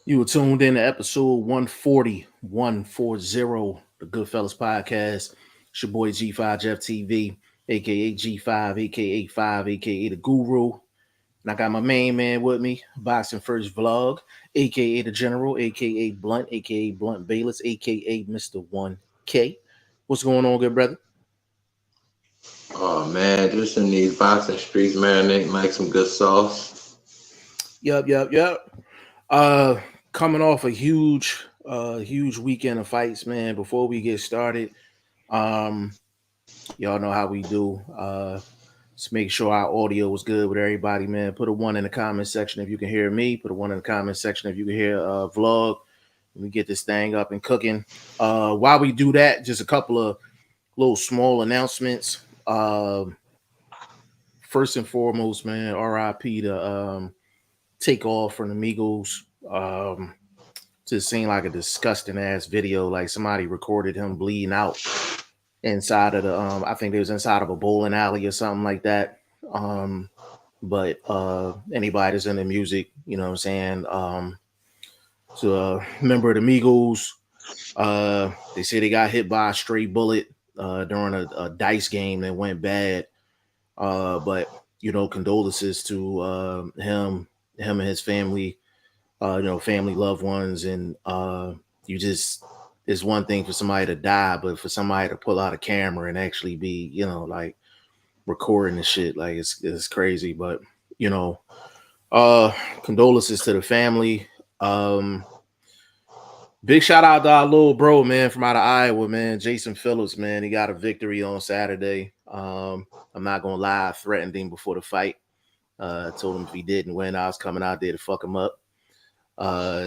You were tuned in to episode 140, 140, the Goodfellas podcast. It's your boy G5 Jeff TV, aka G5, aka 5, aka the Guru. And I got my main man with me, BoxingFirstVlog, aka the General, aka Blunt Bayless, aka Mr. 1K. What's going on, good brother? Oh man, just in these boxing streets marinating like some good sauce. Yep. Coming off a huge weekend of fights, man. Before we get started, um, y'all know how we do. Let's make sure our audio is good with everybody, man. Put a one in the comment section if you can hear me. Put a one in the comment section if you can hear vlog. Let me get this thing up and cooking. While we do that, just a couple of little small announcements. First and foremost, man, RIP to Take Off from the Migos. Just seemed like a disgusting ass video. Like somebody recorded him bleeding out inside of the I think it was inside of a bowling alley or something like that. But anybody that's in the music, you know what I'm saying? So a member of the Migos, they say they got hit by a stray bullet during a dice game that went bad. But you know, condolences to him and his family, family, loved ones, and you just it's one thing for somebody to die, but for somebody to pull out a camera and actually be, like recording the shit, like it's crazy. But condolences to the family. Big shout out to our little bro, man, from out of Iowa, man, Jason Phillips, man. He got a victory on Saturday. I'm not gonna lie, I threatened him before the fight. Told him if he didn't win, I was coming out there to fuck him up.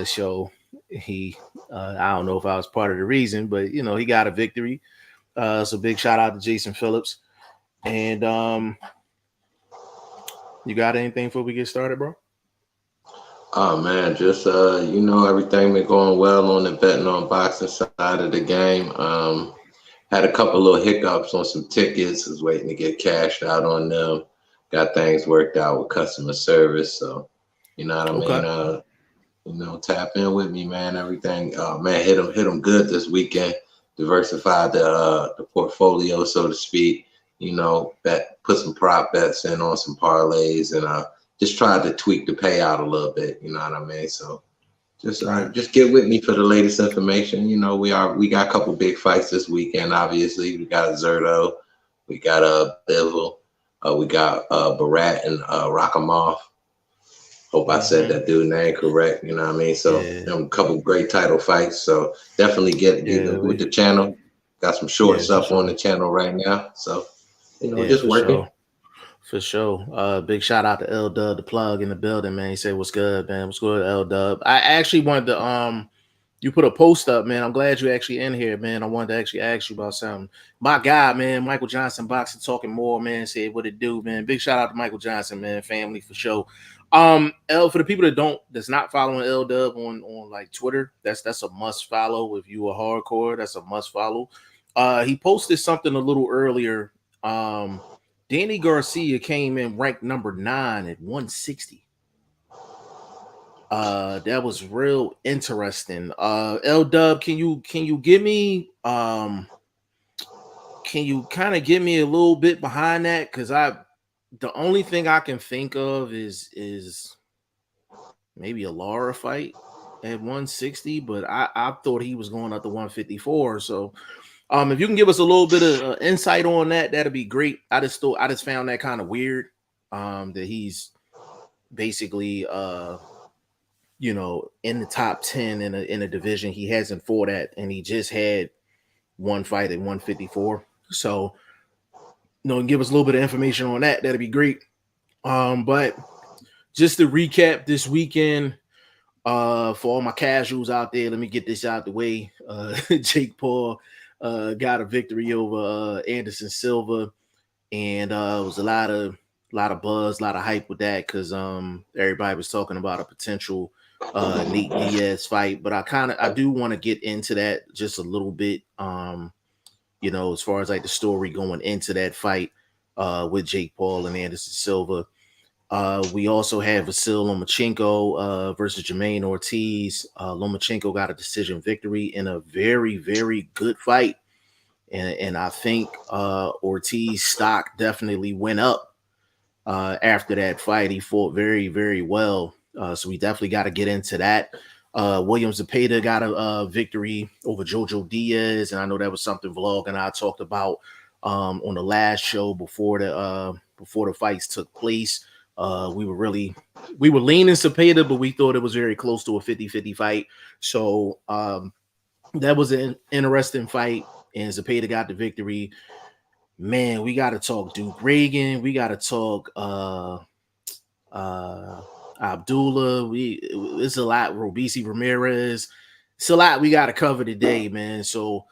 So he I don't know if I was part of the reason, but he got a victory. So big shout out to Jason Phillips. And you got anything before we get started, bro? Oh man, just everything been going well on the betting on boxing side of the game. Had a couple little hiccups on some tickets, was waiting to get cashed out on them. Got things worked out with customer service, so you know what I mean. Tap in with me, man. Everything, man, hit them good this weekend. Diversified the portfolio, so to speak. Put some prop bets in on some parlays, and just tried to tweak the payout a little bit. You know what I mean? So just get with me for the latest information. We got a couple big fights this weekend. Obviously, we got Zerto, we got Bivol, we got Barat and Rakamoff. Hope I said that dude's name correct. You know what I mean? So a couple great title fights. So definitely get with the channel. Got some short stuff on the channel right now. So just working. For sure. Big shout out to L Dub, the plug in the building, man. He said, "What's good, man? What's good, L Dub?" I actually wanted to you put a post up, man. I'm glad you're actually in here, man. I wanted to actually ask you about something. My guy, man, Michael Johnson Boxing Talking More, man, said what it do, man. Big shout out to Michael Johnson, man, family for sure. L, for the people that's not following L Dub on like Twitter, that's a must follow. If you are hardcore, that's a must follow. He posted something a little earlier. Danny Garcia came in ranked number 9 at 160. That was real interesting. L Dub, can you give me can you kind of give me a little bit behind that? Because the only thing I can think of is maybe a Lara fight at 160, but I thought he was going up to 154. So if you can give us a little bit of insight on that, that'd be great. I just found that kind of weird. That he's basically in the top 10 in a division he hasn't fought at, and he just had one fight at 154. So give us a little bit of information on that. That'd be great. But just to recap this weekend, for all my casuals out there, let me get this out the way. Jake Paul got a victory over Anderson Silva, and it was a lot of buzz, a lot of hype with that because everybody was talking about a potential Nate Diaz fight. But I do want to get into that just a little bit, as far as like the story going into that fight with Jake Paul and Anderson Silva. We also had Vasil Lomachenko versus Jermaine Ortiz. Lomachenko got a decision victory in a very, very good fight. And I think Ortiz stock definitely went up after that fight. He fought very, very well. So we definitely got to get into that. William Zepeda got a victory over Jojo Diaz. And I know that was something Vlog and I talked about on the last show before the fights took place. We were leaning Zepeda, but we thought it was very close to a 50-50 fight. So that was an interesting fight, and Zepeda got the victory. Man, we got to talk Duke Reagan. We got to talk Abdullah. It's a lot. Robisi Ramirez. It's a lot we got to cover today, man. So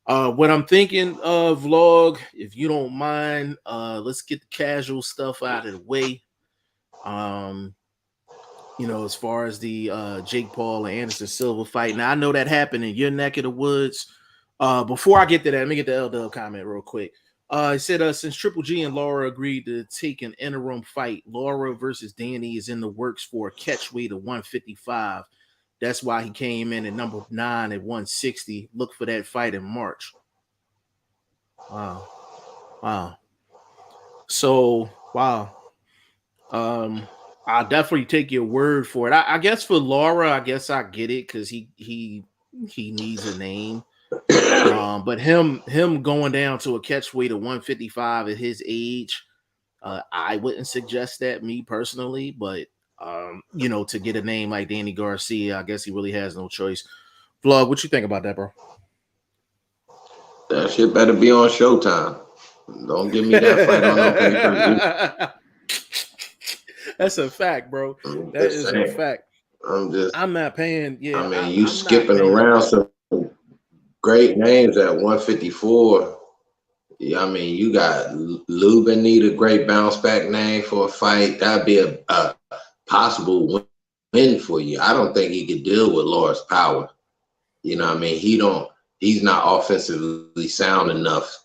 what I'm thinking of, Vlog, if you don't mind, let's get the casual stuff out of the way. As far as the Jake Paul and Anderson Silva fight. Now I know that happened in your neck of the woods. Before I get to that, let me get the LW comment real quick. It said since Triple G and Laura agreed to take an interim fight, Laura versus Danny is in the works for a catch weight of 155. That's why he came in at number 9 at 160. Look for that fight in March. Wow. So, wow. I'll definitely take your word for it. I guess for Laura, I guess I get it because he needs a name. But him going down to a catch weight of 155 at his age, I wouldn't suggest that, me personally. But to get a name like Danny Garcia, I guess he really has no choice. Vlog, what you think about that, bro? That shit better be on Showtime. Don't give me that fight on no pay-per-view. That's a fact, bro. That is a fact. I'm not paying. Yeah, I mean, you skipping around some great names at 154. Yeah, I mean, you got Lubin need a great bounce back name for a fight. That'd be a possible win for you. I don't think he could deal with Laura's power. You know what I mean? He's not offensively sound enough.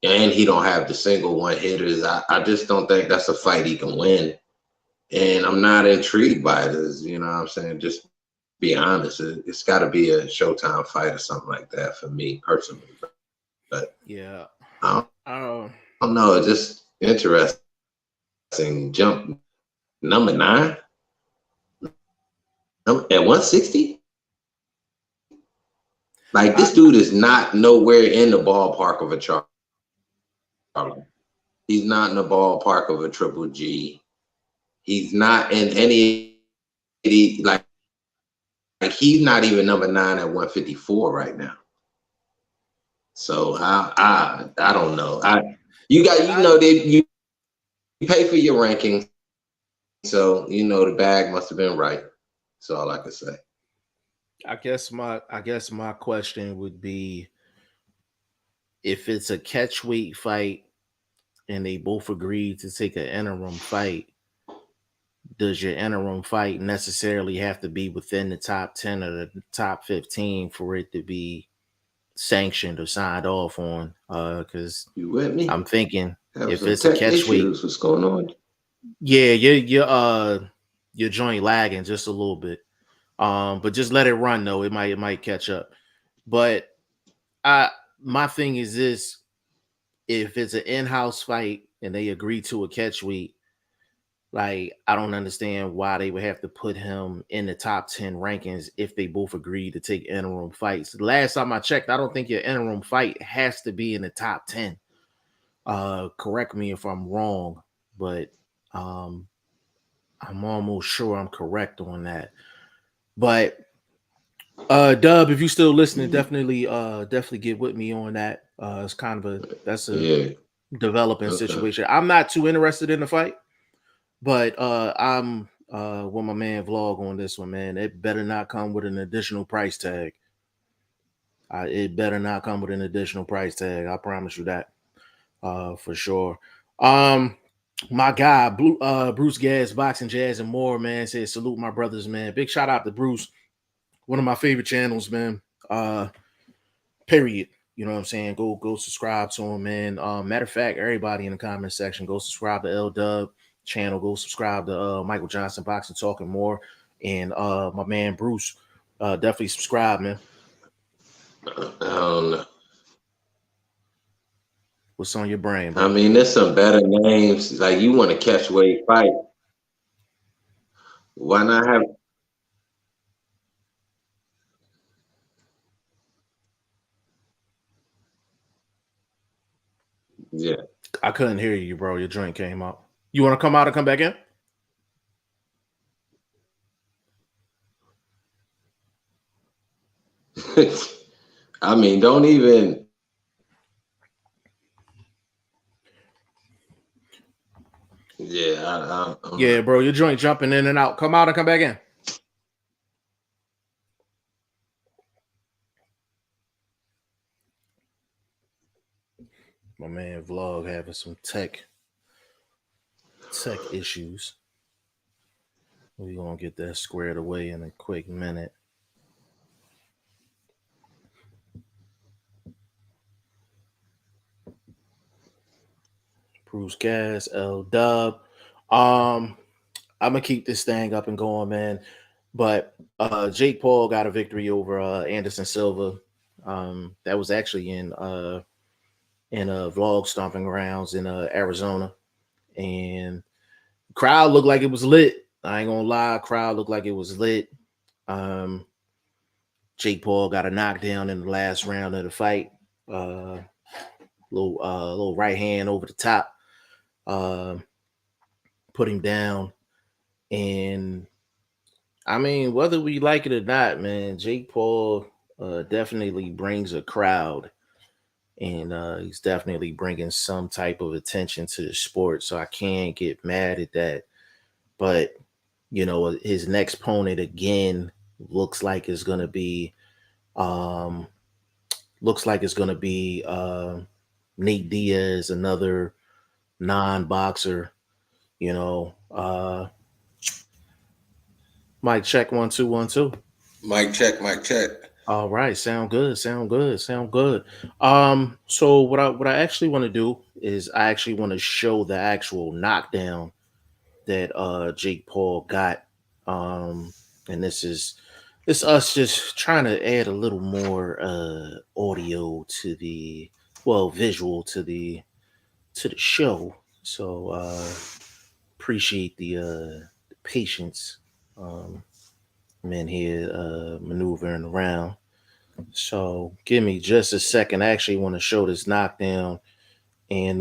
And he don't have the single one hitters. I just don't think that's a fight he can win. And I'm not intrigued by it. You know what I'm saying? Just be honest. It's got to be a Showtime fight or something like that for me personally. But yeah, I don't know. It's just interesting. Jump number 9 at 160. Like, this dude is not nowhere in the ballpark of a Charlie. He's not in the ballpark of a Triple G. He's not in any like he's not even number 9 at 154 right now. So I don't know. You pay for your rankings, so the bag must have been right. That's all I can say. I guess my question would be, if it's a catch weight fight and they both agreed to take an interim fight, does your interim fight necessarily have to be within the top 10 or the top 15 for it to be sanctioned or signed off on? Because you with me? I'm thinking if it's a catch weight, what's going on? Yeah, your joint lagging just a little bit. But just let it run though. It might catch up. But my thing is this: if it's an in-house fight and they agree to a catch weight, like, I don't understand why they would have to put him in the top 10 rankings if they both agree to take interim fights. The last time I checked, I don't think your interim fight has to be in the top 10. Correct me if I'm wrong, but I'm almost sure I'm correct on that. But Dub, if you still listening, definitely get with me on that. It's kind of a developing situation. I'm not too interested in the fight, but I'm with my man Vlog on this one, man. It better not come with an additional price tag. It better not come with an additional price tag. I promise you that, for sure. My guy, Bruce Gas, Boxing, Jazz, and More, man, says salute my brothers, man. Big shout out to Bruce, one of my favorite channels, man. Period. You know what I'm saying? Go subscribe to him, man. Matter of fact, everybody in the comment section, go subscribe to L Dub. channel. Go subscribe to Michael Johnson Boxing Talking More, and my man Bruce. Definitely subscribe, man. I don't know. What's on your brain, I bro? mean, there's some better names. Like you want to catch weight fight. Why not have? Yeah. I couldn't hear you, bro. Your joint came out. You want to come out and come back in? I mean, don't even. Yeah, I'm Yeah, not. bro. Your joint jumping in and out. Come out and come back in. My man Vlog having some tech issues. We're gonna get that squared away in a quick minute. Bruce Gas, L Dub. I'm gonna keep this thing up and going, man. But Jake Paul got a victory over Anderson Silva. That was actually in Vlog Stomping Grounds in Arizona, and crowd looked like it was lit. I ain't gonna lie, crowd looked like it was lit. Um, Jake Paul got a knockdown in the last round of the fight. Little right hand over the top, uh, put him down. And I mean, whether we like it or not, man, Jake Paul definitely brings a crowd, and he's definitely bringing some type of attention to the sport. So I can't get mad at that. But you know, his next opponent again looks like it's gonna be um, Nate Diaz, another non-boxer. You know, Mike check 1 2 1 2. Mic check, mic check. All right, sound good, sound good, sound good. So what I actually want to do is I actually want to show the actual knockdown that Jake Paul got. Um, and this us just trying to add a little more audio to the visual to the show. So appreciate the patience. Men here maneuvering around. So give me just a second. I actually want to show this knockdown and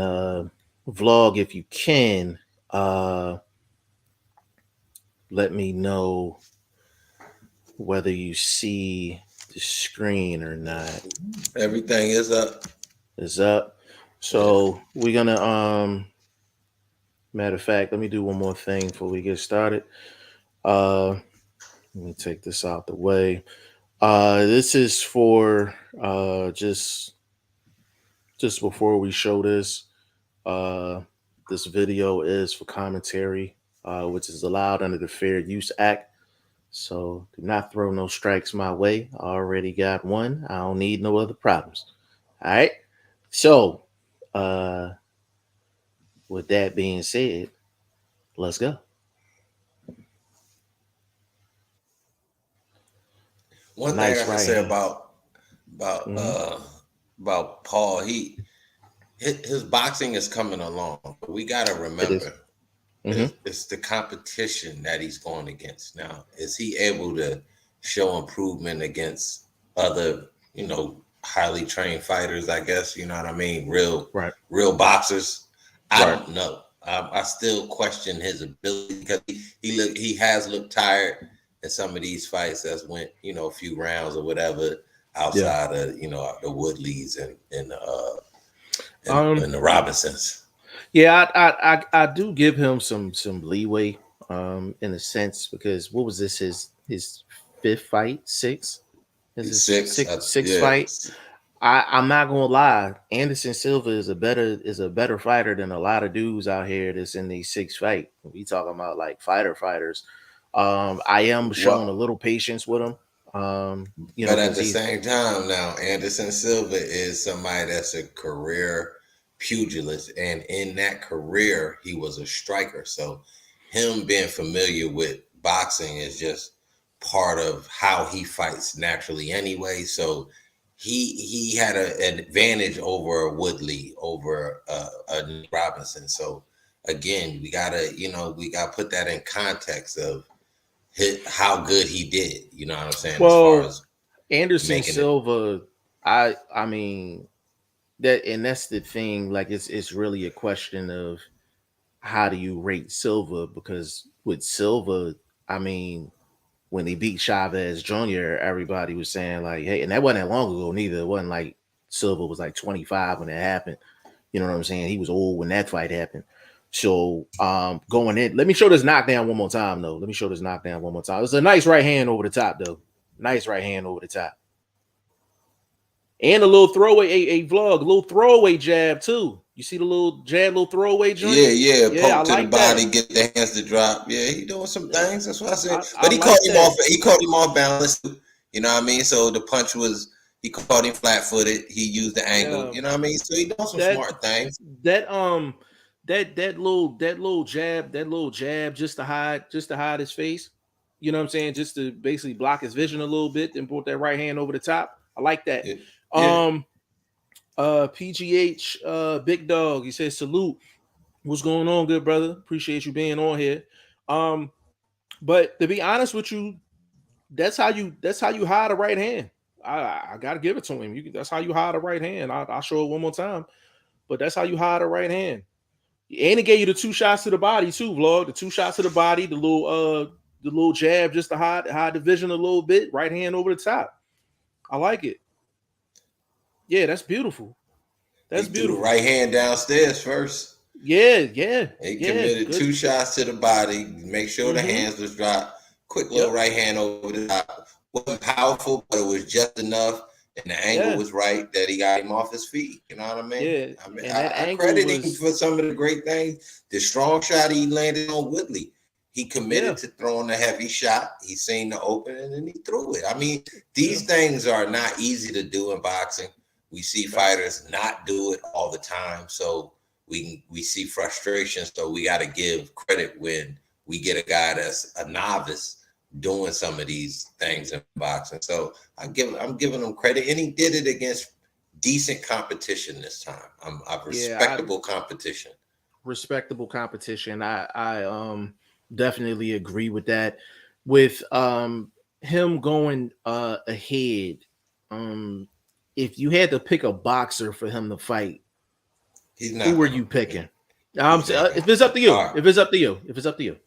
Vlog if you can. Let me know whether you see the screen or not. Everything is up. Is up. So we're gonna matter of fact, let me do one more thing before we get started. Let me take this out the way. This is for just before we show this. This video is for commentary, which is allowed under the Fair Use Act. So do not throw no strikes my way. I already got one. I don't need no other problems. All right. So with that being said, let's go. One thing I Nice can right say hand. about Mm-hmm. about Paul, his boxing is coming along. But we got to It is. remember, Mm-hmm. it's the competition that he's going against now. Is he able to show improvement against other, highly trained fighters? I guess you know what I mean. Right. Real boxers. I Right. don't know. I still question his ability because he has looked tired in some of these fights that's went a few rounds or whatever Yeah. outside of the Woodleys and Um. the Robinsons. Yeah, I do give him some leeway, in a sense because what was this his fifth fight, sixth? This is Six, sixth yeah. fight. I'm not gonna lie, Anderson Silva is a better fighter than a lot of dudes out here that's in these six fight. We talking about like fighters. I am showing a Well, little patience with him. but at Because the he's same time, now Anderson Silva is somebody that's a career pugilist, and in that career, he was a striker. So him being familiar with boxing is just part of how he fights naturally anyway. So he had an advantage over Woodley, over Nick Robinson. So again, we gotta put that in context of how good he did. You know what I'm saying? As far Well, as Anderson making it. Silva, I mean that's the thing. Like it's really a question of how do you rate Silva, because with Silva, I mean, when he beat Chavez Jr., everybody was saying like, hey, and that wasn't that long ago neither. It wasn't like Silva was like 25 when it happened. You know what I'm saying? He was old when that fight happened. So going in, let me show this knockdown one more time though. Let me show this knockdown one more time. It's a nice right hand over the top though. Nice right hand over the top. And a little throwaway, a vlog, a little throwaway jab too. You see the little jab, little throwaway joint? Yeah, Yeah, I poke to the like body, that. get the hands to drop. Yeah, he doing some things. That's what I said. I But he caught like him off. that. He caught him off balance. You know what I mean? So the punch was he caught him flat footed. He used the angle. Yeah, You know what I mean? So he doing some that smart things. that that little jab just to hide his face. You know what I'm saying? Just to basically block his vision a little bit, then put that right hand over the top. I like that. Yeah, yeah. Um PGH Big Dog, he says salute. What's going on, good brother? Appreciate you being on here. Um, but to be honest with you, that's how you hide a right hand. I gotta give it to him. That's how you hide a right hand. I'll show it one more time, but that's how you hide a right hand. And he gave you the two shots to the body too, vlog. The two shots to the body, the little jab just to hide the vision a little bit. Right hand over the top. I like it. Yeah, that's beautiful. He That's threw the beautiful. right hand downstairs first. He Yeah. committed Good. two shots to the body. Make sure the Mm-hmm. hands was dropped. Quick little Yep. right hand over the top. Wasn't powerful, but it was just enough, and the angle Yeah. was right that he got him off his feet. You know what I mean? Yeah. And that I angle credit him was, for some of the great things. The strong shot he landed on Woodley. He yeah. committed to throwing a heavy shot. He seen the opening and then he threw it. I mean, Yeah. these things are not easy to do in boxing. We see fighters not do it all the time. So we see frustration. So we got to give credit when we get a guy that's a novice doing some of these things in boxing. So I'm giving him credit, and he did it against decent competition this time. I've Yeah, respectable competition. respectable competition. I definitely agree with that. With him going ahead, um if you had to pick a boxer for him to fight, He's who not were gonna. you picking? He's not gonna. If it's up to you, All right. if it's up to you, if it's up to you.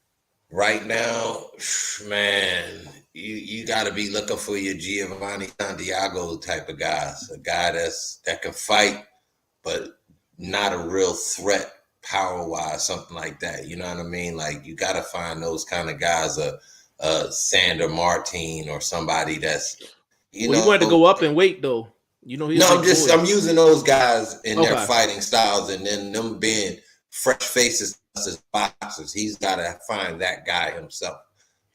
Right now, man, you got to be looking for your Giovanni Santiago type of guys, a guy that can fight, but not a real threat power wise, something like that. You know what I mean? Like you got to find those kind of guys, Sander Martin or somebody that's, you Well, he wanted to know. go up and wait though. You know, he a No, big boy. I'm using those guys in their Okay. fighting styles, and then them being fresh faces as boxers. He's got to find that guy himself.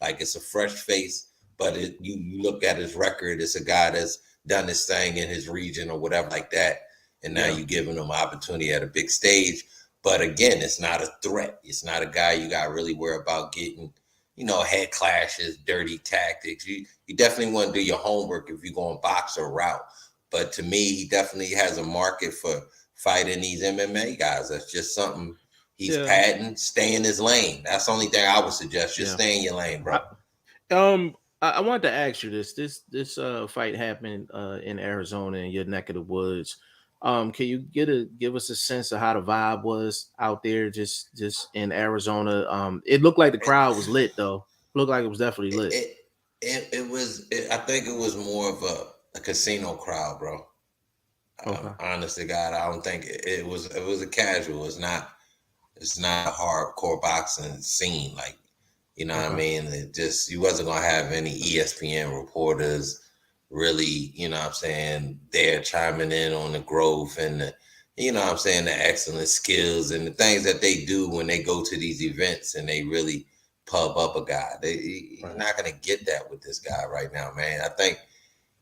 Like it's a fresh face, but you look at his record, it's a guy that's done this thing in his region or whatever like that, and now Yeah. you're giving him opportunity at a big stage. But again, it's not a threat. It's not a guy you got to really worry about getting, head clashes, dirty tactics. You definitely want to do your homework if you're going boxer route. But to me, he definitely has a market for fighting these MMA guys. That's just something he's Yeah. patenting. Stay in his lane. That's the only thing I would suggest. Just Yeah. stay in your lane, bro. I wanted to ask you this. This fight happened in Arizona in your neck of the woods. Can you give us a sense of how the vibe was out there, just in Arizona? It looked like the crowd was lit though. Looked like it was definitely lit. It was. I think it was more of a casino crowd, bro. Okay. Honest to God, I don't think it was. It was a casual. It's not a hardcore boxing scene. Like, you know what I mean? It just, you wasn't gonna have any ESPN reporters really, you know what I'm saying, there chiming in on the growth and the, you know what I'm saying, the excellent skills and the things that they do when they go to these events and they really pub up a guy. You're not gonna get that with this guy right now, man. I think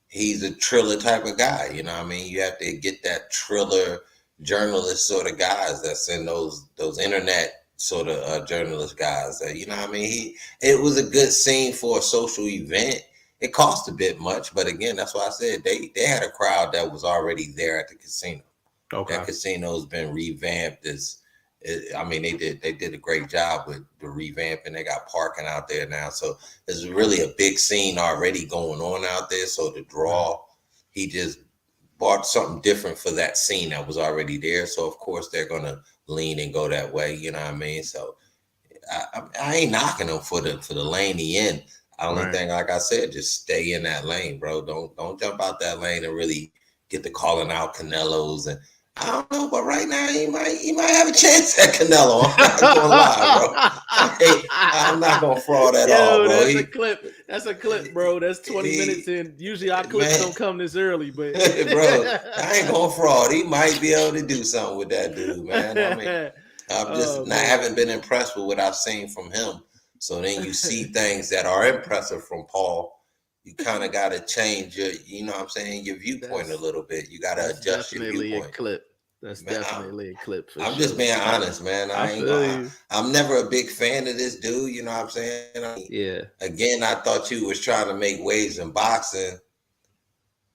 he's a Triller type of guy. You know what I mean? You have to get that Triller journalist sort of guys that's in those internet sort of journalist guys. You know what I mean? It was a good scene for a social event. It cost a bit much, but again, that's why I said they had a crowd that was already there at the casino. Okay. That casino's been revamped. I mean, they did a great job with the revamping. They got parking out there now, so there's really a big scene already going on out there. So the draw, he just bought something different for that scene that was already there. So of course they're gonna lean and go that way. You know what I mean? So I ain't knocking them for the lane he in. The only thing, like I said, just stay in that lane, bro. Don't jump out that lane and really get to calling out Canelos. And I don't know, but right now he might have a chance at Canelo. I'm not gonna lie, bro. I'm not gonna fraud at all, bro. That's a clip. That's a clip, bro. That's 20 minutes in. Usually our clips don't come this early, but bro, I ain't gonna fraud. He might be able to do something with that dude, man. I mean, I'm just haven't been impressed with what I've seen from him. So then you see things that are impressive from Paul. You kind of got to change your, you know what I'm saying, your viewpoint a little bit. You got to adjust your viewpoint. A clip. That's definitely a clip. I'm just being honest, man. I'm never a big fan of this dude. You know what I'm saying? Again, I thought you was trying to make waves in boxing,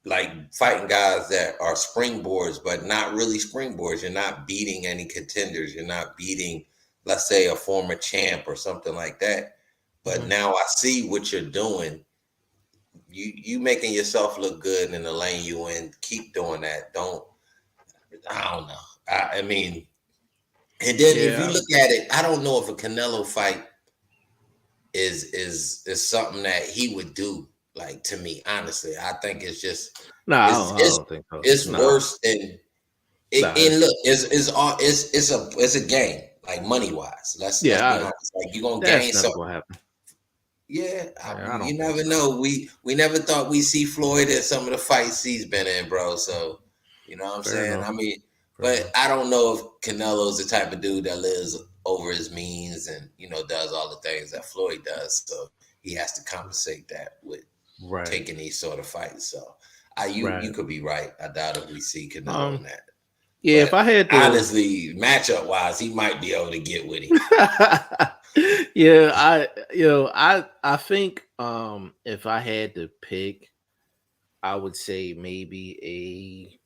like fighting guys that are springboards, but not really springboards. You're not beating any contenders. You're not beating, let's say, a former champ or something like that. But now I see what you're doing. You making yourself look good in the lane you in. Keep doing that. I don't know. I mean, and then if you look at it, I don't know if a Canelo fight is something that he would do. Like, to me, honestly, I think it's just I don't think so. It's worse than it. And look, it's a game, like money wise. Let's be honest. Like, you're gonna gain something. Gonna happen. Yeah, you never know. We never thought we'd see Floyd at some of the fights he's been in, bro. So, you know what I'm saying? Enough. I mean, but I don't know if Canelo's the type of dude that lives over his means and, you know, does all the things that Floyd does. So he has to compensate that with taking these sort of fights. So you could be right. I doubt if we see Canelo in that. Yeah, but if I had to, honestly, matchup wise, he might be able to get with him. I think if I had to pick, I would say maybe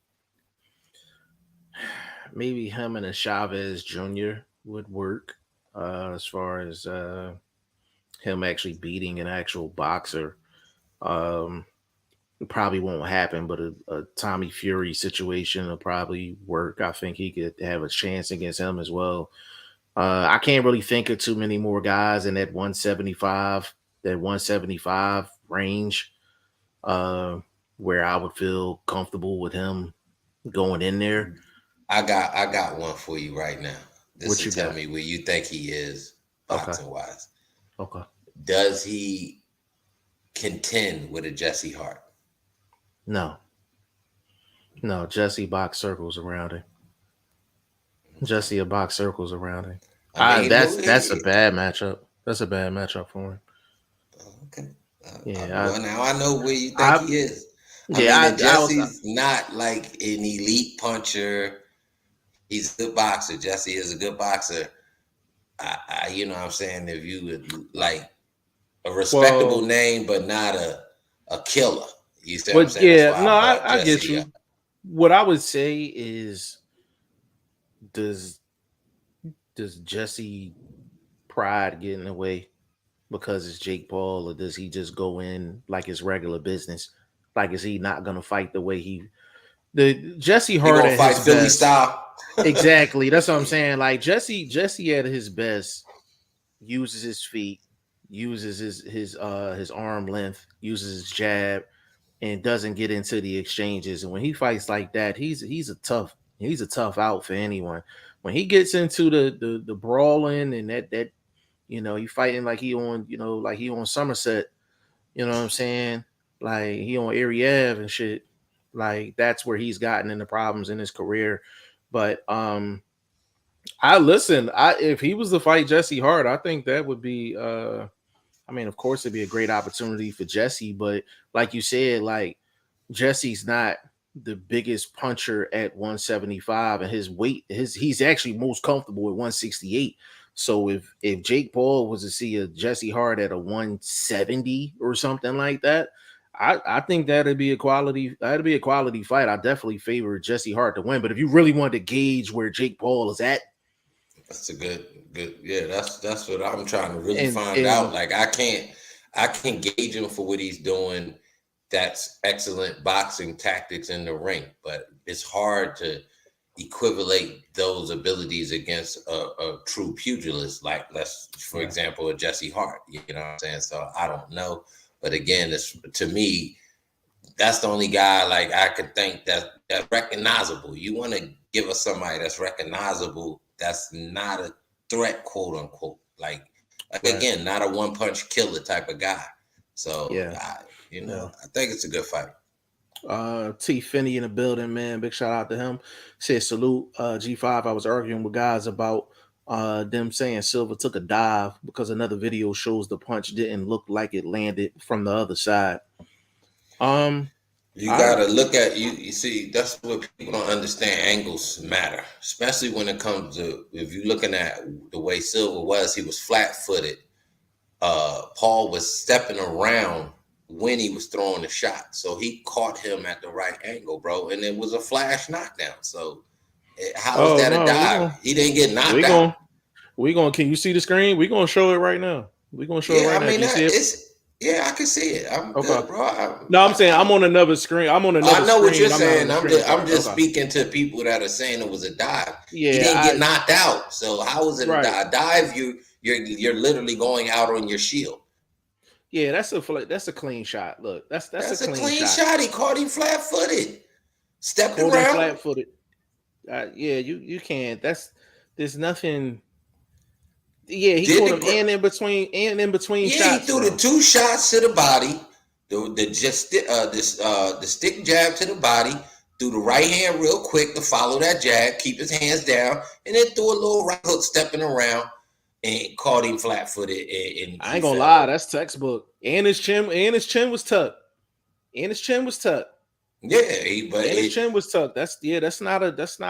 him and a Chavez Jr. would work as far as him actually beating an actual boxer. It probably won't happen, but a Tommy Fury situation will probably work. I think he could have a chance against him as well. I can't really think of too many more guys in that 175 range where I would feel comfortable with him going in there. I got one for you right now. What you tell me where you think he is boxing wise. Okay. Does he contend with a Jesse Hart? No, Jesse box circles around him. Jesse a box circles around him. That's a bad matchup. That's a bad matchup for him. Okay. Now I know where you think he is. Jesse's not like an elite puncher. He's a good boxer. Jesse is a good boxer. You know what I'm saying? If you would like a respectable name, but not a killer. You see what I'm saying? Yeah, no, I get you. What I would say is, does Jesse pride get in the way because it's Jake Paul, or does he just go in like it's regular business? Like, is he not going to fight the way the Jesse Hart at fight his Philly best? Style? Exactly, that's what I'm saying. Like Jesse at his best uses his feet, uses his arm length, uses his jab, and doesn't get into the exchanges. And when he fights like that, he's a tough out for anyone. When he gets into the brawling and that he fighting like he on Somerset, you know what I'm saying? Like he on Erie Ave and shit. Like that's where he's gotten into problems in his career. But if he was to fight Jesse Hart, I think that would be of course it'd be a great opportunity for Jesse, but like you said, like Jesse's not the biggest puncher at 175, and his weight, he's actually most comfortable at 168. So if Jake Paul was to see a Jesse Hart at a 170 or something like that, I think that'd be a quality fight. I definitely favor Jesse Hart to win. But if you really want to gauge where Jake Paul is at, that's a good. Yeah, that's what I'm trying to really and find out. Like I can't gauge him for what he's doing. That's excellent boxing tactics in the ring, but it's hard to equivalate those abilities against a true pugilist, like for example, a Jesse Hart. You know what I'm saying? So I don't know, but again, it's, to me, that's the only guy like I could think that's recognizable. You want to give us somebody that's recognizable, that's not a threat, quote unquote. Like again, not a one punch killer type of guy. So I think it's a good fight. T Finney in the building, man. Big shout out to him. Said salute. G5. I was arguing with guys about them saying Silva took a dive because another video shows the punch didn't look like it landed from the other side. You gotta look at you see, that's what people don't understand. Angles matter, especially when it comes to, if you're looking at the way Silva was, he was flat-footed. Paul was stepping around when he was throwing the shot, so he caught him at the right angle, bro, and it was a flash knockdown. So how is that a dive? He didn't get knocked out. Can you see the screen? We're gonna show it right now. We're gonna show it right now. Can you see it? Yeah, I can see it. I'm good, bro. I'm saying I'm on another screen. I know what you're saying. I'm just speaking to people that are saying it was a dive. Yeah, he didn't get knocked out. So how is it a dive? You're literally going out on your shield. Yeah, that's a clean shot. Look, that's a clean shot. He caught him flat-footed, stepped around flat-footed. Yeah, you can't. There's nothing. Yeah, he caught him and in between shots. Yeah, he threw the two shots to the body, the stick jab to the body, threw the right hand real quick to follow that jab, keep his hands down, and then threw a little right hook stepping around and caught him flat-footed. And I ain't gonna lie, that's textbook. And his chin was tucked. Yeah, his chin was tucked. That's not a dunk. That's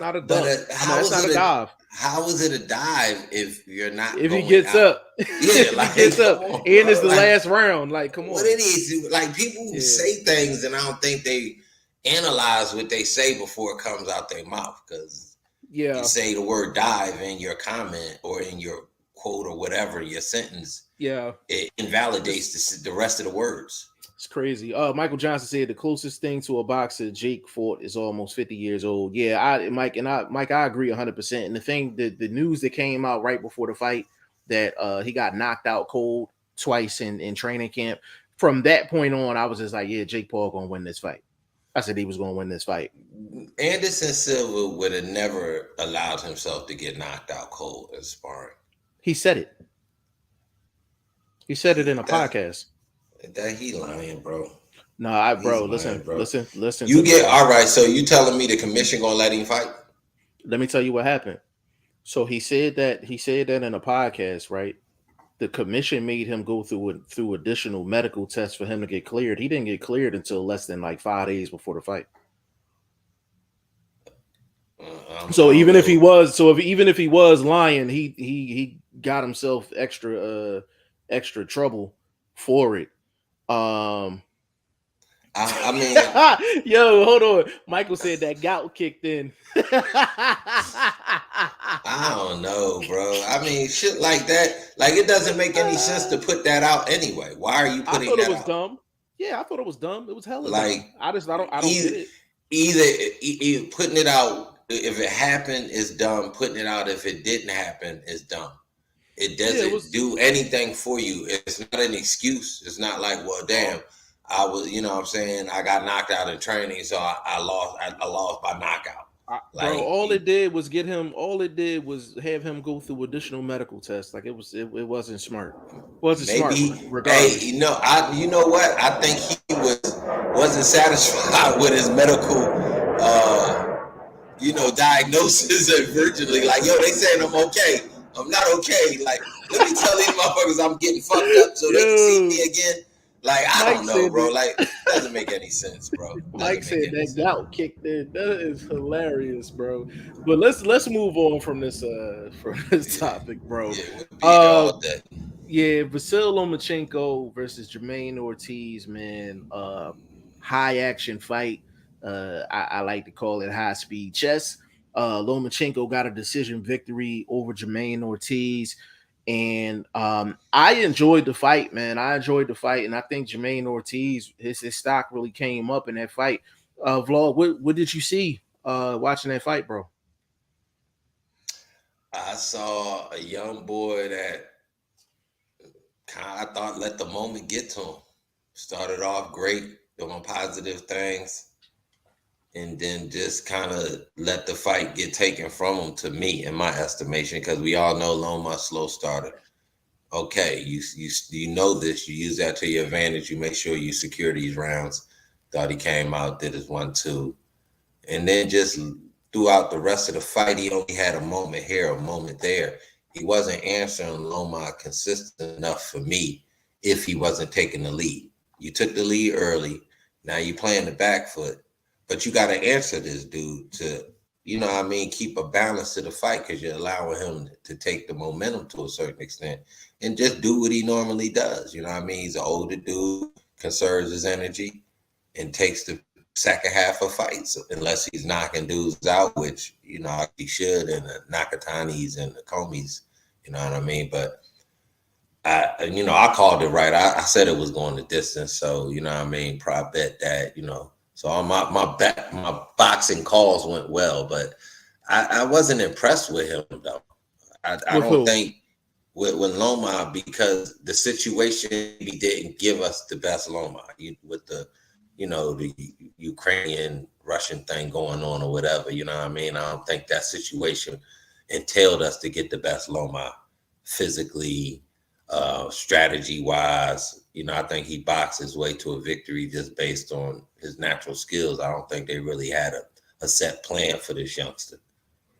not a dive. How is it a dive if you're not? If he gets up, yeah, like he gets up, and it's the last round. Like, come on. What it is, like people say things, and I don't think they analyze what they say before it comes out their mouth. Because you say the word dive in your comment or in your quote or whatever, your sentence. Yeah, it invalidates the rest of the words. It's crazy. Michael Johnson said the closest thing to a boxer Jake fought is almost 50 years old. Yeah, Mike, I agree 100%. And the thing, the news that came out right before the fight that he got knocked out cold twice in training camp. From that point on, I was just like, yeah, Jake Paul gonna win this fight. I said he was gonna win this fight. Anderson Silva would have never allowed himself to get knocked out cold in sparring. He said it. He said it in a podcast. That he lying, bro. No, listen. You get all right. So you telling me the commission gonna let him fight? Let me tell you what happened. So he said that in a podcast, right? The commission made him go through additional medical tests for him to get cleared. He didn't get cleared until less than like 5 days before the fight. Even if he was lying, he got himself extra trouble for it. I mean, yo, hold on. Michael said that gout kicked in. I don't know, bro. I mean, shit like that, like it doesn't make any sense to put that out anyway. Why are you putting that out? I thought it was dumb. Yeah, I thought it was dumb. It was hella dumb. I don't get it. Either putting it out if it happened is dumb. Putting it out if it didn't happen is dumb. It doesn't do anything for you. It's not an excuse. It's not like, well, damn, I was, you know what I'm saying? I got knocked out in training, so I lost by knockout. Bro, all it did was have him go through additional medical tests. Like it wasn't smart. Smart regardless. Hey, you know what? I think he wasn't satisfied with his medical diagnosis and virtually like, yo, they saying I'm okay. I'm not okay. Like, let me tell these motherfuckers I'm getting fucked up so they can see me again. Like, I Mike don't know, said bro. that. Like, doesn't make any sense, bro. Mike Doesn't make said any that sense. gout kicked in. That is hilarious, bro. But let's move on from this from this Yeah, topic, bro. yeah, we'll be here Uh all day. yeah, Vasil Lomachenko versus Jermaine Ortiz, man. High action fight. I like to call it high speed chess. Lomachenko got a decision victory over Jermaine Ortiz. And I enjoyed the fight, man. I enjoyed the fight, and I think Jermaine Ortiz, his stock really came up in that fight. Vlog, what did you see watching that fight, bro? I saw a young boy that kind of, I thought, let the moment get to him. Started off great, doing positive things, and then just kind of let the fight get taken from him, to me, in my estimation, because we all know Loma slow starter. Okay, you know this. You use that to your advantage. You make sure you secure these rounds. Thought he came out, did his 1-2, and then just throughout the rest of the fight, he only had a moment here, a moment there. He wasn't answering Loma consistent enough for me if he wasn't taking the lead. You took the lead early. Now you playing the back foot, but you got to answer this dude to, you know what I mean, keep a balance to the fight, because you're allowing him to take the momentum to a certain extent and just do what he normally does. You know what I mean? He's an older dude, conserves his energy, and takes the second half of fights, unless he's knocking dudes out, which, you know, he should, and the Nakatanis and the Comies, you know what I mean? But I called it right. I said it was going the distance, so, you know what I mean, prop bet that, so all my boxing calls went well, but I wasn't impressed with him though. I With don't who? think with Loma, because the situation, he didn't give us the best Loma with the Ukrainian Russian thing going on or whatever. You know what I mean? I don't think that situation entailed us to get the best Loma physically, strategy wise. I think he boxed his way to a victory just based on his natural skills. I don't think they really had a set plan for this youngster.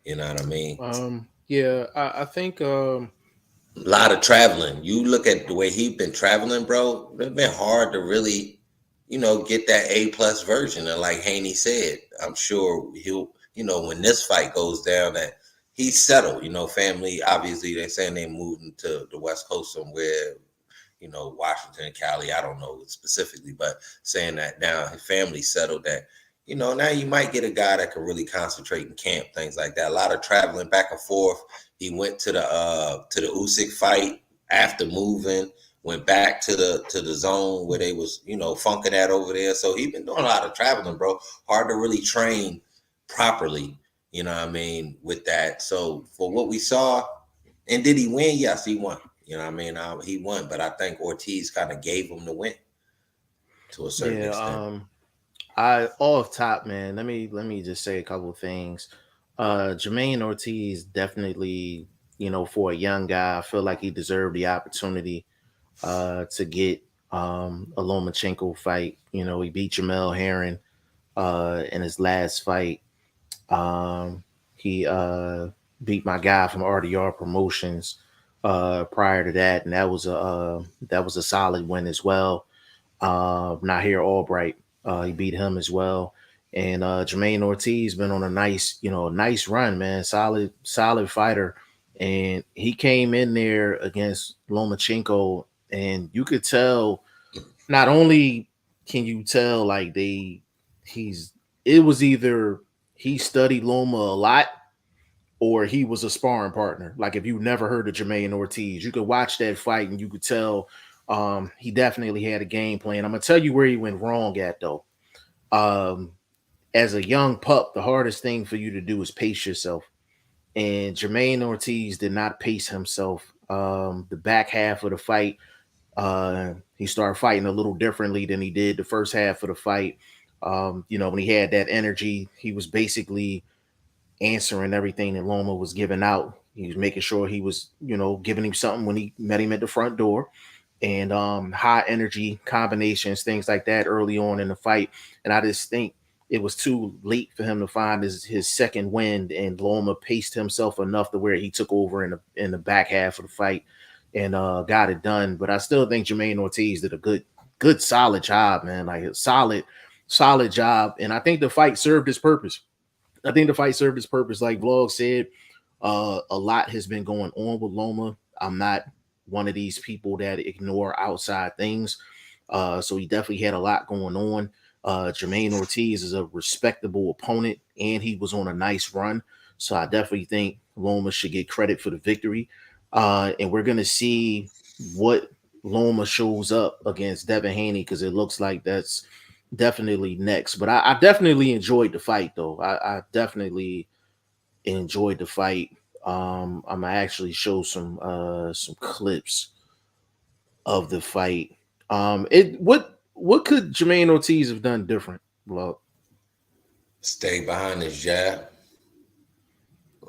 You know what I mean? Yeah, I think A lot of traveling. You look at the way he's been traveling, bro. It's been hard to really, get that A+ version. And like Haney said, I'm sure he'll, when this fight goes down, that he's settled. Family. Obviously, they're saying they moved to the West Coast somewhere. Washington, Cali. I don't know specifically, but saying that now his family settled, that now you might get a guy that can really concentrate in camp, things like that. A lot of traveling back and forth. He went to the Usyk fight after moving, went back to the zone where they was funking at over there. So he been doing a lot of traveling, bro. Hard to really train properly. You know what I mean, with that. So for what we saw, and did he win? Yes, he won. You know what I mean? He won, but I think Ortiz kind of gave him the win to a certain yeah, extent. I off top, man. Let me just say a couple of things. Jermaine Ortiz definitely, for a young guy, I feel like he deserved the opportunity to get a Lomachenko fight. He beat Jamel Herring in his last fight. He beat my guy from RDR Promotions prior to that, and that was a solid win as well. Nahir Albright, he beat him as well. And Jermaine Ortiz been on a nice run, man. Solid fighter. And he came in there against Lomachenko, and you could tell. Not only can you tell, like he's it was either he studied Loma a lot or he was a sparring partner. Like if you never heard of Jermaine Ortiz, you could watch that fight and you could tell he definitely had a game plan. I'm gonna tell you where he went wrong at though. Um, as a young pup, the hardest thing for you to do is pace yourself. And Jermaine Ortiz did not pace himself. The back half of the fight, he started fighting a little differently than he did the first half of the fight. When he had that energy, he was basically answering everything that Loma was giving out. He was making sure he was, giving him something when he met him at the front door, and high energy combinations, things like that early on in the fight. And I just think it was too late for him to find his second wind, and Loma paced himself enough to where he took over in the back half of the fight and got it done. But I still think Jermaine Ortiz did a good good, solid job, man. Like a solid job. And I think the fight served its purpose. I think the fight served its purpose. Like Vlog said, a lot has been going on with Loma. I'm not one of these people that ignore outside things. So he definitely had a lot going on. Jermaine Ortiz is a respectable opponent, and he was on a nice run. So I definitely think Loma should get credit for the victory. And we're gonna see what Loma shows up against Devin Haney, because it looks like that's definitely next. But I definitely enjoyed the fight, though. I definitely enjoyed the fight. I'm gonna actually show some clips of the fight. It what could Jermaine Ortiz have done different? Well, Stay behind his jab.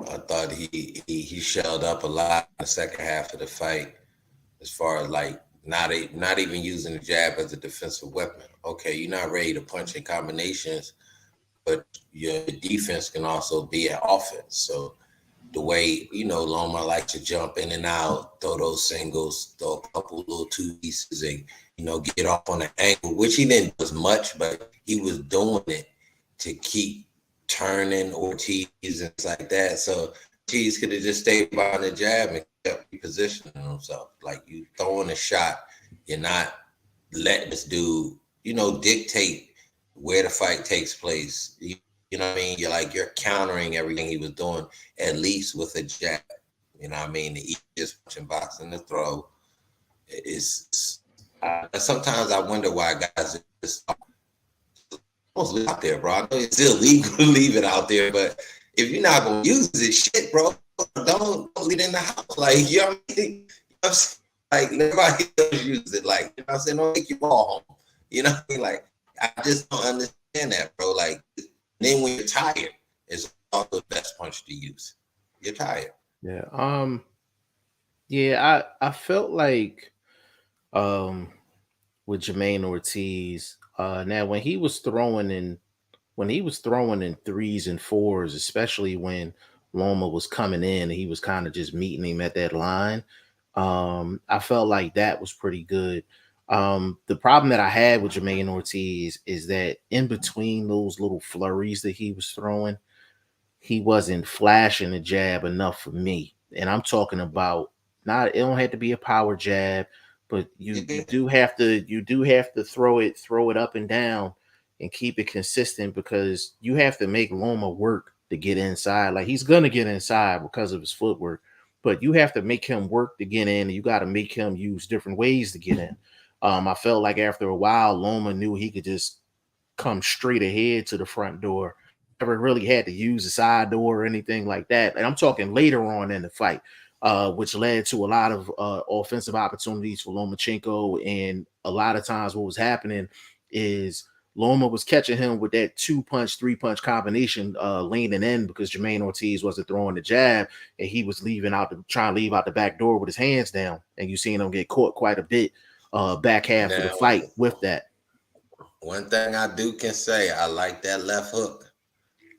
I thought he shelled up a lot in the second half of the fight, as far as like not even using the jab as a defensive weapon. Okay, you're not ready to punch in combinations, but your defense can also be an offense. So the way, Loma likes to jump in and out, throw those singles, throw a couple little two pieces, and get off on an angle, which he didn't do as much, but he was doing it to keep turning Ortiz and things like that. So Ortiz could have just stayed behind the jab and kept repositioning himself. Like, you throwing a shot, you're not letting this dude, dictate where the fight takes place. You know what I mean? You're countering everything he was doing, at least with a jab. You know what I mean? The easiest punch in boxing to throw is. Sometimes I wonder why guys just almost leave it out there, bro. I know it's illegal to leave it out there, but if you're not gonna use it, shit, bro, don't leave it in the house. Like, you know what I mean? Like, everybody else use it. Like, you know what I'm saying? Don't make your ball home. You know what I mean? Like, I just don't understand that, bro. Like, then when you're tired, it's also the best punch to use. You're tired. Yeah. Yeah, I felt like with Jermaine Ortiz, now when he was throwing in threes and fours, especially when Loma was coming in and he was kind of just meeting him at that line, I felt like that was pretty good. The problem that I had with Jermaine Ortiz is that in between those little flurries that he was throwing, he wasn't flashing the jab enough for me. And I'm talking about, not, it don't have to be a power jab, but you do have to throw it up and down and keep it consistent, because you have to make Loma work to get inside. Like, he's gonna get inside because of his footwork, but you have to make him work to get in, and you got to make him use different ways to get in. I felt like after a while, Loma knew he could just come straight ahead to the front door. Never really had to use the side door or anything like that. And I'm talking later on in the fight, which led to a lot of offensive opportunities for Lomachenko. And a lot of times what was happening is Loma was catching him with that 2-punch, 3-punch combination, leaning in, because Jermaine Ortiz wasn't throwing the jab, and he was trying to leave out the back door with his hands down. And you seen him get caught quite a bit back half of the fight with that. One thing I can say, I like that left hook.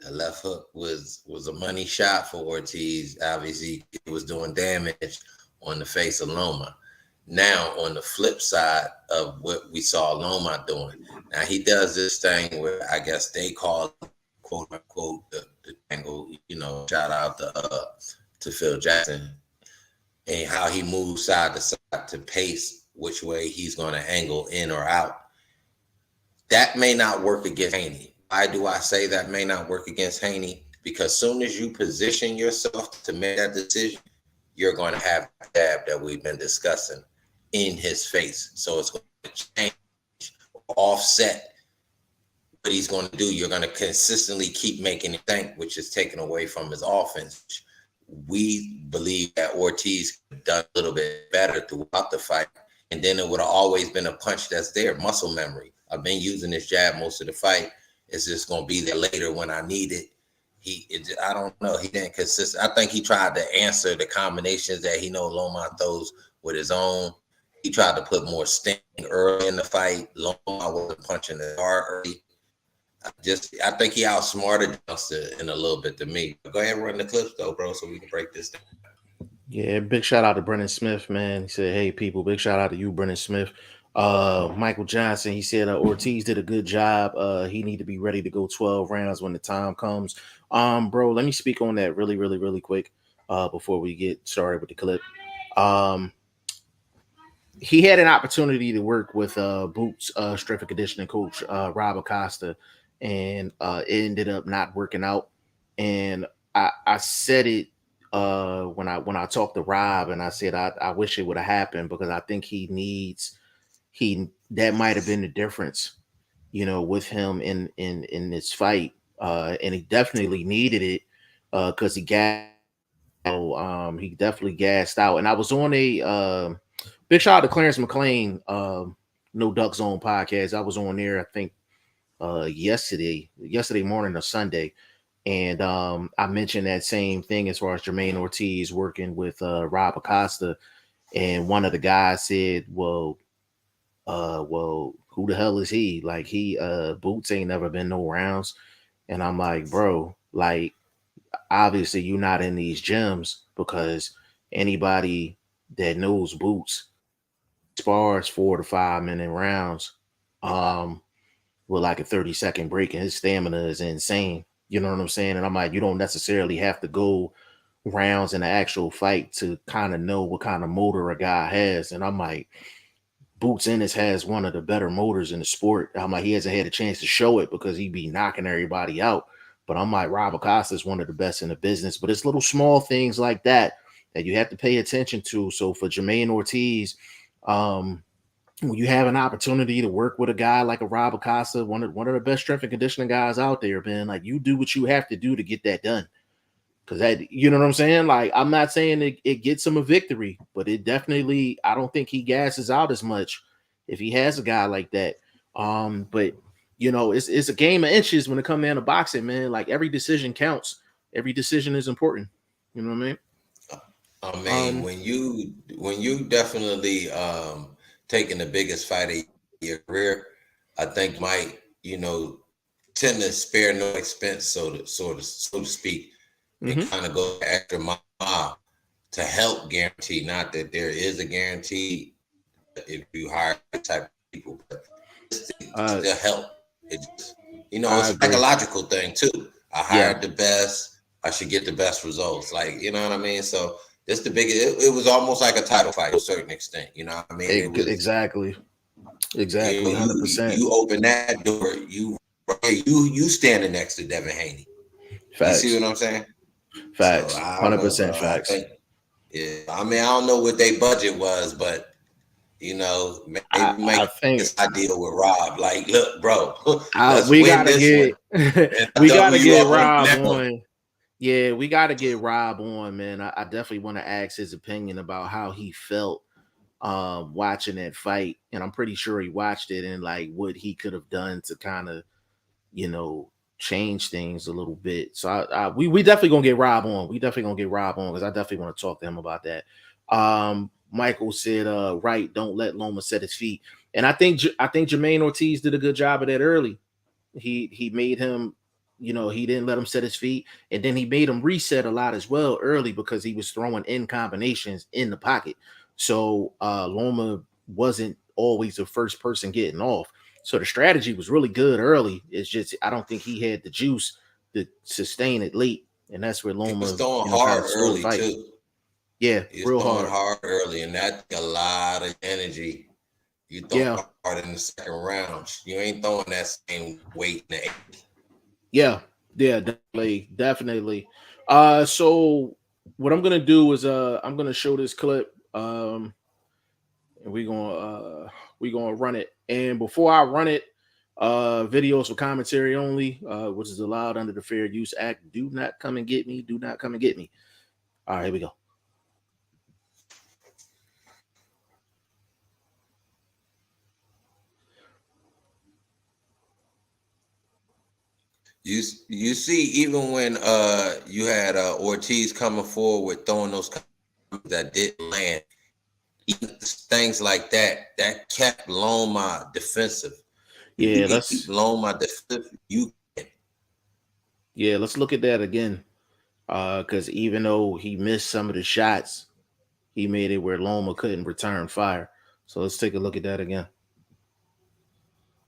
That left hook was a money shot for Ortiz. Obviously, it was doing damage on the face of Loma. Now, on the flip side of what we saw Loma doing, now he does this thing where I guess they call, quote unquote, the angle. Shout out to Phil Jackson, and how he moves side to side to pace which way he's going to angle in or out. That may not work against Haney. Why do I say that may not work against Haney? Because soon as you position yourself to make that decision, you're going to have a jab that we've been discussing in his face. So it's going to change, offset what he's going to do. You're going to consistently keep making him think, which is taken away from his offense. We believe that Ortiz could have done a little bit better throughout the fight, and then it would have always been a punch that's there, muscle memory. I've been using this jab most of the fight. It's just going to be there later when I need it. I don't know. He didn't consistent. I think he tried to answer the combinations that he know Loma throws with his own. He tried to put more sting early in the fight. Loma wasn't punching it hard early. I think he outsmarted Johnson in a little bit to me. Go ahead and run the clips though, bro, so we can break this down. Yeah, big shout out to Brennan Smith, man. He said, "Hey, people, big shout out to you, Brennan Smith." Michael Johnson, he said Ortiz did a good job. He need to be ready to go 12 rounds when the time comes. Bro, let me speak on that really quick before we get started with the clip. He had an opportunity to work with Boots strength and conditioning coach Rob Acosta, and it ended up not working out. And I said it when I talked to Rob, and I said I wish it would have happened, because I think he that might have been the difference, with him in this fight. And he definitely needed it because he definitely gassed out. And I was on a big shout out to Clarence McLean, No Duck Zone podcast. I was on there, I think yesterday morning or Sunday. And I mentioned that same thing as far as Jermaine Ortiz working with Rob Acosta. And one of the guys said, well, who the hell is he? Like, Boots ain't never been no rounds. And I'm like, bro, like, obviously you're not in these gyms, because anybody that knows Boots spars 4 to 5 minute rounds with like a 30-second break, and his stamina is insane. You know what I'm saying? And I'm like, you don't necessarily have to go rounds in an actual fight to kind of know what kind of motor a guy has. And I'm like, Boots Ennis has one of the better motors in the sport. I'm like, he hasn't had a chance to show it because he be knocking everybody out. But I'm like, Rob Acosta is one of the best in the business. But it's little small things like that you have to pay attention to. So for Jermaine Ortiz, when you have an opportunity to work with a guy like a Rob Acosta, one of the best strength and conditioning guys out there, man, like, you do what you have to do to get that done. Because that, you know what I'm saying? Like, I'm not saying it gets him a victory, but it definitely, I don't think he gasses out as much if he has a guy like that. But it's a game of inches when it comes down to boxing, man. Like, every decision counts. Every decision is important. You know what I mean? I mean, when you definitely taking the biggest fight of your career, I think might tend to spare no expense, so to speak, and kind of go extra mile to help guarantee. Not that there is a guarantee if you hire type of people, but just to help. It's it's a psychological thing too. I hired the best. I should get the best results. Like, you know what I mean? So that's the biggest. It was almost like a title fight to a certain extent. You know what I mean? It was exactly 100%. You open that door. You standing next to Devin Haney. Facts. You see what I'm saying? Facts. So 100% facts. I mean, I don't know what their budget was, but maybe make this ideal with Rob. Like, look, bro, we gotta get Rob on. Yeah, we gotta get Rob on, man. I definitely want to ask his opinion about how he felt watching that fight, and I'm pretty sure he watched it, and like what he could have done to kind of change things a little bit. So we definitely gonna get Rob on. We definitely gonna get Rob on, because I definitely want to talk to him about that. Michael said, right, don't let Loma set his feet. And I think Jermaine Ortiz did a good job of that early. He made him, he didn't let him set his feet, and then he made him reset a lot as well early, because he was throwing in combinations in the pocket. So Loma wasn't always the first person getting off. So the strategy was really good early. It's just, I don't think he had the juice to sustain it late, and that's where Loma was throwing hard early too. Yeah, he was throwing hard early, and that's a lot of energy. You throw hard in the second round. You ain't throwing that same weight in the eighth. Yeah, definitely. So what I'm gonna do is I'm gonna show this clip. And we're gonna run it. And before I run it, videos for commentary only, which is allowed under the Fair Use Act. Do not come and get me. Do not come and get me. All right, here we go. You see, even when you had Ortiz coming forward throwing those that didn't land, even things like that kept Loma defensive. Yeah, let's Loma defensive. Let's look at that again. Because even though he missed some of the shots, he made it where Loma couldn't return fire. So let's take a look at that again.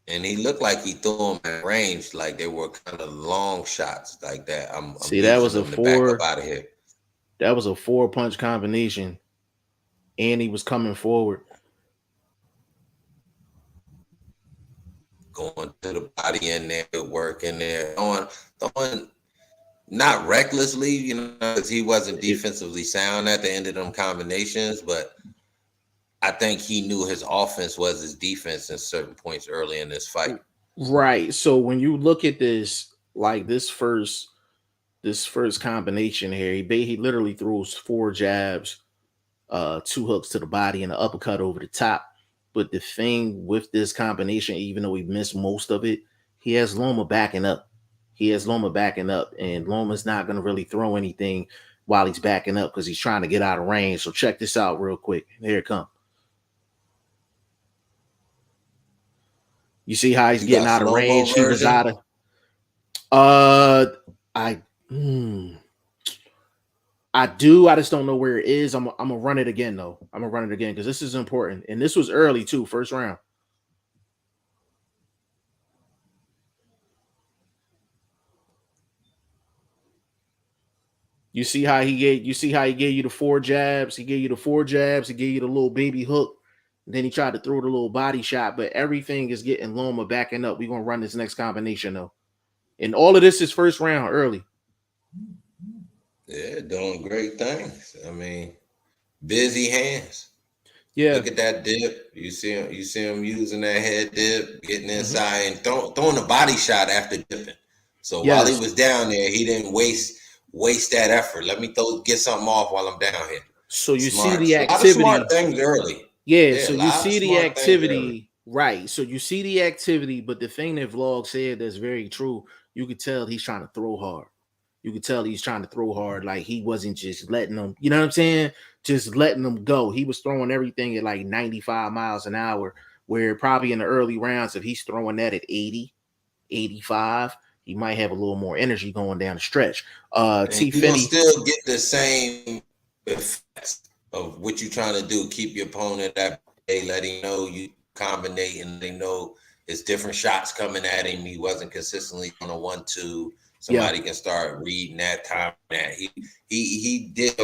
And he looked like he threw them at range, like they were kind of long shots like that. I'm See, that using was a them to back up four. out of here. That was a 4-punch combination, and he was coming forward. Going to the body in there, working there, throwing not recklessly, you know, because he wasn't defensively sound at the end of them combinations, but I think he knew his offense was his defense in certain points early in this fight. Right. So when you look at this, like this first combination here, he literally throws 4 jabs, 2 hooks to the body, and an uppercut over the top. But the thing with this combination, even though he missed most of it, he has Loma backing up. And Loma's not going to really throw anything while he's backing up because he's trying to get out of range. So check this out real quick. Here it comes. You see how he's getting out of range? He was out of. I do. I just don't know where it is. I'm gonna run it again though. I'm gonna run it again because this is important, and this was early too, first round. You see how he gave you the 4 jabs. He gave you the 4 jabs. He gave you the little baby hook. And then he tried to throw the little body shot, but everything is getting Loma backing up. We're gonna run this next combination though, and all of this is first round early. Yeah, doing great things. I mean, busy hands. Yeah. Look at that dip. You see him using that head dip, getting inside and throwing a body shot after dipping. So while he was down there, he didn't waste that effort. Let me get something off while I'm down here. So you see the activity. A lot of smart things early. Yeah, so you see the activity, right? So you see the activity, but the thing that Vlog said that's very true, you could tell he's trying to throw hard. Like he wasn't just letting them, you know what I'm saying? Just letting them go. He was throwing everything at like 95 miles an hour, where probably in the early rounds, if he's throwing that at 80, 85, he might have a little more energy going down the stretch. T. Finney still get the same effects of what you're trying to do. Keep your opponent at bay, let him know you combinate, and they know it's different shots coming at him. He wasn't consistently on a 1-2. Somebody can start reading that time. That he did,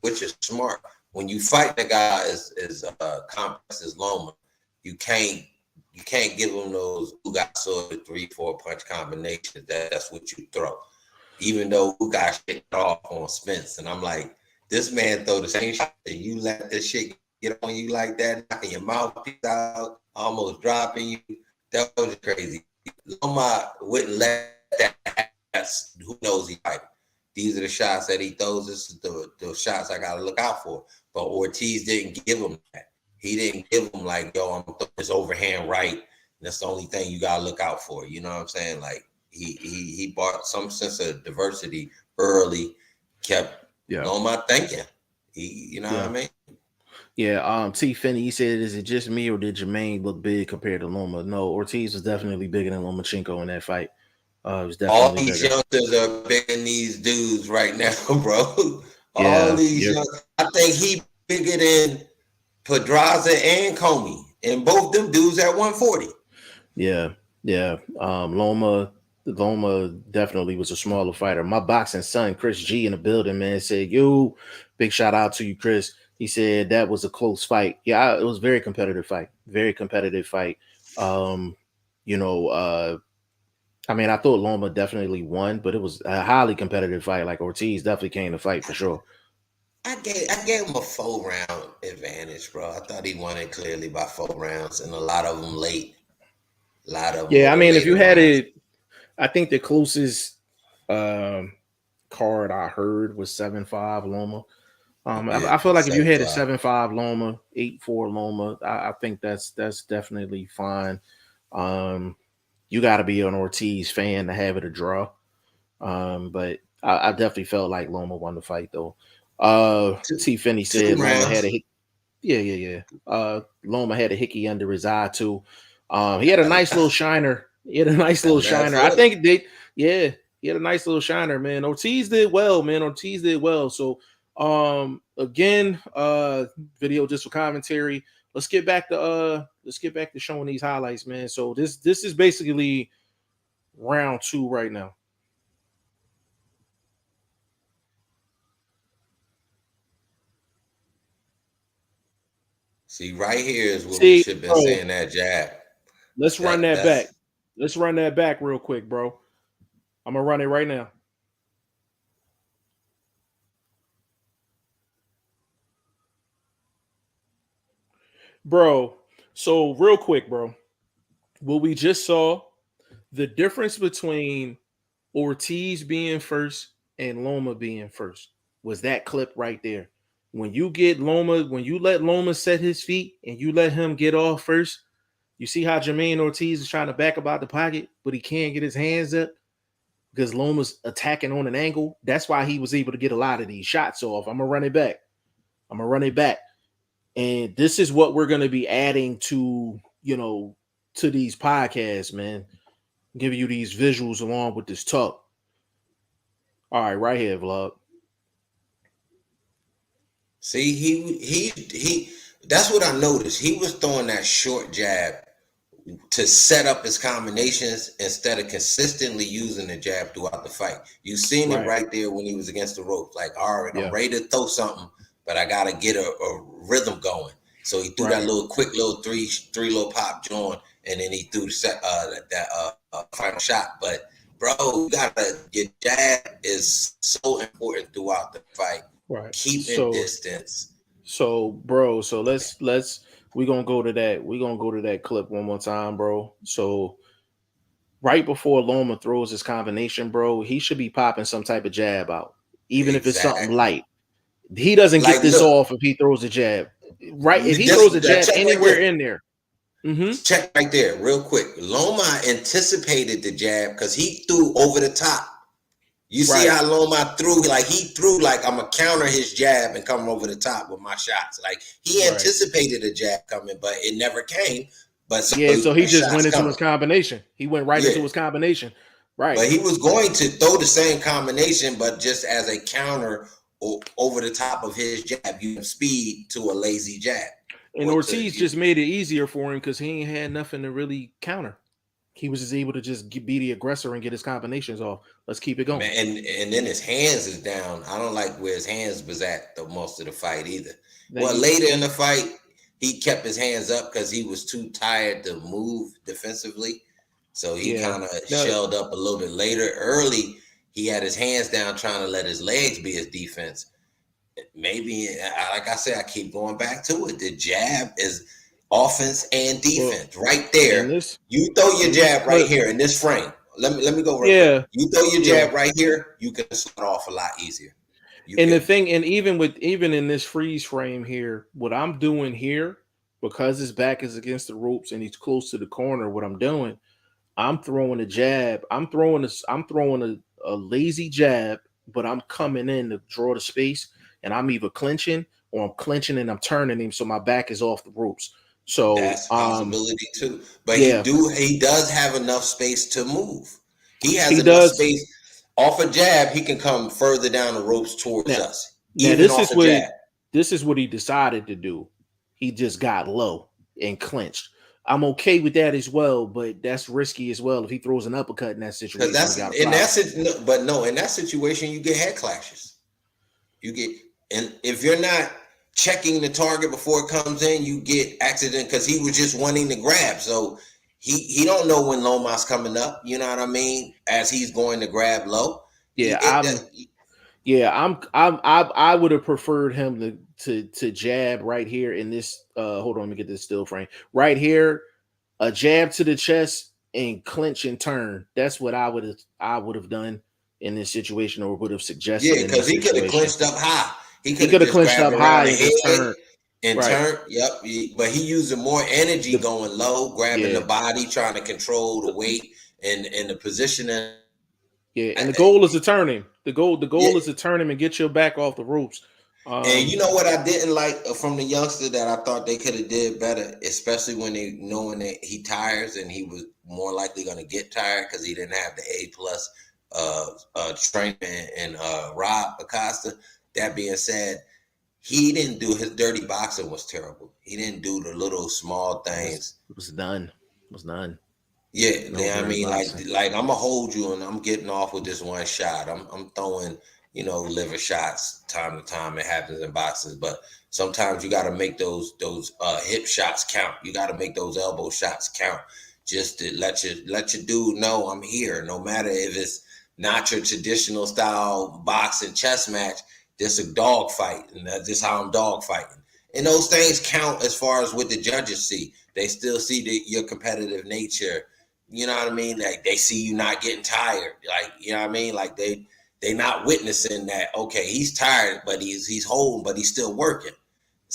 which is smart. When you fight the guy as complex as Loma, you can't give him those who got sort of 3-4 punch combinations. That's what you throw. Even though who got shit off on Spence, and I'm like, this man throw the same shot, and you let this shit get on you like that, knocking your mouthpiece out, almost dropping you. That was crazy. Loma wouldn't let that happen. That's who knows he fighting. These are the shots that he throws. This is the shots I gotta look out for. But Ortiz didn't give him that. He didn't give him like, yo, I'm throwing this overhand right. And that's the only thing you gotta look out for. You know what I'm saying? Like he brought some sense of diversity early, kept Loma thinking. You know what I mean? Yeah, T. Finney, he said, is it just me or did Jermaine look big compared to Loma? No, Ortiz was definitely bigger than Lomachenko in that fight. It was definitely all these youngsters are bigger than these dudes right now, bro. All these youngsters. I think he bigger than Pedraza and Comey, and both them dudes at 140. Yeah. Loma definitely was a smaller fighter. My boxing son, Chris G, in the building, man, said, yo, big shout out to you, Chris. He said that was a close fight. Yeah, it was a very competitive fight. I mean, I thought Loma definitely won, but it was a highly competitive fight. Like Ortiz definitely came to fight for sure. I gave him a 4-round advantage, bro. I thought he won it clearly by 4 rounds, and a lot of them late. Yeah, I mean, if you had it, I think the closest card I heard was 7-5 Loma. I feel like if you had a 7-5 Loma, 8-4 Loma, I think that's definitely fine. You got to be an Ortiz fan to have it a draw. But I definitely felt like Loma won the fight though. T. Finney said Loma had a hickey. Yeah. Loma had a hickey under his eye too. He had a nice little shiner. I think he had a nice little shiner, man. Ortiz did well, So again, video just for commentary. let's get back to showing these highlights, man. So this is basically round 2 right now. See, right here is what we should have been saying, that jab. Let's run that back. Let's run that back real quick, bro. I'm gonna run it right now. Bro, so real quick, bro. What we just saw, the difference between Ortiz being first and Loma being first was that clip right there. When you let Loma set his feet and you let him get off first, you see how Jermaine Ortiz is trying to back up out the pocket, but he can't get his hands up because Loma's attacking on an angle. That's why he was able to get a lot of these shots off. I'm gonna run it back. And this is what we're gonna be adding to, to these podcasts, man. Give you these visuals along with this talk. All right, right here, vlog. See, he that's what I noticed. He was throwing that short jab to set up his combinations instead of consistently using the jab throughout the fight. You seen it right there when he was against the ropes. Like, all right, I'm ready to throw something, but I gotta get a rhythm going. So he threw that quick little three little pop joint, and then he threw that final shot. But bro, your jab is so important throughout the fight. Right. Keep it distance. So, bro, we're gonna go to that clip one more time, bro. So right before Loma throws his combination, bro, he should be popping some type of jab out, even if it's something light. He doesn't get this off if he throws a jab. Right, if he throws a jab anywhere in there. Check right there, real quick. Loma anticipated the jab because he threw over the top. You see how Loma threw? Like, he threw like, I'm gonna counter his jab and come over the top with my shots. Like, he anticipated a jab coming, but it never came. But so he just went into his combination. He went right into his combination. Right. But he was going to throw the same combination, but just as a counter over the top of his jab, you have speed to a lazy jab. And Ortiz just made it easier for him because he ain't had nothing to really counter. He was just able to just be the aggressor and get his combinations off. Let's keep it going. Man, and then his hands is down. I don't like where his hands was at the most of the fight either. Well, later in the fight, he kept his hands up because he was too tired to move defensively. So he kind of shelled up a little bit later. Early, he had his hands down trying to let his legs be his defense. Maybe, like I said, I keep going back to it. The jab is offense and defense right there. You throw your jab right here in this frame. Let me go right quick. You throw your jab right here, you can start off a lot easier. Even in this freeze frame here, what I'm doing here, because his back is against the ropes and he's close to the corner, what I'm doing, I'm throwing a jab. I'm throwing a lazy jab, but I'm coming in to draw the space, and I'm either clinching or I'm clinching and I'm turning him so my back is off the ropes. So that's a possibility too. But he does have enough space to move. He has enough space. Off a jab, he can come further down the ropes towards us. This is what he decided to do. He just got low and clinched. I'm okay with that as well, but that's risky as well if he throws an uppercut in that situation. In that situation, you get head clashes. And if you're not checking the target before it comes in, you get accident because he was just wanting to grab. So he don't know when Loma's coming up. You know what I mean? As he's going to grab low. I would have preferred him to jab right here in this. Hold on, let me get this still frame right here. A jab to the chest and clinch and turn. That's what I would have done in this situation, or would have suggested. Yeah, because he could have clinched up high. He could have clinched up high and turned. Yep. But he using more energy going low, grabbing the body, trying to control the weight and the positioning. Yeah, and the goal is to turn him. The goal is to turn him and get your back off the ropes. And you know what I didn't like from the youngster that I thought they could have did better, especially when they knowing that he tires and he was more likely going to get tired because he didn't have the A+ training and Rob Acosta. That being said, he didn't do his dirty boxing was terrible. He didn't do the little small It things. was done. It was done. Yeah, No I dirty mean, boxing. like I'm gonna hold you, and I'm getting off with this one shot. I'm throwing, liver shots time to time. It happens in boxing, but sometimes you got to make those hip shots count. You got to make those elbow shots count, just to let your dude know I'm here. No matter if it's not your traditional style boxing chess match, just a dog fight, and that's just how I'm dog fighting. And those things count as far as what the judges see. They still see your competitive nature. You know what I mean? Like they see you not getting tired. Like, you know what I mean? Like they not witnessing that, okay, he's tired, but he's holding, but he's still working.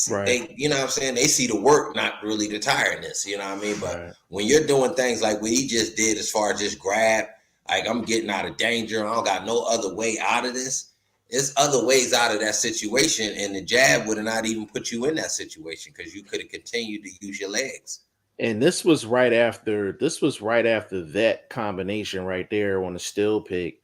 Right. They, you know what I'm saying? They see the work, not really the tiredness, you know what I mean? But Right. when you're doing things like what he just did as far as just grab, like I'm getting out of danger, I don't got no other way out of this. There's other ways out of that situation, and the jab would have not even put you in that situation because you could have continued to use your legs. And this was right after that combination right there on the still pick.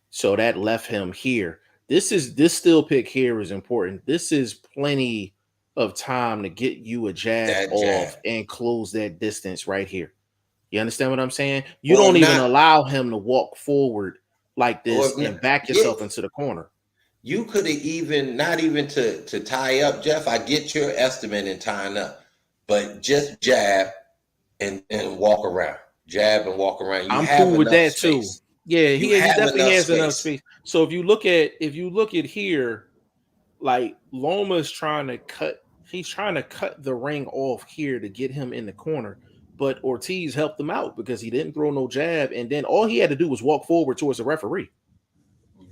So that left him here. This still pick here is important. This is plenty of time to get you a jab That off jab. and close that distance right here. You understand what I'm saying? You Or don't if even not, allow him to walk forward like or this if and not, back yeah, yourself into the corner. you could have even not even to tie up, Jeff. I get your estimate in tying up, but just jab and walk around, jab and walk around. You I'm have cool with enough that too. space. Yeah, You he have definitely enough has enough space. space. So if you look at here, like Loma's trying to cut, he's trying to cut the ring off here to get him in the corner. But Ortiz helped him out because he didn't throw no jab, and then all he had to do was walk forward towards the referee.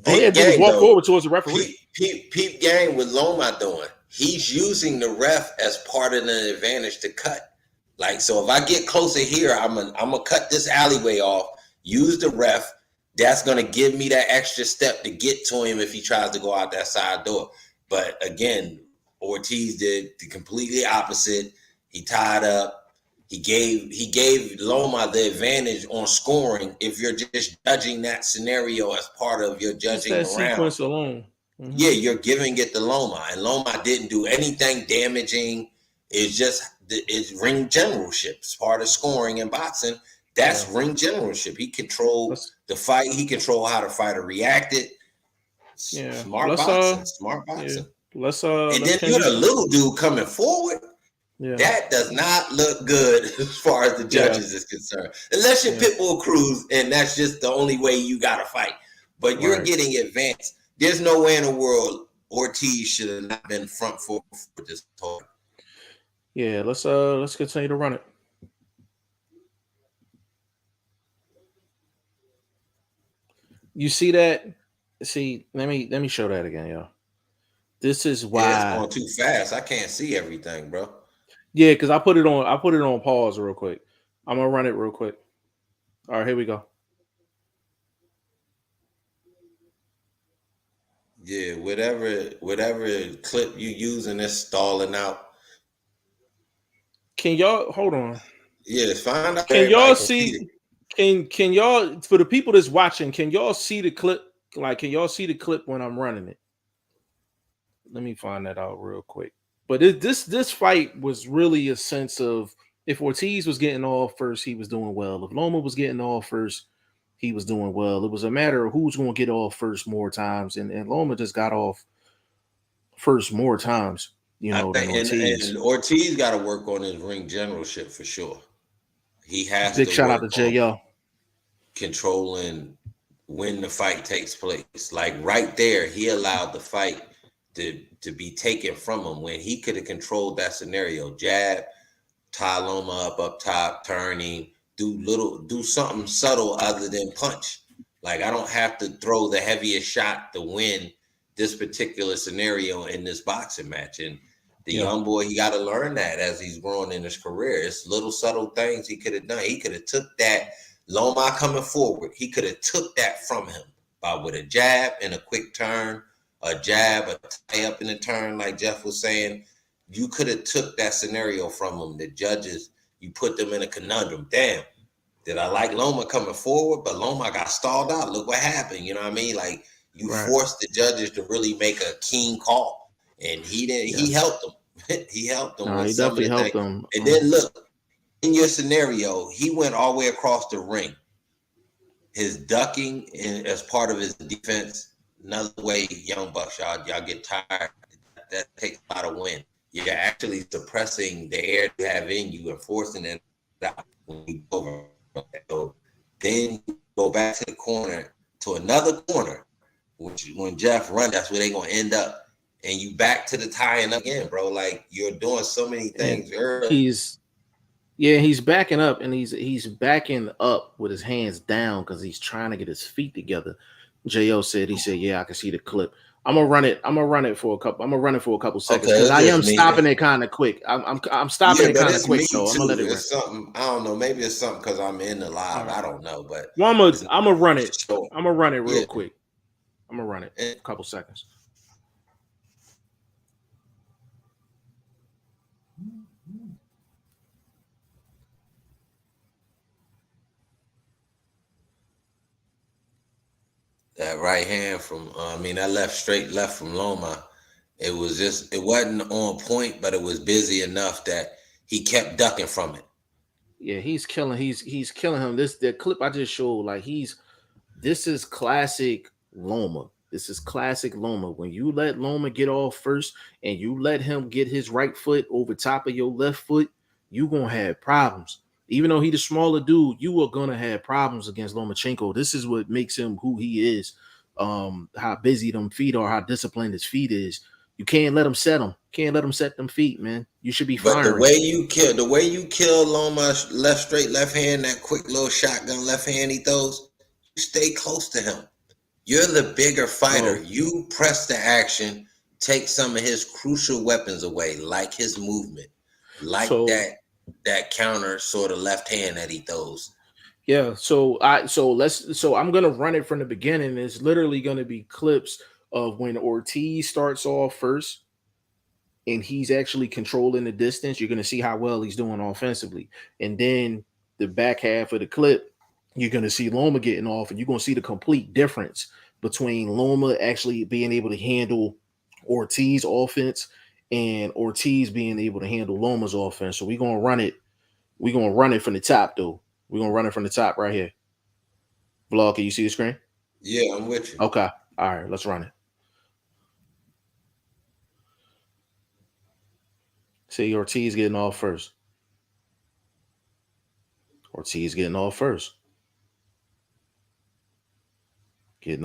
All he Big had to do was game walk though. forward towards the referee. Peep game with Loma doing. He's using the ref as part of the advantage to cut. Like, so if I get closer here, I'm gonna cut this alleyway off, use the ref. That's gonna give me that extra step to get to him if he tries to go out that side door. But again, Ortiz did the completely opposite. He tied up. He gave Loma the advantage on scoring if you're just judging that scenario as part of your Just judging that the round. sequence alone. Mm-hmm. Yeah, you're giving it to Loma, and Loma didn't do anything damaging. It's ring generalship. It's part of scoring in boxing. That's ring generalship. He controlled the fight. He controlled how the fighter reacted. Yeah. Smart boxing. Smart boxing. Yeah. And then you're the little dude coming forward. Yeah. That does not look good as far as the judges is concerned. Unless you're Pitbull Cruz, and that's just the only way you got to fight. But you're getting advanced. There's no way in the world Ortiz should have not been front for this whole. Yeah, let's continue to run it. You see that? See, let me show that again, y'all. This is why it's going too fast. I can't see everything, bro. Yeah, because I put it on pause real quick. I'm gonna run it real quick. All right, here we go. Yeah, whatever clip you using is stalling out. Can y'all hold on? Yeah, find out. Can y'all see? Can y'all, for the people that's watching, can y'all see the clip? Like, can y'all see the clip when I'm running it? Let me find that out real quick. But this fight was really a sense of, if Ortiz was getting off first, he was doing well. If Loma was getting off first, he was doing well. It was a matter of who's going to get off first more times, and Loma just got off first more times, than Ortiz. And Ortiz got to work on his ring generalship for sure. He has Big to shout out work to JL. Controlling when the fight takes place. Like right there, he allowed the fight to be taken from him when he could have controlled that scenario. Jab, tie Loma up top, turning, do something subtle other than punch. Like, I don't have to throw the heaviest shot to win this particular scenario in this boxing match. And the young boy, he got to learn that as he's growing in his career. It's little subtle things he could have done. He could have took that Loma coming forward. He could have took that from him with a jab and a quick turn, a jab, a tie up in the turn, like Jeff was saying. You could have took that scenario from him. The judges, you put them in a conundrum. Damn, did I like Loma coming forward? But Loma got stalled out. Look what happened. You know what I mean? Like, you forced the judges to really make a keen call. and he didn't. Yeah. He helped him. He helped him No, with he some of definitely the helped things. him. And then look, in your scenario, he went all the way across the ring. His ducking as part of his defense. Another way, Young Bucks, y'all get tired. That takes a lot of wind. You're actually suppressing the air you have in you and forcing it out when you go over. So then you go back to the corner, to another corner, which when Jeff runs, that's where they're gonna end up. And you back to the tying up again, bro. Like you're doing so many things early. He's backing up, and he's backing up with his hands down because he's trying to get his feet together. Jo said, yeah, I can see the clip. I'm gonna run it for a couple seconds because Okay, I am me. stopping it kind of quick. I'm stopping it kind of quick though. I'm gonna let it run. It's something I don't know. Maybe it's something because I'm in the live. Right. I don't know, but well, I'm gonna run it. Short. I'm gonna run it real quick. I'm gonna run it a couple seconds. That right hand from, that straight left from Loma, it wasn't on point, but it was busy enough that he kept ducking from it. Yeah, he's killing him. The clip I just showed, like this is classic Loma. This is classic Loma. When you let Loma get off first and you let him get his right foot over top of your left foot, you gonna have problems. Even though he's the smaller dude, you are gonna have problems against Lomachenko. This is what makes him who he is. How busy them feet are, how disciplined his feet is. You can't let him set them. Can't let him set them feet, man. You should be firing. But the way you kill Loma straight left hand, that quick little shotgun left hand he throws, you stay close to him. You're the bigger fighter. Bro. You press the action, take some of his crucial weapons away, like his movement, like that counter sort of left hand that he throws. Yeah, so I'm gonna run it from the beginning. It's literally gonna be clips of when Ortiz starts off first and he's actually controlling the distance. You're gonna see how well he's doing offensively. And then the back half of the clip, you're gonna see Loma getting off, and you're gonna see the complete difference between Loma actually being able to handle Ortiz offense and Ortiz being able to handle Loma's offense. So we're gonna run it. We're gonna run it from the top though. We're gonna run it from the top right here. Vlog, can you see the screen? Yeah, I'm with you. Okay. All right, let's run it. See, Ortiz getting off first. Getting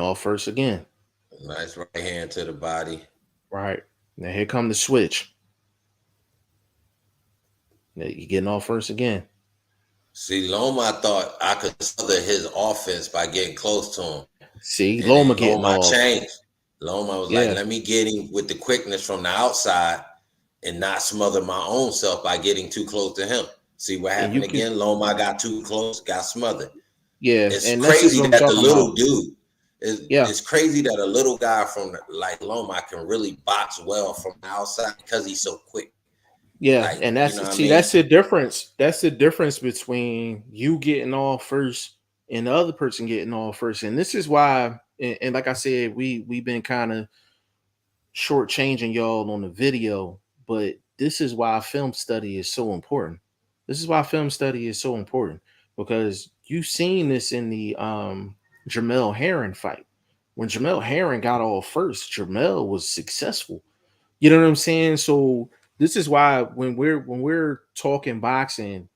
off first again. Nice right hand to the body. Right. Now here come the switch. Now you getting off first again. See, Loma thought I could smother his offense by getting close to him. See, Loma getting off. Changed. Loma was like, let me get him with the quickness from the outside and not smother my own self by getting too close to him. See what happened again? Loma got too close, got smothered. Yeah, it's and crazy that the little about. Dude it's crazy that a little guy from like Loma can really box well from the outside because he's so quick. Yeah, and that's that's the difference. That's the difference between you getting off first and the other person getting off first. And this is why, and like I said, we've been kind of shortchanging y'all on the video, but this is why film study is so important. Because you've seen this in the Jamel Herring fight. When Jamel Herring got off first, Jamel was successful. You know what I'm saying? So this is why when we're talking boxing,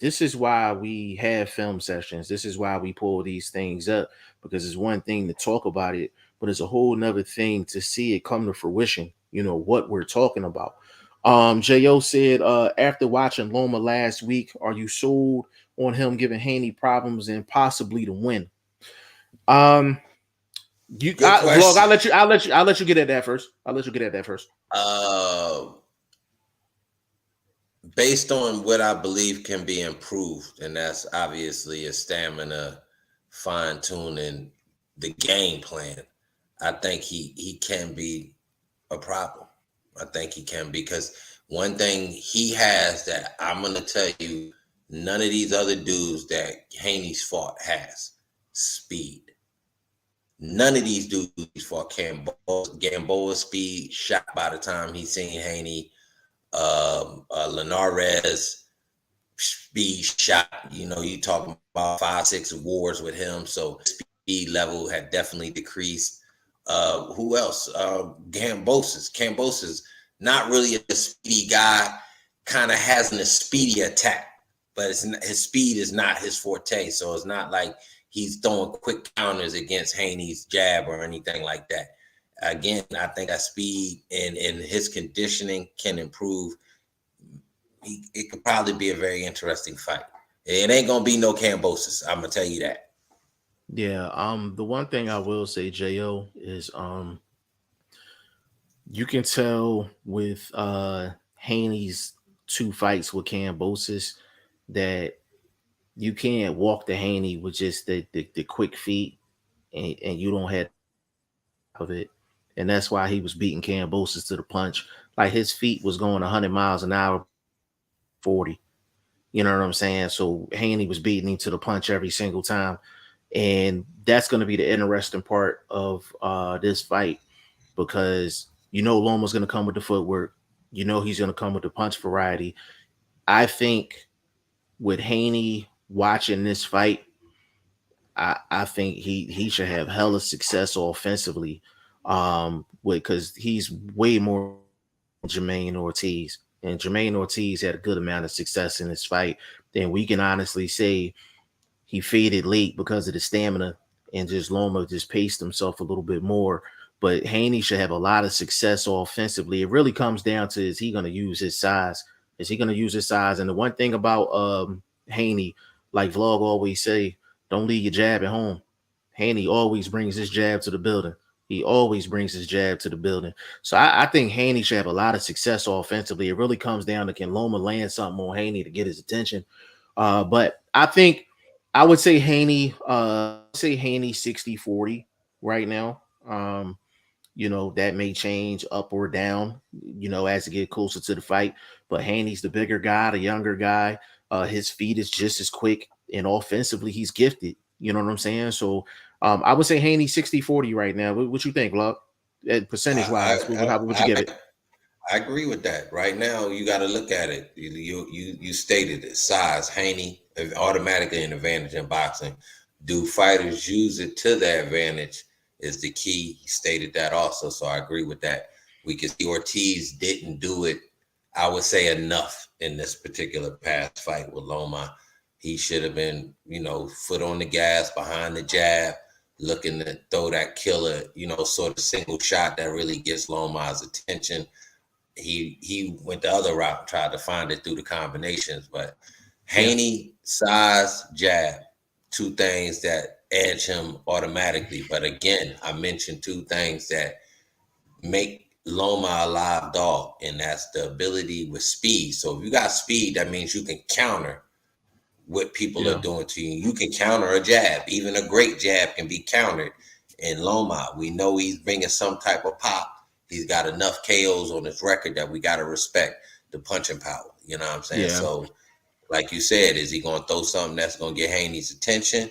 this is why we have film sessions. This is why we pull these things up, because it's one thing to talk about it, but it's a whole nother thing to see it come to fruition. You know what we're talking about. Jo said, after watching Loma last week, are you sold on him giving Haney problems and possibly to win? Vlog, I'll let you get at that first. Based on what I believe can be improved, and that's obviously a stamina, fine-tuning the game plan. I think he can be a problem. I think he can, because one thing he has that I'm going to tell you, none of these other dudes that Haney's fought has: speed. None of these dudes fought Gamboa's speed shot by the time he seen Haney. Linares speed shot. You know, you talking about 5-6 wars with him, so speed level had definitely decreased. Who else? Cambosis, not really a speedy guy. Kind of has a speedy attack, but his speed is not his forte. So it's not like he's throwing quick counters against Haney's jab or anything like that. Again, I think that speed and his conditioning can improve. It could probably be a very interesting fight. It ain't gonna be no Cambosis. I'm gonna tell you that. Yeah. The one thing I will say, Jo, is you can tell with Haney's 2 fights with Cambosis that you can't walk the Haney with just the quick feet, and you don't have of it. And that's why he was beating Cambosis to the punch. Like his feet was going 100 miles an hour, 40. You know what I'm saying? So Haney was beating him to the punch every single time. And that's going to be the interesting part of this fight, because you know Loma's going to come with the footwork. You know he's going to come with the punch variety. I think with Haney watching this fight, I think he should have hella success offensively, because he's way more than Jermaine Ortiz, and Jermaine Ortiz had a good amount of success in this fight. Then we can honestly say he faded late because of the stamina, and just Loma just paced himself a little bit more. But Haney should have a lot of success offensively. It really comes down to, is he going to use his size? Is he going to use his size? And the one thing about Haney, like Vlog always say, don't leave your jab at home. Haney always brings his jab to the building. He always brings his jab to the building. So I think Haney should have a lot of success offensively. It really comes down to, can Loma land something on Haney to get his attention? But I think I would say Haney 60-40 right now. You know, that may change up or down, you know, as it get closer to the fight. But Haney's the bigger guy, the younger guy. His feet is just as quick, and offensively, he's gifted. You know what I'm saying? So I would say Haney 60-40 right now. What you think, Luck? Percentage wise, how would you give it? I agree with that. Right now, you got to look at it. You stated it. Size, Haney, automatically an advantage in boxing. Do fighters use it to their advantage is the key. He stated that also, so I agree with that. We can see Ortiz didn't do it, I would say, enough in this particular past fight with Loma. He should have been, you know, foot on the gas, behind the jab, looking to throw that killer, you know, sort of single shot that really gets Loma's attention. He went the other route, tried to find it through the combinations, but Haney, size, jab, 2 things that edge him automatically. But again, I mentioned 2 things that make Loma a live dog, and that's the ability with speed. So if you got speed, that means you can counter what people are doing to you. You can counter a jab. Even a great jab can be countered. In Loma, we know he's bringing some type of pop. He's got enough KOs on his record that we got to respect the punching power. You know what I'm saying? Yeah. So, like you said, is he going to throw something that's going to get Haney's attention?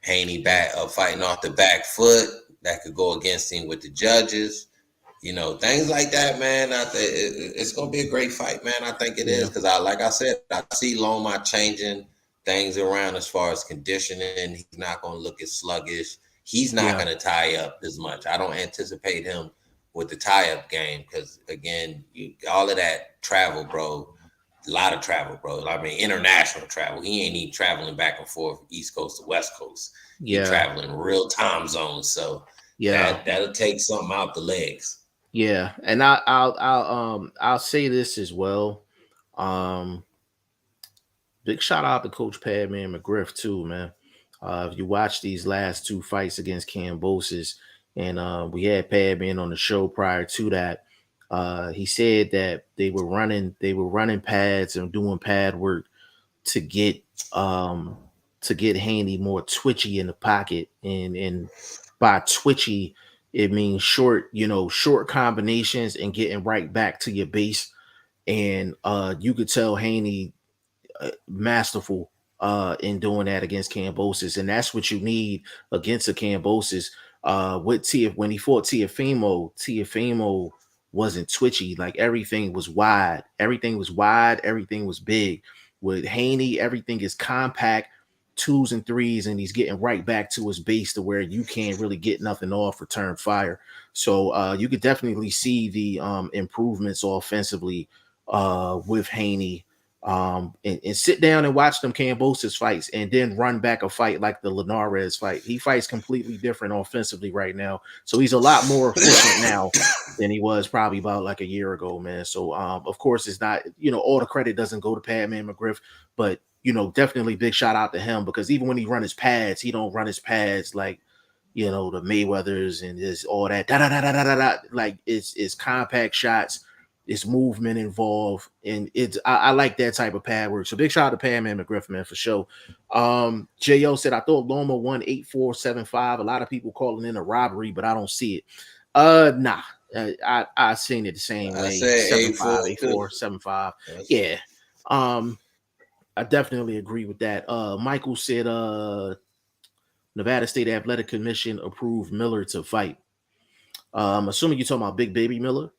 Haney fighting off the back foot that could go against him with the judges. You know, things like that, man. It's going to be a great fight, man. I think it is, because like I said, I see Loma changing things around as far as conditioning. He's not going to look as sluggish. He's not going to tie up as much. I don't anticipate him with the tie-up game, because, again, all of that travel, bro, a lot of travel, bro. I mean, international travel. He ain't even traveling back and forth East Coast to West Coast. He's traveling real time zones. So that'll take something out the legs. Yeah, and I'll say this as well. Big shout out to Coach Padman McGriff too, man. If you watch these last 2 fights against Cambosis, and we had Padman on the show prior to that, he said that they were running pads and doing pad work to get Haney more twitchy in the pocket, and by twitchy, it means short combinations and getting right back to your base. And you could tell Haney masterful in doing that against Kambosos, and that's what you need against a Kambosos. When he fought Tiafimo wasn't twitchy. Like everything was wide, everything was big. With Haney, everything is compact, 2s and 3s, and he's getting right back to his base to where you can't really get nothing off return fire. So you could definitely see the improvements offensively with Haney. And sit down and watch them Kambosos fights and then run back a fight like the Linares fight. He fights completely different offensively right now. So he's a lot more efficient now than he was probably about like a year ago, man. So of course it's not, all the credit doesn't go to Padman McGriff, but definitely big shout out to him, because even when he run his pads, he don't run his pads like the Mayweathers and just all that like it's compact shots. It's movement involved, and I like that type of pad work. So big shout out to Padman McGriff, man, for sure. Jo said, I thought Loma won 8-4-7-5. A lot of people calling in a robbery, but I don't see it. Nah. I seen it the same way. 7-5, 8-4, 7-5. Yeah. I definitely agree with that. Michael said Nevada State Athletic Commission approved Miller to fight. I'm assuming you're talking about Big Baby Miller.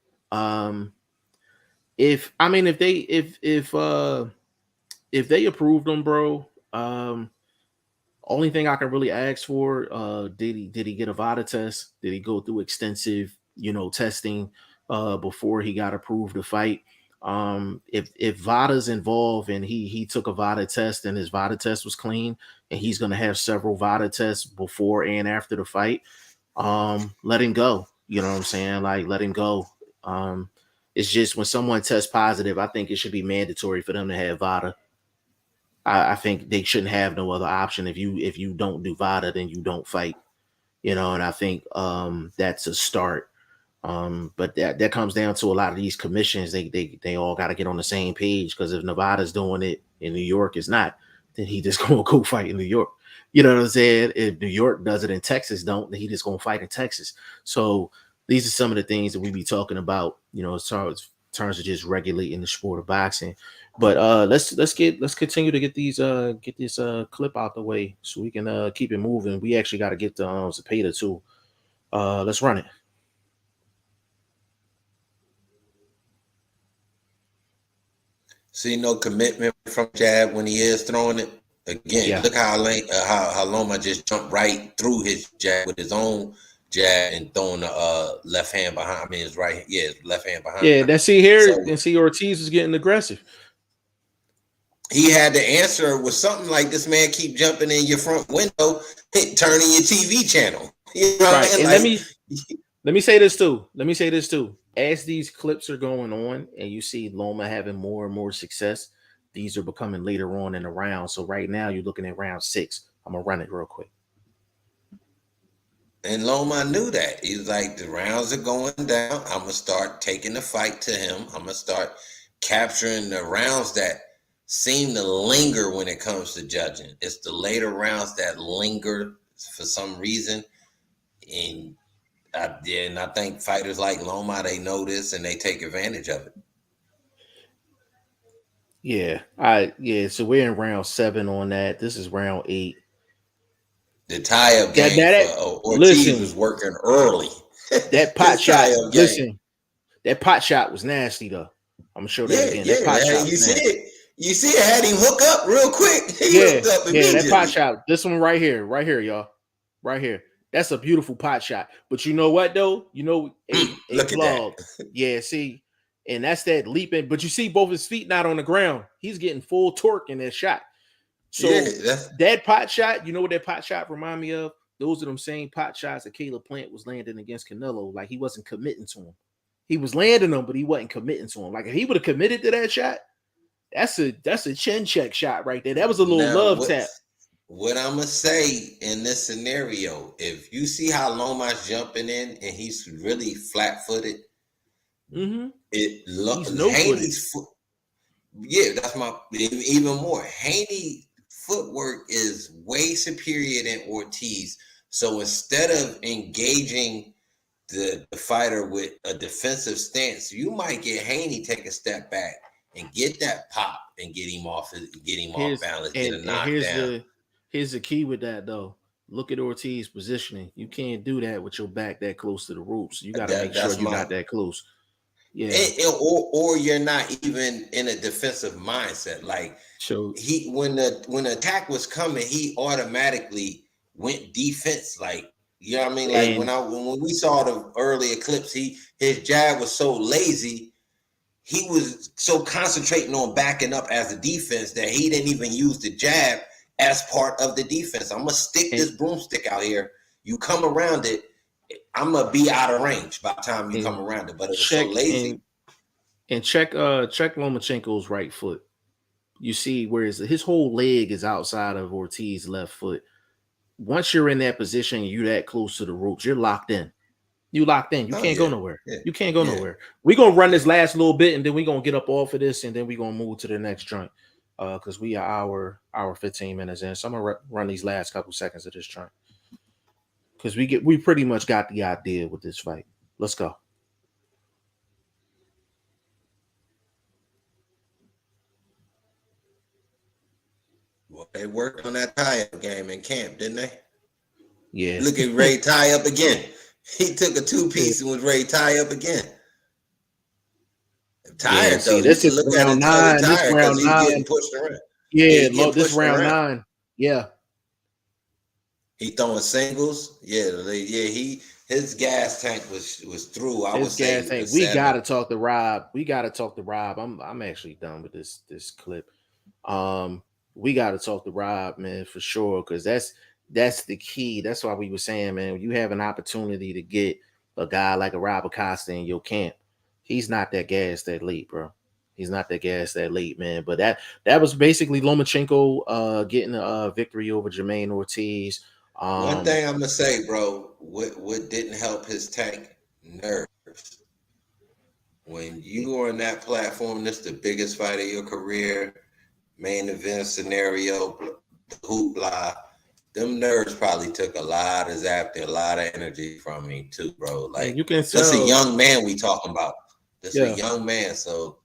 If they approved him, bro, only thing I can really ask for, did he get a VADA test? Did he go through extensive, testing before he got approved to fight? If VADA's involved and he took a VADA test and his VADA test was clean, and he's gonna have several VADA tests before and after the fight, let him go. You know what I'm saying? Like, let him go. It's just when someone tests positive, I think it should be mandatory for them to have VADA. I think they shouldn't have no other option. If you don't do VADA, then you don't fight. And I think that's a start. But that comes down to a lot of these commissions. They all got to get on the same page, because if Nevada's doing it and New York is not, then he just gonna go fight in New York. You know what I'm saying? If New York does it and Texas don't, then he just gonna fight in Texas. So these are some of the things that we be talking about, as terms of just regulating the sport of boxing. But let's continue to get this clip out the way so we can keep it moving. We actually got to get to Zepeda too. Let's run it. See no commitment from jab when he is throwing it. Again, yeah. Look how Loma just jumped right through his jab with his own jab and throwing the left hand behind. I mean, his right, his left hand behind. Yeah, then see Ortiz was getting aggressive. He had to answer with something like, this man keep jumping in your front window, turning your TV channel. Right. And like, let me say this too. As these clips are going on and you see Loma having more and more success, these are becoming later on in the round. So right now you're looking at round 6. I'm gonna run it real quick. And Loma knew that. He was like, the rounds are going down. I'm gonna start taking the fight to him. I'm gonna start capturing the rounds that seem to linger when it comes to judging. It's the later rounds that linger for some reason. And I think fighters like Loma, they know this and they take advantage of it. Yeah. So we're in round 7 on that. This is round 8. The tie-up game for Ortiz was working early. That pot shot. Listen, that pot shot was nasty though. I'm gonna show that again. That pot shot was nasty. You see it had him hook up real quick. That pot shot. This one right here, y'all. Right here. That's a beautiful pot shot. But you know what though? Look at that. Yeah, see, and that's that leaping. But you see both his feet not on the ground. He's getting full torque in that shot. So that pot shot, you know what that pot shot remind me of? Those are them same pot shots that Caleb Plant was landing against Canelo. Like, he wasn't committing to him. He was landing them, but he wasn't committing to him. Like, if he would have committed to that shot, that's a chin check shot right there. That was a little love tap. What I'm gonna say in this scenario, if you see how Loma's jumping in and he's really flat-footed, he's Haney's foot. Yeah, that's my even more. Haney's footwork is way superior than Ortiz. So instead of engaging the fighter with a defensive stance, you might get Haney take a step back and get that pop and get him off balance, get a and knockdown. here's the key with that though. Look at Ortiz positioning. You can't do that with your back that close to the ropes. You got to make sure you're not that close. Yeah. Or you're not even in a defensive mindset. Like So when the attack was coming, he automatically went defense. Like, you know what I mean? Like when we saw the earlier clips, his jab was so lazy. He was so concentrating on backing up as a defense that he didn't even use the jab as part of the defense. I'm gonna stick this broomstick out here. You come around it, I'm gonna be out of range by the time you come around it. But it was so lazy. And check Lomachenko's right foot. You see where his whole leg is outside of Ortiz's left foot. Once you're in that position, you're that close to the ropes, you're locked in. You locked in. You can't go nowhere. Yeah. You can't go nowhere. We're gonna run this last little bit, and then we're gonna get up off of this, and then we're gonna move to the next joint. Because we are hour 15 minutes in. So I'm gonna run these last couple seconds of this joint. Because we pretty much got the idea with this fight. Let's go. Well, they worked on that tie-up game in camp, didn't they? Yeah. Look at Ray tie up again. He took a two-piece and was ready to tie up again. Tired though. This is round 9. This round 9. Getting pushed around. Yeah, this round 9. Yeah. He throwing singles. His gas tank was through. We gotta talk to Rob. I'm actually done with this clip. We gotta talk to Rob, man, for sure, because that's the key. That's why we were saying, man, you have an opportunity to get a guy like a Rob Acosta in your camp. He's not that gas that late, bro. He's not that gas that late, man. But that was basically Lomachenko getting a victory over Jermaine Ortiz. One thing I'm gonna say, bro, what didn't help his tank? Nerves. When you are on that platform, this is the biggest fight of your career, main event scenario, hoopla. Them nerves probably took a lot of a lot of energy from me too, bro. Like, you can tell. This a young man we talking about. This a young man, so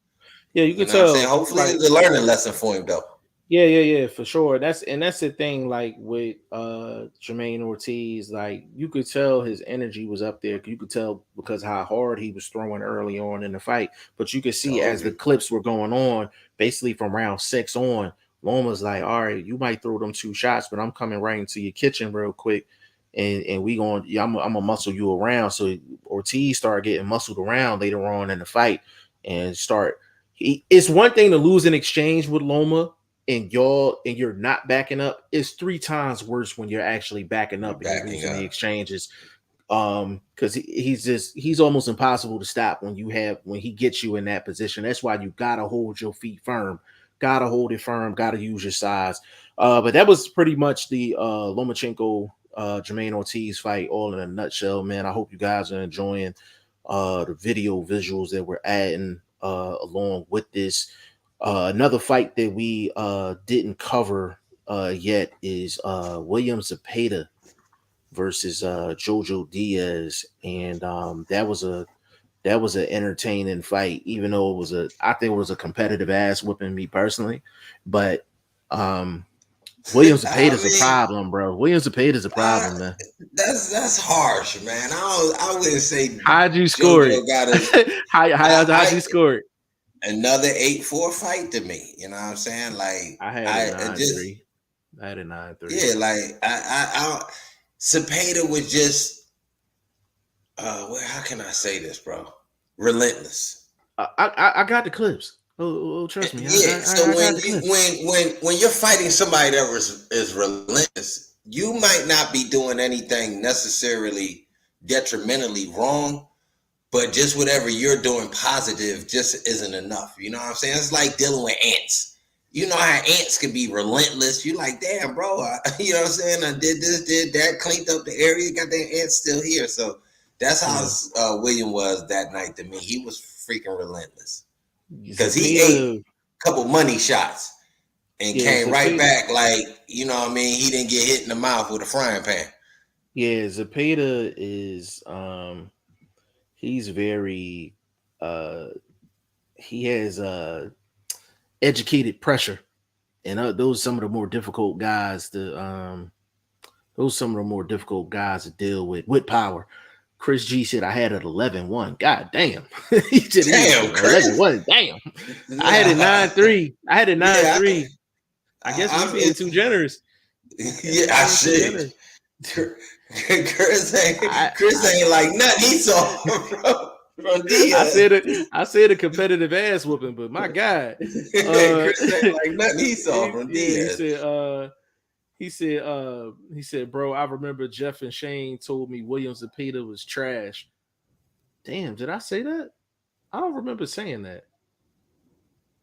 you can tell. Hopefully, it's a learning lesson for him, though. Yeah, for sure. That's the thing. Like with Jermaine Ortiz, like you could tell his energy was up there. You could tell because how hard he was throwing early on in the fight. But you could see as the clips were going on, basically from round 6 on, Loma's like, all right, you might throw them 2 shots, but I'm coming right into your kitchen real quick, and we going. Yeah, I'm gonna muscle you around. So Ortiz started getting muscled around later on in the fight, and it's one thing to lose an exchange with Loma. And you're not backing up, it's 3 times worse when you're actually backing up and you're losing the exchanges. Because he's almost impossible to stop when he gets you in that position. That's why you gotta hold your feet firm, gotta hold it firm, gotta use your size. But that was pretty much the Lomachenko Jermaine Ortiz fight, all in a nutshell, man. I hope you guys are enjoying the visuals that we're adding along with this. Another fight that we didn't cover yet is William Zepeda versus Jojo Diaz, and that was an entertaining fight, even though I think it was a competitive ass whipping, me personally. But William Zepeda's a problem, bro. William Zepeda's a problem, man. That's harsh, man. I wouldn't say. How'd you score it? How'd you score it? Another 8-4 fight to me. You know what I'm saying? Like I had a 9-3. I had a 9-3. Yeah, like I Zepeda was just how can I say this, bro? Relentless. I got the clips. Oh, trust me. Yeah. So when you're fighting somebody that is relentless, you might not be doing anything necessarily detrimentally wrong. But just whatever you're doing positive just isn't enough. You know what I'm saying? It's like dealing with ants. You know how ants can be relentless. You're like, damn, bro. You know what I'm saying? I did this, did that, cleaned up the area, got the ants still here. So that's how William was that night to me. He was freaking relentless. Because he ate a couple money shots and came right back like, you know what I mean? He didn't get hit in the mouth with a frying pan. Yeah, Zepeda is... he's very he has educated pressure, and those are some of the more difficult guys those are some of the more difficult guys to deal with power. Chris G said I had it 11-1. God damn. He said he was Damn, Chris. 11-1. Damn. I had it 9-3. I had it Yeah, 9-3. I guess we being too generous. Yeah, I should. Chris ain't like nothing he saw from Diaz. I said a competitive ass whooping, but my God. Chris ain't like nothing he saw from Diaz. He said, bro, I remember Jeff and Shane told me William Zepeda was trash. Damn, did I say that? I don't remember saying that.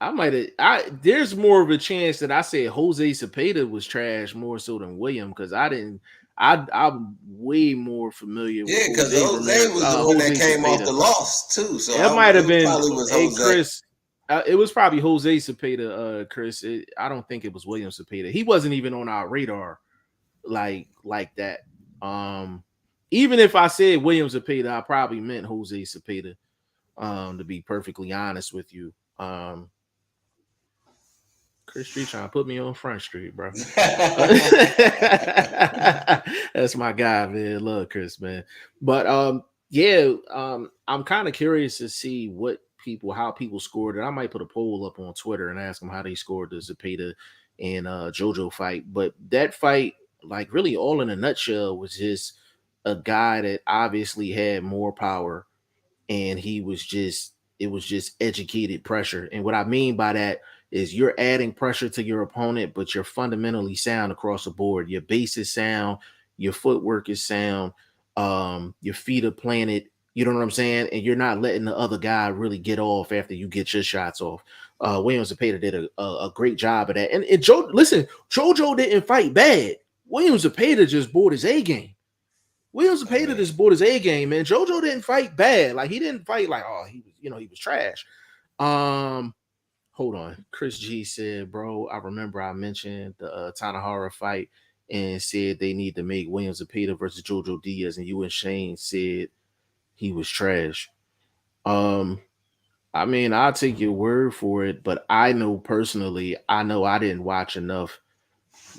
I might have. There's more of a chance that I said Jose Zepeda was trash more so than William, because I didn't. I'm way more familiar. Yeah, because Jose was the one that came off the loss too. So it might have been. Hey, Chris. It was probably Jose Zepeda, Chris. I don't think it was William Zepeda. He wasn't even on our radar like that. Even if I said William Zepeda, I probably meant Jose Zepeda. To be perfectly honest with you. Chris Street trying to put me on Front Street, bro. That's my guy, man. Love Chris, man. But I'm kind of curious to see how people scored it. I might put a poll up on Twitter and ask them how they scored the Zepeda and JoJo fight. But that fight, like really all in a nutshell, was just a guy that obviously had more power, and it was just educated pressure. And what I mean by that is you're adding pressure to your opponent, but you're fundamentally sound across the board. Your base is sound, your footwork is sound, your feet are planted. You know what I'm saying? And you're not letting the other guy really get off after you get your shots off. William Zepeda did a great job of that. And JoJo didn't fight bad. William Zepeda just bought his A game. William Zepeda just bought his A game, man. JoJo didn't fight bad. Like, he didn't fight like, oh, he was trash. Hold on. Chris G said, bro, I remember I mentioned the Tanahara fight and said they need to make William Zepeda versus JoJo Diaz, and you and Shane said he was trash. I mean, I'll take your word for it, but I know personally, I didn't watch enough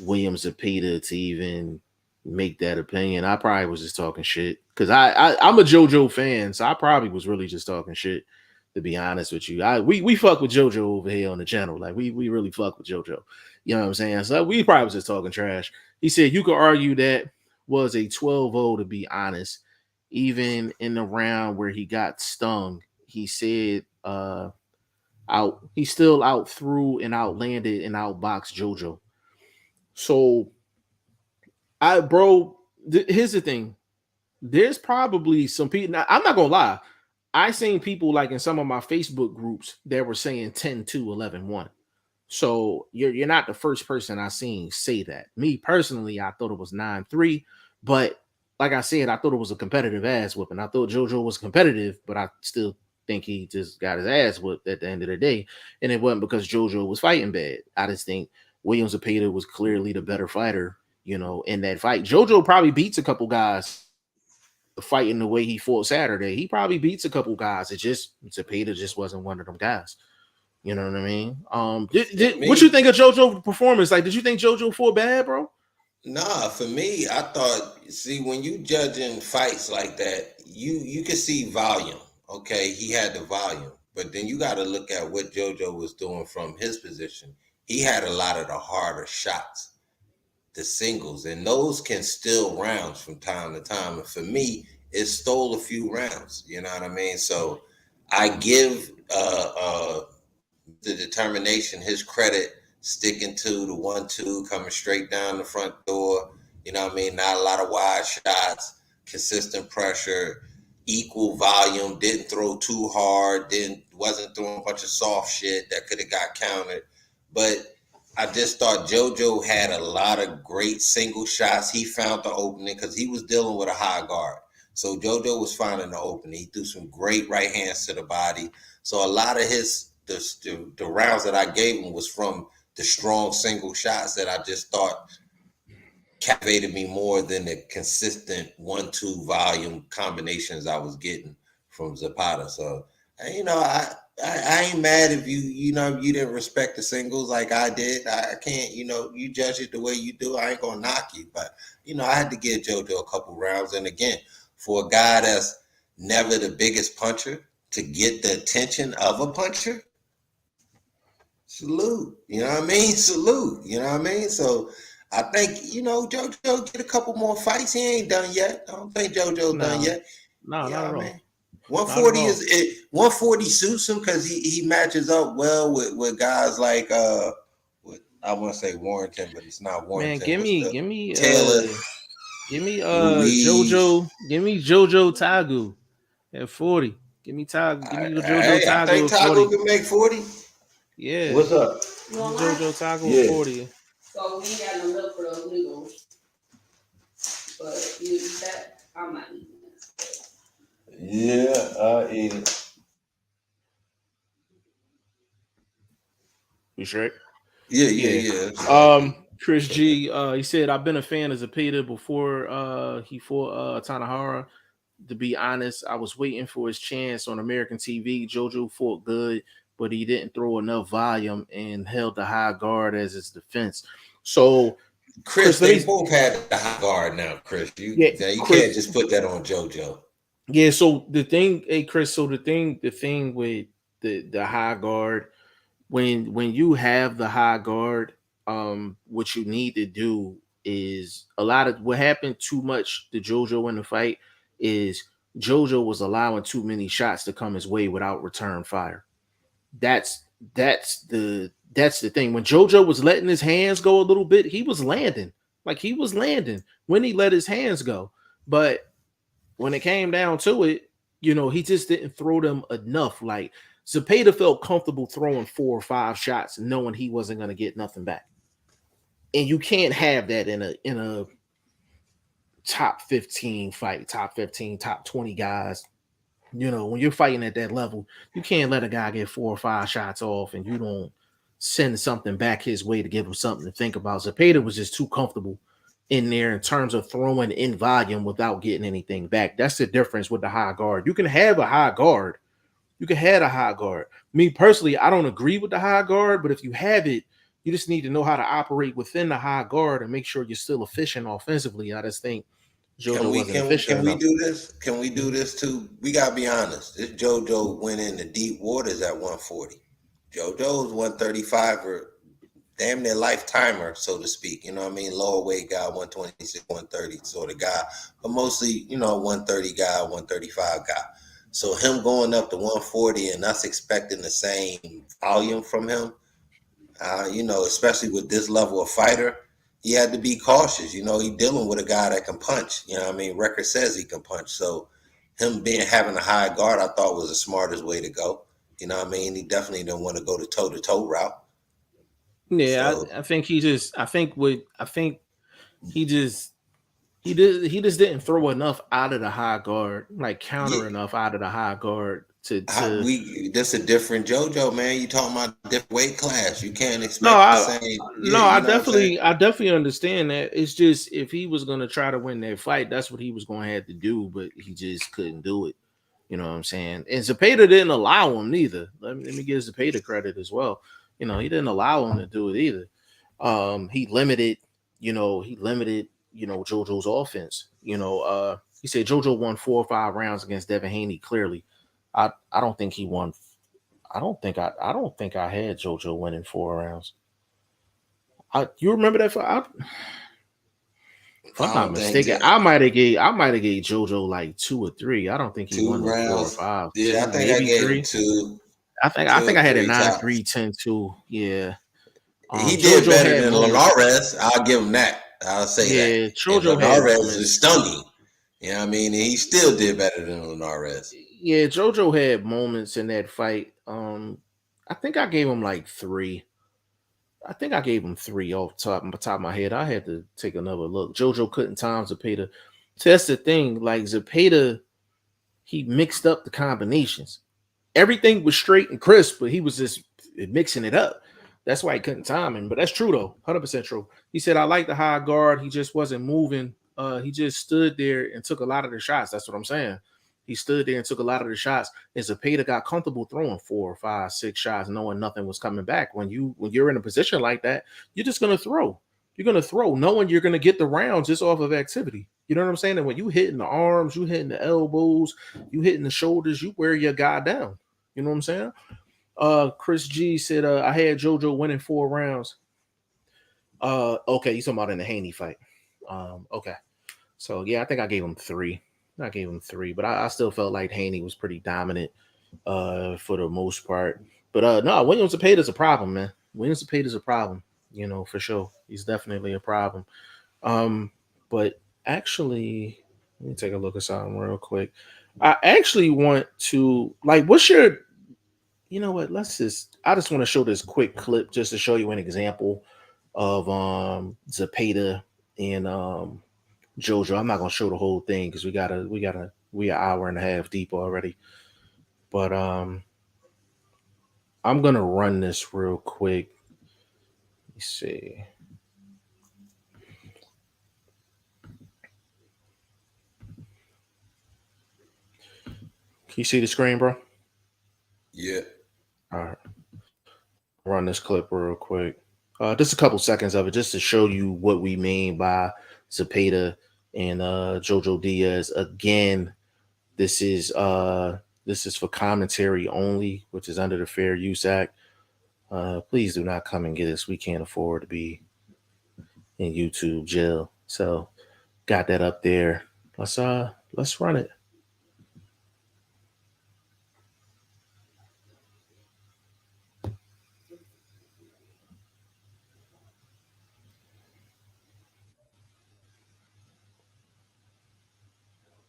William Zepeda to even make that opinion. I probably was just talking shit because I'm a JoJo fan, so I probably was really just talking shit, to be honest with you. We fuck with JoJo over here on the channel. Like, we really fuck with JoJo. You know what I'm saying? So we probably was just talking trash. He said you could argue that was a 12-0, to be honest. Even in the round where he got stung, he said he still out threw and outlanded and outboxed JoJo. So here's the thing. There's probably some people. Now, I'm not gonna lie. I seen people like in some of my Facebook groups that were saying 10-2, 11-1. So you're not the first person I seen say that. Me personally, I thought it was 9-3, but like I said, I thought it was a competitive ass whooping. I thought JoJo was competitive, but I still think he just got his ass whooped at the end of the day. And it wasn't because JoJo was fighting bad. I just think William Zepeda was clearly the better fighter, in that fight. JoJo probably beats a couple guys fighting the way he fought Saturday. He probably beats a couple guys. It just Zepeda just wasn't one of them guys. You know what I mean? What you think of JoJo's performance? Like, did you think JoJo fought bad, bro? Nah, for me, I thought, when you judging fights like that, you can see volume. Okay, he had the volume, but then you got to look at what JoJo was doing from his position. He had a lot of the harder shots, the singles, and those can steal rounds from time to time. And for me, it stole a few rounds. You know what I mean? So I give the determination his credit, sticking to the 1-2, coming straight down the front door. You know what I mean? Not a lot of wide shots, consistent pressure, equal volume, didn't throw too hard, wasn't throwing a bunch of soft shit that could have got countered. But I just thought JoJo had a lot of great single shots. He found the opening because he was dealing with a high guard. So JoJo was finding the opening. He threw some great right hands to the body. So a lot of the rounds that I gave him was from the strong single shots that I just thought captivated me more than the consistent 1-2 volume combinations I was getting from Zepeda. So You know, I ain't mad if you know you didn't respect the singles like I did. I can't, you know, you judge it the way you do. I ain't gonna knock you, but you know, I had to give JoJo a couple rounds. And again, for a guy that's never the biggest puncher to get the attention of a puncher, salute. You know what I mean? Salute. You know what I mean? So I think, you know, JoJo get a couple more fights. He ain't done yet. I don't think JoJo's done yet. No, You not know at what I all. mean? 140 is 140 suits him because he matches up well with guys like I want to say Warrington, but it's not Warrington. Man, give me Taylor, Louise. JoJo Tagu at 40. Give me JoJo Hey, I think Tagu at Tago 40. can make 40. Yeah. What's up? JoJo Tagu at 40. So we ain't got no milk for those noodles. But you eat that? I'm not eating that. Yeah, I eat it. You sure? Yeah. Chris G, he said, I've been a fan of Zepeda before he fought Tanahara. To be honest, I was waiting for his chance on American TV. JoJo fought good, but he didn't throw enough volume and held the high guard as his defense. So, Chris, they both had the high guard now, Chris. You can't just put that on JoJo. Yeah, so the thing, hey Chris, so the thing with the high guard, when you have the high guard, what you need to do is a lot of what happened too much to JoJo in the fight is JoJo was allowing too many shots to come his way without return fire. That's the thing. When JoJo was letting his hands go a little bit, he was landing. Like he was landing when he let his hands go. But when it came down to it, you know, he just didn't throw them enough. Like Zepeda felt comfortable throwing 4 or 5 shots, knowing he wasn't going to get nothing back. And you can't have that in a top 15 fight, top 15, top 20 guys. You know, when you're fighting at that level, you can't let a guy get 4 or 5 shots off and you don't send something back his way to give him something to think about. Zepeda was just too comfortable in there in terms of throwing in volume without getting anything back. That's the difference with the high guard. You can have a high guard. You can have a high guard. Me personally, I don't agree with the high guard, but if you have it, you just need to know how to operate within the high guard and make sure you're still efficient offensively. I just think JoJo wasn't efficient enough. Can we do this? Can we do this too? We gotta be honest. This JoJo went into deep waters at 140. JoJo's 135 or damn near lifetimer, so to speak. You know what I mean? Lower weight guy, 126, 130 sort of guy, but mostly, you know, 130 guy, 135 guy. So him going up to 140 and us expecting the same volume from him, you know, especially with this level of fighter, he had to be cautious. You know, he dealing with a guy that can punch. You know what I mean? Record says he can punch. So him having a high guard, I thought was the smartest way to go. You know what I mean? He definitely didn't want to go the toe-to-toe route. Yeah, so, I think he just didn't throw enough out of the high guard, like counter enough out of the high guard to that's a different JoJo, man. You talking about a different weight class. You can't expect the same. I definitely understand that. It's just if he was gonna try to win that fight, that's what he was gonna have to do, but he just couldn't do it. You know what I'm saying? And Zepeda didn't allow him neither. Let me give Zepeda credit as well. You know, he didn't allow him to do it either. He limited JoJo's offense. You know, he said JoJo won 4 or 5 rounds against Devin Haney. Clearly, I don't think he won. I don't think I had JoJo winning 4 rounds. You remember that fight? If I'm not mistaken, I might have gave JoJo like 2 or 3. I don't think he won 4 or 5. Yeah, I think I gave 3. Him 2. I think I had it 9-3, 10-2. Yeah. He did better than Linares. I'll give him that. I'll say that. Yeah, JoJo Linares is stunning. You know what I mean? And he still did better than Linares. Yeah, JoJo had moments in that fight. I think I gave him like 3. I think I gave him 3 off the top of my head. I had to take another look. JoJo couldn't time Zepeda. So that's the thing. Like Zepeda, he mixed up the combinations. Everything was straight and crisp, but he was just mixing it up. That's why he couldn't time him. But that's true though, 100% true. He said, "I like the high guard. He just wasn't moving. He just stood there and took a lot of the shots." That's what I'm saying. He stood there and took a lot of the shots. And Zepeda got comfortable throwing 4, 5, 6 shots, knowing nothing was coming back. When you're in a position like that, you're just gonna throw. You're gonna throw, knowing you're gonna get the rounds just off of activity. You know what I'm saying? And when you hitting the arms, you hitting the elbows, you hitting the shoulders, you wear your guy down. You know what I'm saying? Chris G said, I had JoJo winning 4 rounds. Okay, you talking about in the Haney fight. Okay. So yeah, I think I gave him 3. But I still felt like Haney was pretty dominant for the most part. But no, Williams Zepeda's a problem, man. Williams Zepeda's a problem, for sure. He's definitely a problem. But actually, let me take a look at something real quick. I actually want to what's your what? I just want to show this quick clip just to show you an example of Zepeda and JoJo. I'm not gonna show the whole thing because we an hour and a half deep already. But I'm gonna run this real quick. Let me see. Can you see the screen, bro? Yeah. All right. Run this clip real quick. Just a couple seconds of it, just to show you what we mean by Zepeda and JoJo Diaz. Again, this is for commentary only, which is under the Fair Use Act. Please do not come and get us. We can't afford to be in YouTube jail. So got that up there. Let's run it.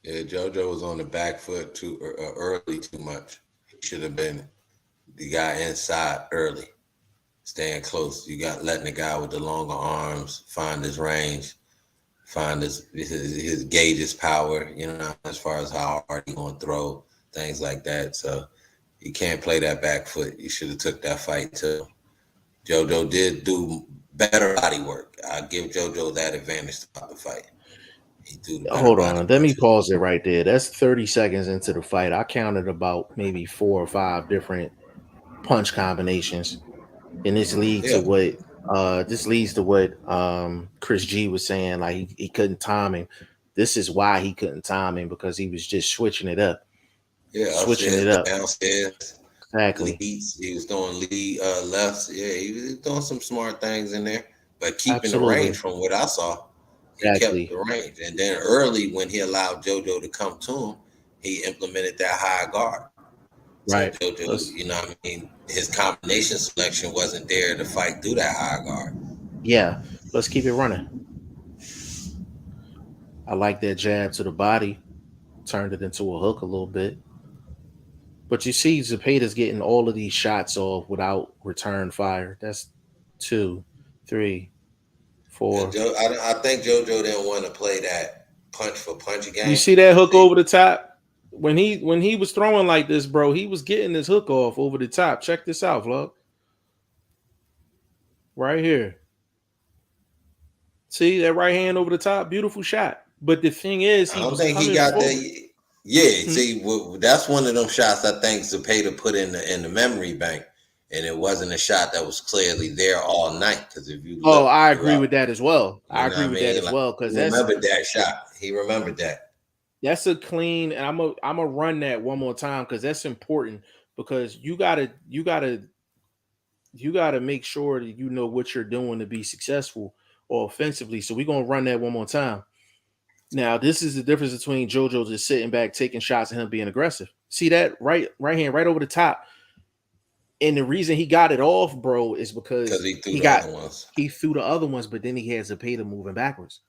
Yeah, JoJo was on the back foot too early too much. He should have been the guy inside early, staying close. You got letting the guy with the longer arms find his range, find his gauge his power, as far as how hard he gonna throw, things like that. So you can't play that back foot. You should have took that fight too. JoJo did do better body work. I give JoJo that advantage throughout the fight. Hold on. Let me pause it right there. That's 30 seconds into the fight. I counted about maybe 4 or 5 different punch combinations. And this leads to what Chris G was saying. Like he couldn't time him. This is why he couldn't time him, because he was just switching it up. Yeah, switching it up. Downstairs. Exactly. Leads. He was doing lead lefts. Yeah, he was doing some smart things in there, but keeping Absolutely. the range from what I saw. He Exactly. kept the range. And then early, when he allowed JoJo to come to him, he implemented that high guard. Right. So JoJo, his combination selection wasn't there to fight through that high guard. Yeah. Let's keep it running. I like that jab to the body. Turned it into a hook a little bit. But you see Zepeda's getting all of these shots off without return fire. That's 2, 3, 4. I think JoJo didn't want to play that punch for punch game. You see that hook over the top? When he was throwing like this, bro, he was getting his hook off over the top. Check this out, vlog. Right here. See that right hand over the top? Beautiful shot. But the thing is, I don't think he got that. Yeah, see, that's one of them shots I think Zepeda put in the memory bank, and it wasn't a shot that was clearly there all night. Because if you look, I agree with that as well. I agree with that as well, because he remembered that shot. He remembered that. That's a clean, and I'm gonna run that one more time because that's important. Because you gotta make sure that you know what you're doing to be successful or offensively. So we're gonna run that one more time. Now, this is the difference between JoJo just sitting back, taking shots, and him being aggressive. See that right hand right over the top. And the reason he got it off, bro, is because he threw the other ones, but then he has Zepeda moving backwards.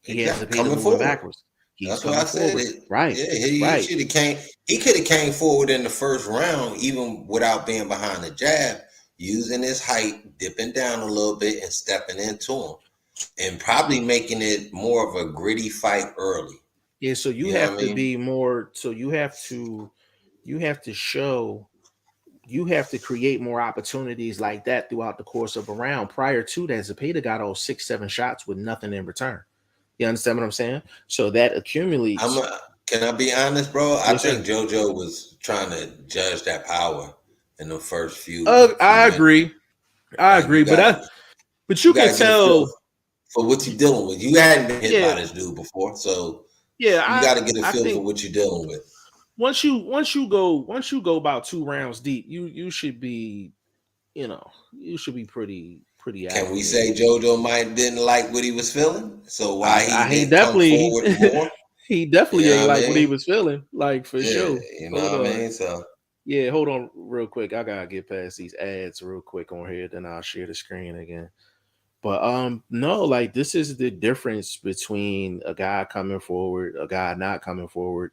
Backwards. That's what I said. Right. Yeah, he should have came. He could have came forward in the first round, even without being behind the jab, using his height, dipping down a little bit, and stepping into him. And probably making it more of a gritty fight early. Yeah, so you have to be more. So you have to create more opportunities like that throughout the course of a round. Prior to that, Zepeda got all 6, 7 shots with nothing in return. You understand what I'm saying? So that accumulates. Can I be honest, bro? I Yes, think sir. JoJo was trying to judge that power in the first few I minutes. agree. Like you gotta But you you can gotta get a feel tell. for what you're dealing with. You hadn't been hit Yeah, by this dude before, so yeah. you gotta get a I feel for think what you're dealing with. once you go about 2 rounds deep, you should be, you should be pretty Can we say acclimated. JoJo might didn't like what he was feeling? So why he He didn't come definitely forward more? he You definitely know ain't what I like what he mean? was feeling, like for Yeah, sure. you know Hold what I on. mean? So Yeah, hold on real quick. I gotta get past these ads real quick on here, then I'll share the screen again. But no, like this is the difference between a guy coming forward, a guy not coming forward,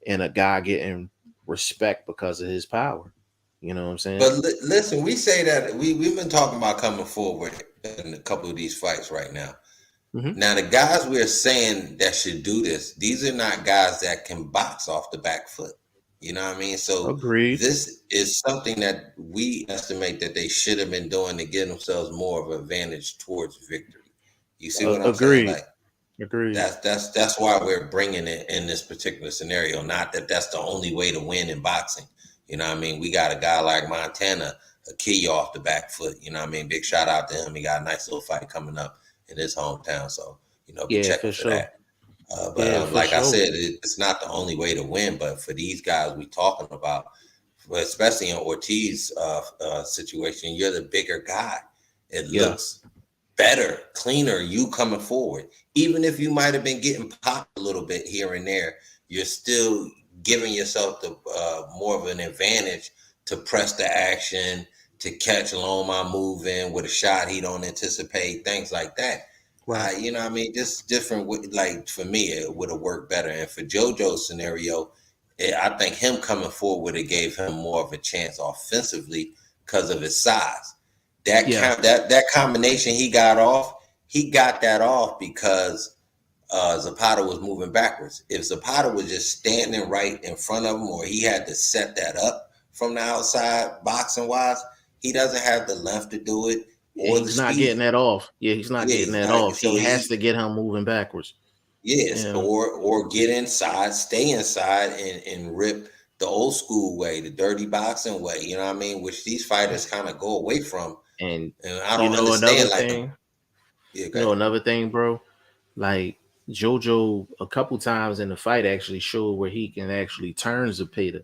and a guy getting respect because of his power. You know what I'm saying? but listen, we say that we've been talking about coming forward in a couple of these fights right now. Hmm. Now, the guys we're saying that should do this, these are not guys that can box off the back foot. You know what I mean? So Agreed. this is something that we estimate that they should have been doing to give themselves more of an advantage towards victory. You see what I'm saying? Agreed. Like Agreed. that's why we're bringing it in this particular scenario. Not that that's the only way to win in boxing. You know what I mean? We got a guy like Montana, a kill you off the back foot. You know what I mean? Big shout out to him. He got a nice little fight coming up in his hometown. So, be Yeah, checking for for sure. that. But Yeah, for like I sure. said, it's not the only way to win. But for these guys we talking about, especially in Ortiz situation, you're the bigger guy. It Yeah. looks better, cleaner, you coming forward. Even if you might have been getting popped a little bit here and there, you're still giving yourself the more of an advantage to press the action, to catch Loma moving with a shot he don't anticipate, things like that. Right. You know what I mean? Just different, like for me, it would have worked better. And for JoJo's scenario, I think him coming forward would have gave him more of a chance offensively because of his size. Yeah. That combination he got that off because Zepeda was moving backwards. If Zepeda was just standing right in front of him, or he had to set that up from the outside, boxing wise, he doesn't have the length to do it And or the he's not getting speed. that off. Yeah, he's not Yeah, getting he's that not. off. So He has he to get him moving backwards. yes, Yeah. or get inside, stay inside, and rip the old school way, the dirty boxing way. You know what I mean? Which these fighters kind of go away from. And And I you don't know another understand like the thing, yeah, you okay. know another thing, bro. Like JoJo a couple times in the fight actually showed where he can actually turn Zepeda.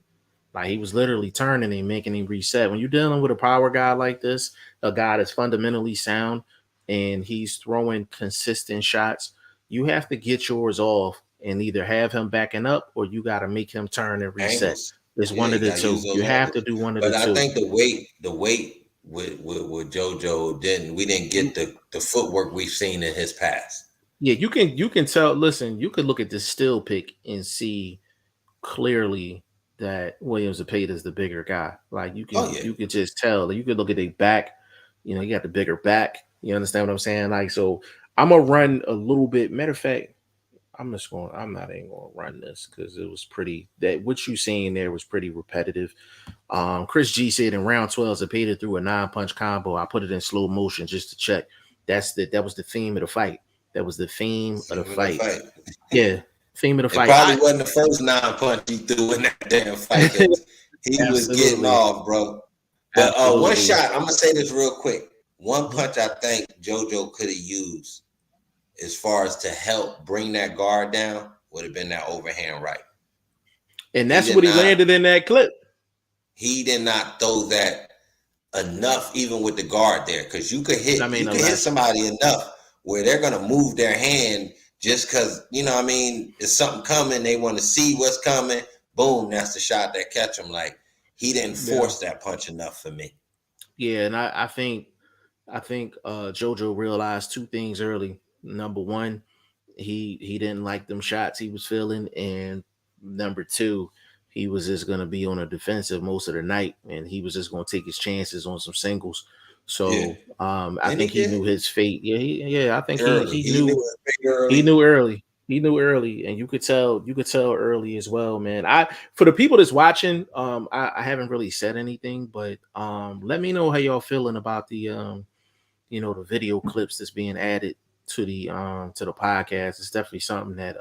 Like he was literally turning and making him reset. When you're dealing with a power guy like this, a guy that's fundamentally sound and he's throwing consistent shots, you have to get yours off and either have him backing up or you got to make him turn and reset. Angles. It's Yeah, one of you the gotta use two. You those have to angles. do one of the But I two. think the weight with JoJo we didn't get the footwork we've seen in his past. Yeah, you can tell. Listen, you could look at this still pick and see clearly that Williams Zepeda is the bigger guy. Like you Oh can yeah. you can just tell. You could look at a back. You got the bigger back. You understand what I'm saying? Like so, I'm gonna run a little bit. Matter of fact, I'm not even gonna run this because it was pretty. That what you seeing there was pretty repetitive. Chris G said in round 12, Zepeda threw a 9-punch combo. I put it in slow motion just to check. That was the theme of the fight. That was the theme of the Seeing the fight. fight. Yeah, theme of the It fight. probably wasn't the first 9 punch he threw in that damn fight because he was getting Absolutely, off, bro. But one absolutely. shot, I'm gonna say this real quick. One Mhm. punch I think JoJo could have used as far as to help bring that guard down would have been that overhand right. And He that's did what he not landed in that clip. he did not throw that enough even with the guard there because I mean, you could hit unless somebody enough where they're gonna move their hand just because you know what I mean it's something coming, they want to see what's coming, boom, that's the shot that catch him. Like he didn't yeah, force that punch enough for me. yeah, and I think JoJo realized two things early. Number one, he didn't like them shots he was feeling, and number two, he was just gonna be on a defensive most of the night, and he was just gonna take his chances on some singles. Yeah, So I and he think he did knew his fate. Yeah, I think early. he He knew knew it big early. he knew early. He knew early, and you could tell early as well, man. For the people that's watching, I haven't really said anything, but let me know how y'all feeling about the video clips that's being added to the podcast. It's definitely something that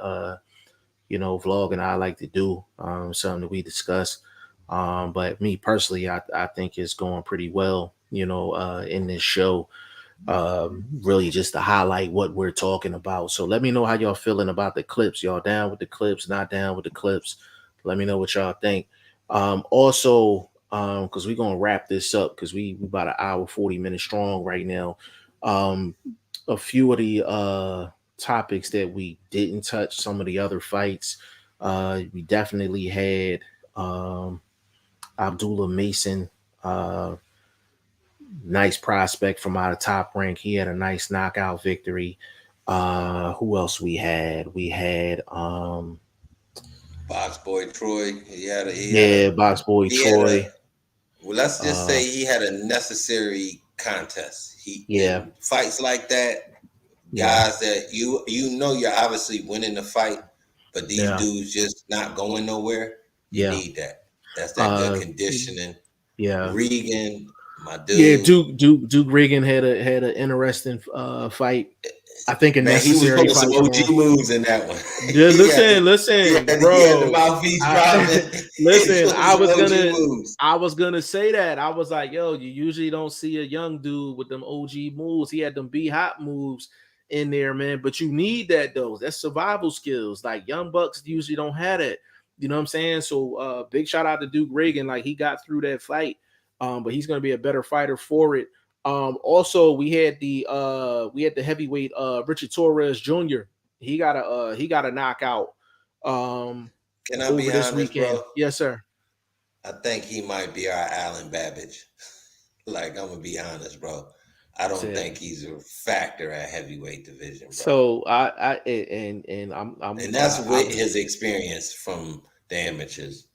vlog and I like to do, something that we discuss. But me personally, I think it's going pretty well, in this show. Really just to highlight what we're talking about. So let me know how y'all feeling about the clips. Y'all down with the clips, not down with the clips? Let me know what y'all think. Also, because we're gonna wrap this up because we about an hour 40 minutes strong right now. A few of the topics that we didn't touch, some of the other fights. We definitely had Abdullah Mason, nice prospect from out of Top Rank. He had a nice knockout victory. Who else we had? We had Box Boy Troy. Box Boy Troy. Well, let's just say he had a necessary contest. In fights like that, guys that you're obviously winning the fight, but these dudes just not going nowhere. You need that. That's that good conditioning. Regan, my dude. Duke Regan had an interesting fight. I think a necessary he was putting some OG moves in that one. Listen, bro. He had the mouthpiece dropping. Listen, I was gonna say that. I was like, yo, you usually don't see a young dude with them OG moves. He had them be hot moves in there, man. But you need that though. That's survival skills. Like young bucks usually don't have it. You know what I'm saying? So big shout out to Duke Reagan. Like he got through that fight. But he's gonna be a better fighter for it. Also we had the heavyweight Richard Torres Jr. He got a knockout Can I over be this honest, weekend. Bro? Yes, sir. I think he might be our Alan Babbage. Like, I'm gonna be honest, bro. I don't think he's a factor at heavyweight division, bro. So and that's with his experience from the amateurs.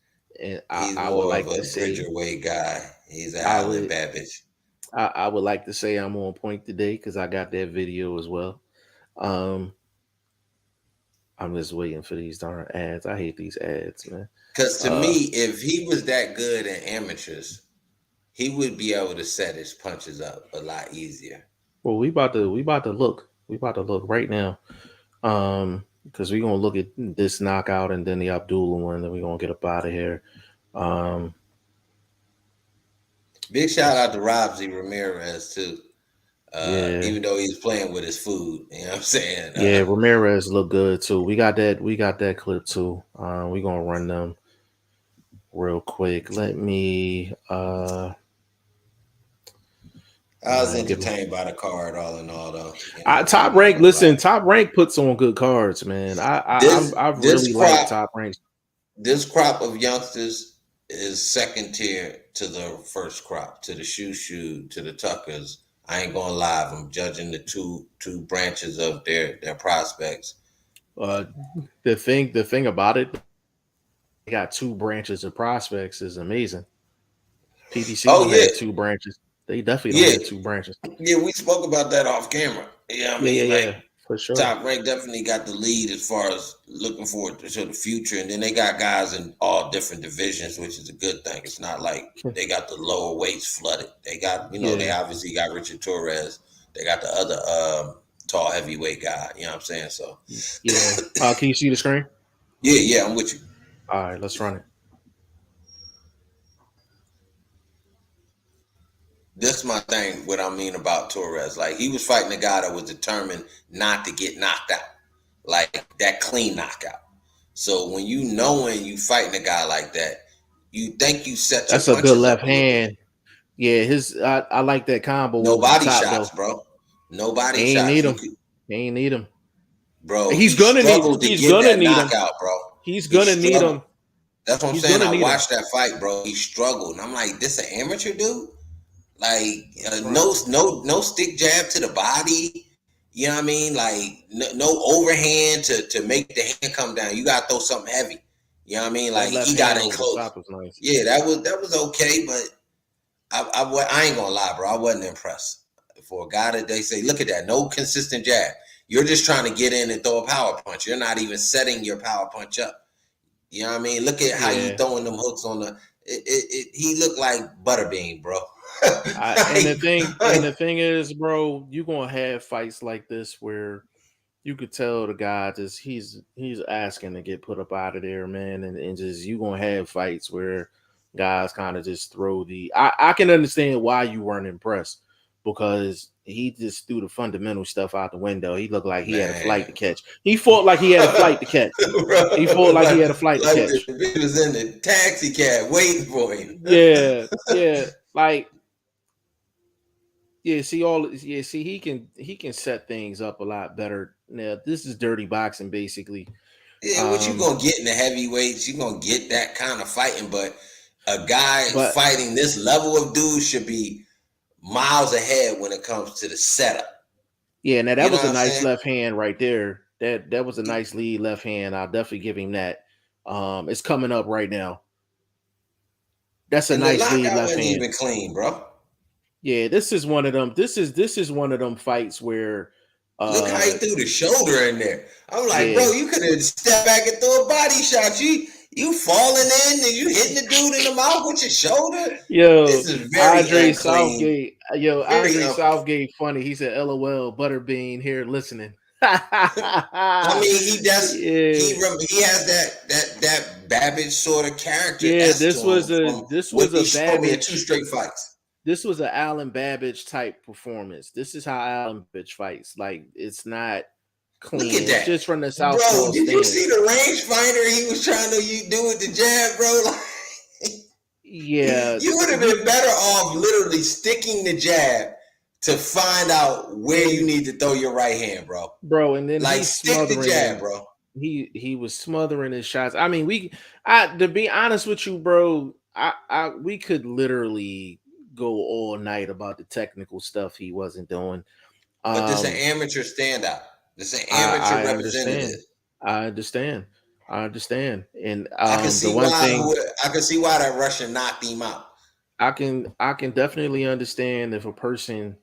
And he's I more would like of a to say Bridgerweight guy. He's an Alan Babbage. I would like to say I'm on point today because I got that video as well. I'm just waiting for these darn ads. I hate these ads, man. Because to me, if he was that good in amateurs, he would be able to set his punches up a lot easier. Well, we about to look. We about to look right now. Because we're gonna look at this knockout and then the Abdullah one, then we're gonna get up out of here. Big shout out to Robsy Ramirez too. Even though he's playing with his food, you know what I'm saying? Ramirez looked good too. We got that clip too. We're gonna run them real quick. Let me I was entertained by the card all in all though. Top Rank, listen, Top Rank puts on good cards, man. I really like Top Rank. This crop of youngsters is second tier to the first crop, to the Shoo, to the Tuckers. I ain't gonna lie, I'm judging the two branches of their prospects. The thing about it, they got two branches of prospects is amazing. PBC had two branches. They definitely don't have two branches. Yeah, we spoke about that off camera. Yeah, for sure. Top Rank definitely got the lead as far as looking forward to the future, and then they got guys in all different divisions, which is a good thing. It's not like they got the lower weights flooded. They got, they obviously got Richard Torres. They got the other tall heavyweight guy. You know what I'm saying? So yeah. Can you see the screen? Yeah, I'm with you. All right, let's run it. This is my thing, what I mean about Torres. Like, he was fighting a guy that was determined not to get knocked out. Like, that clean knockout. So, when you fighting a guy like that, you think you set your punches up. That's a good left hand. Yeah, I like that combo. No body shots, bro. No body shots. He ain't need him. Bro, he's gonna need him, bro. He's gonna need him. That's what I'm saying. I watched that fight, bro. He struggled. And I'm like, this an amateur dude? Like no stick jab to the body, you know what I mean? Like no overhand to make the hand come down. You gotta throw something heavy, you know what I mean? Like he got in close. Nice. Yeah, that was okay, but I ain't gonna lie, bro. I wasn't impressed. For a guy that they say, look at that, no consistent jab. You're just trying to get in and throw a power punch. You're not even setting your power punch up. You know what I mean? Look at how you throwing them hooks on the. He looked like Butterbean, bro. And the thing is, bro, you're gonna have fights like this where you could tell the guy just he's asking to get put up out of there, man, and just you gonna have fights where guys kind of just throw the. I can understand why you weren't impressed because he just threw the fundamental stuff out the window. He looked like he had a flight to Man. catch. He fought like he had a flight to catch. Bro, He fought like he had a flight to like catch. the bitch was in the taxi cab waiting for him. Yeah, like. Yeah, see he can set things up a lot better. Now, this is dirty boxing basically. Yeah, what you gonna get in the heavyweights? You gonna get that kind of fighting, but a guy But fighting this level of dudes should be miles ahead when it comes to the setup. yeah, now You that know was a what I'm nice saying? left hand right there. That was a nice lead left hand. I'll definitely give him that. It's coming up right now. That's a And the nice lead lockout left wasn't hand. even clean, bro. Yeah, this is one of them. This is one of them fights where Look how he threw the shoulder in there. I'm like, bro, yeah. you could have stepped back and threw a body shot. You falling in and you hitting the dude in the mouth with your shoulder. Yo, This is very unclean. Very Andre Southgate funny. He said, LOL, Butterbean here listening. I mean, he Yeah. has that Babbage sort of character Yeah, S to him from this what was he a showed me in 2 Babbage. straight fights. This was an Alan Babbage type performance. This is how Alan Babbage fights. Like it's not Look clean. at It's that. just from the Bro, southpaw did you see stance. the rangefinder he was trying to do with the jab, bro? Like, Yeah, you would have been better off literally sticking the jab to find out where you need to throw your right hand, bro. bro. And then Like, he's stick the smothering jab, him. bro. He was smothering his shots. I mean, to be honest with you, bro, we could literally go all night about the technical stuff he wasn't doing. But this is an amateur standout. This is an amateur I understand. representative. I understand. I understand. And I can the see one thing why that Russian knocked him out. I can definitely understand if a person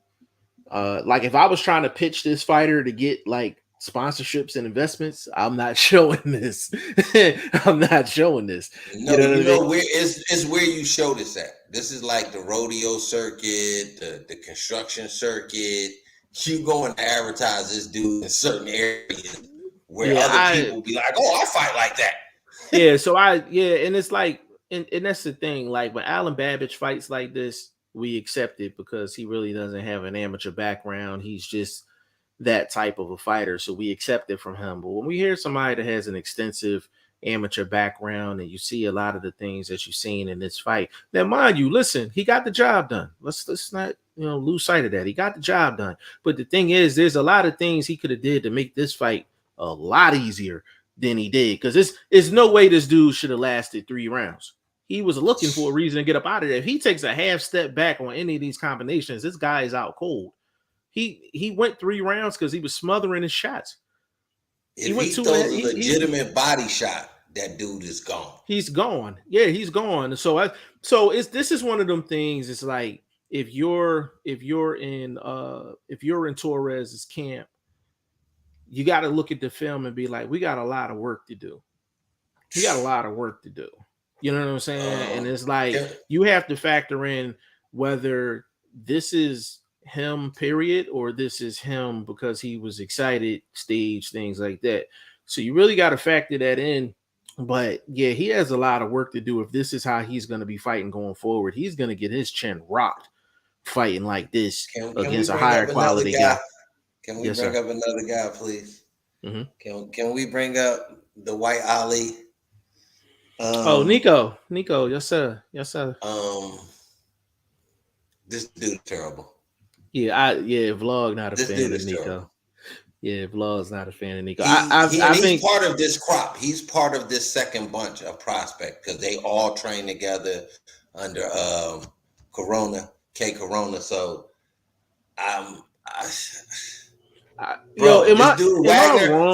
like if I was trying to pitch this fighter to get like sponsorships and investments, I'm not showing this. I'm not showing this. No, You know what I mean? where is where you show this at. This is like the rodeo circuit, the construction circuit. You going to advertise this dude in certain areas where other people be like, "Oh, I fight like that." Yeah, so and it's like, and that's the thing. Like when Alan Babbage fights like this, we accept it because he really doesn't have an amateur background. He's just that type of a fighter, so we accept it from him. But when we hear somebody that has an extensive amateur background and you see a lot of the things that you've seen in this fight, now mind you, listen, he got the job done. Let's not lose sight of that. He got the job done. But the thing is, there's a lot of things he could have did to make this fight a lot easier than he did, because it's no way this dude should have lasted 3 rounds. He was looking for a reason to get up out of there. If he takes a half step back on any of these combinations, this guy is out cold. He went 3 rounds because he was smothering his shots. If he throws a legitimate body shot, that dude is gone. He's gone. Yeah, he's gone. So this is one of them things. It's like if you're in Torres's camp, you got to look at the film and be like, we got a lot of work to do. We got a lot of work to do. You know what I'm saying? And it's like you have to factor in whether this is him, period, or this is him because he was excited, stage, things like that. So you really got to factor that in. But yeah, he has a lot of work to do. If this is how he's going to be fighting going forward, he's going to get his chin rocked fighting like this against a higher quality guy. Can we bring up another guy, please? Mm-hmm. Can we bring up the White Ali? Nico, yes sir. This dude terrible. Vlog not a this fan of Nico. Terrible. Yeah, Vlog's not a fan of Nico. He's part of this crop. He's part of this second bunch of prospect because they all train together under K Corona. So Wagner.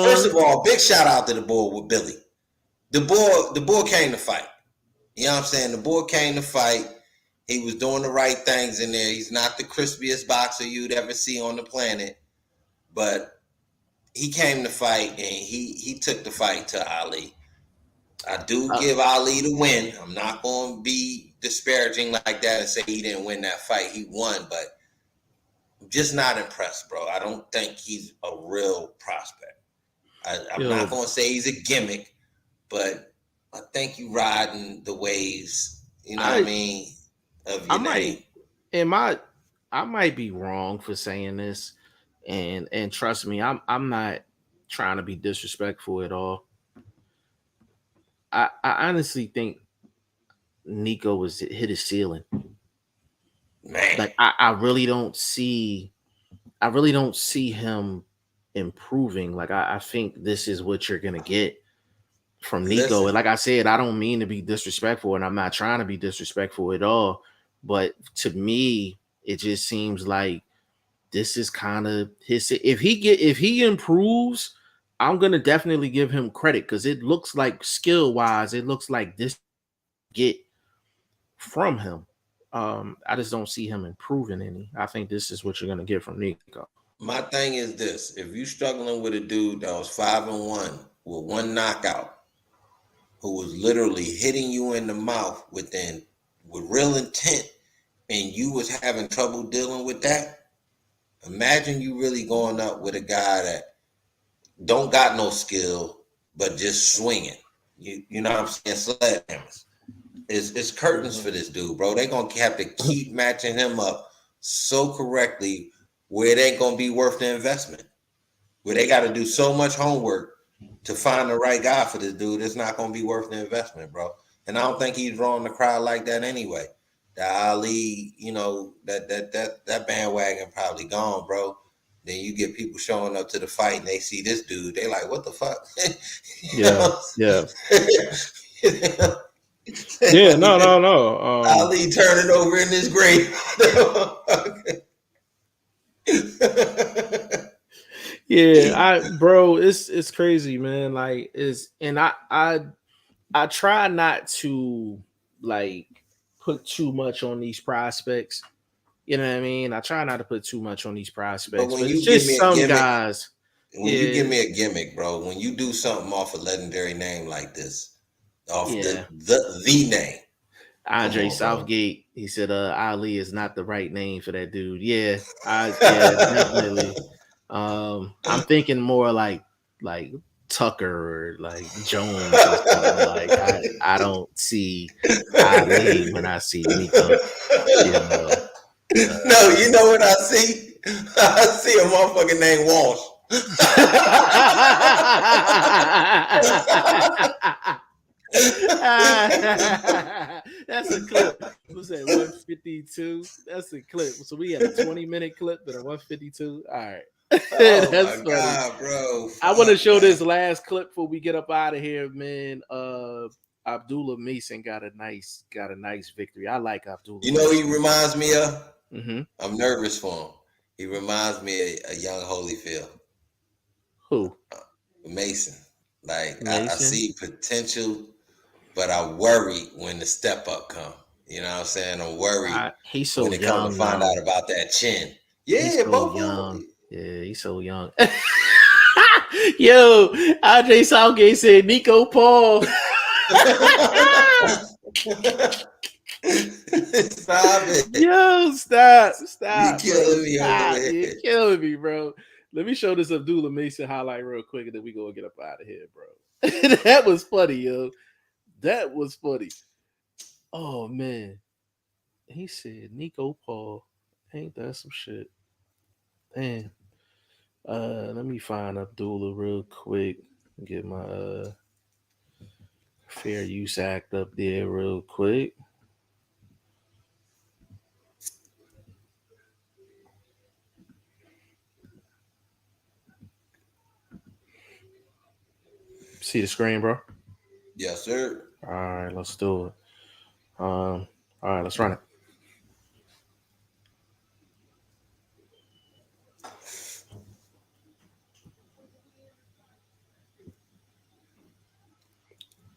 First of all, big shout out to the boy with Billy. The boy came to fight. You know what I'm saying? The boy came to fight. He was doing the right things in there. He's not the crispiest boxer you'd ever see on the planet, but he came to fight and he took the fight to Ali. I do give Ali the win. I'm not going to be disparaging like that and say he didn't win that fight. He won, but I'm just not impressed, bro. I don't think he's a real prospect. I'm not gonna say he's a gimmick, but I think you riding the waves. You know what I mean? Of your name. I might be wrong for saying this, and trust me, I'm not trying to be disrespectful at all. I honestly think Nico was hit his ceiling. Man. Like I really don't see him improving. Like I think this is what you're gonna get from Nico. Listen. And like I said, I don't mean to be disrespectful, and I'm not trying to be disrespectful at all. But to me, it just seems like this is kind of his. If he improves, I'm gonna definitely give him credit because it looks like skill wise, it looks like this get from him. I just don't see him improving any. I think this is what you're gonna get from Nico. My thing is this: if you struggling with a dude that was 5-1 with one knockout, who was literally hitting you in the mouth with real intent, and you was having trouble dealing with that, imagine you really going up with a guy that don't got no skill, but just swinging. You know what I'm saying? Sledgehammers. It's curtains for this dude, bro. They gonna have to keep matching him up so correctly where it ain't gonna be worth the investment. Where they got to do so much homework to find the right guy for this dude, it's not gonna be worth the investment, bro. And I don't think he's drawing the crowd like that anyway. The Ali, you know, that bandwagon probably gone, bro. Then you get people showing up to the fight and they see this dude, they like, what the fuck? Yeah. Yeah, no. Ali turning over in his grave. Yeah, bro, it's crazy, man. Like I try not to like put too much on these prospects. You know what I mean? I try not to put too much on these prospects, but it's just some guys. When you give me a gimmick, bro, when you do something off a legendary name like this, off the name. Andre Southgate, he said Ali is not the right name for that dude. Yeah, definitely. I'm thinking more like Tucker or like Jones or something. Like I don't see Ali when I see Nico. You know. No, you know what I see? I see a motherfucker named Walsh. That's a clip. What's that? 152. That's a clip. So we had a 20-minute clip and a 152. All right. Oh that's my God, bro. I want to show this last clip before we get up out of here, man. Abdullah Mason got a nice victory. I like Abdullah. You know who he reminds me of? Mm-hmm. I'm nervous for him. He reminds me of a young Holyfield. Who? Mason. Like Mason? I see potential, but I worry when the step up come. You know what I'm saying? I'm worried he's so when they young. Come to find out about that chin. Yeah, he's so both young. Yeah, he's so young. Yo, Andre Southgate said Nico Paul. Stop it. Yo, stop. You're killing me over here. You're killing me, bro. Let me show this Abdullah Mason highlight real quick and then we go get up out of here, bro. That was funny, yo. That was funny. Oh, man. He said Nico Paul. Ain't that some shit? Man. Let me find Abdullah real quick. Get my Fair Use Act up there real quick. See the screen, bro? Yes, sir. All right, let's do it. All right, let's run it.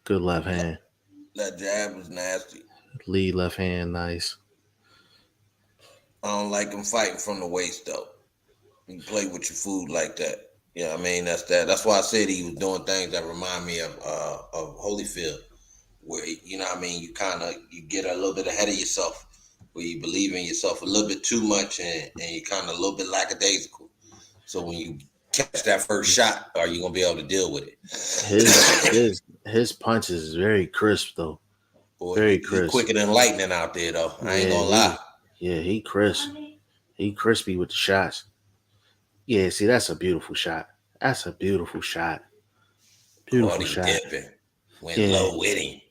Good left hand. That jab was nasty. Lead left hand, nice. I don't like him fighting from the waist, though. You play with your food like that. You know what I mean? That's why I said he was doing things that remind me of Holyfield, where, you know what I mean, you get a little bit ahead of yourself, where you believe in yourself a little bit too much and you kind of a little bit lackadaisical. So when you catch that first shot, or are you gonna be able to deal with it? His punches is very crisp though. Boy, Very he crisp. quicker than lightning out there, though. I ain't Yeah, gonna lie. he crisp. He crispy with the shots. Yeah, see, that's a beautiful shot. That's a beautiful shot. Caught Beautiful him shot. dipping. Went Yeah. low with him.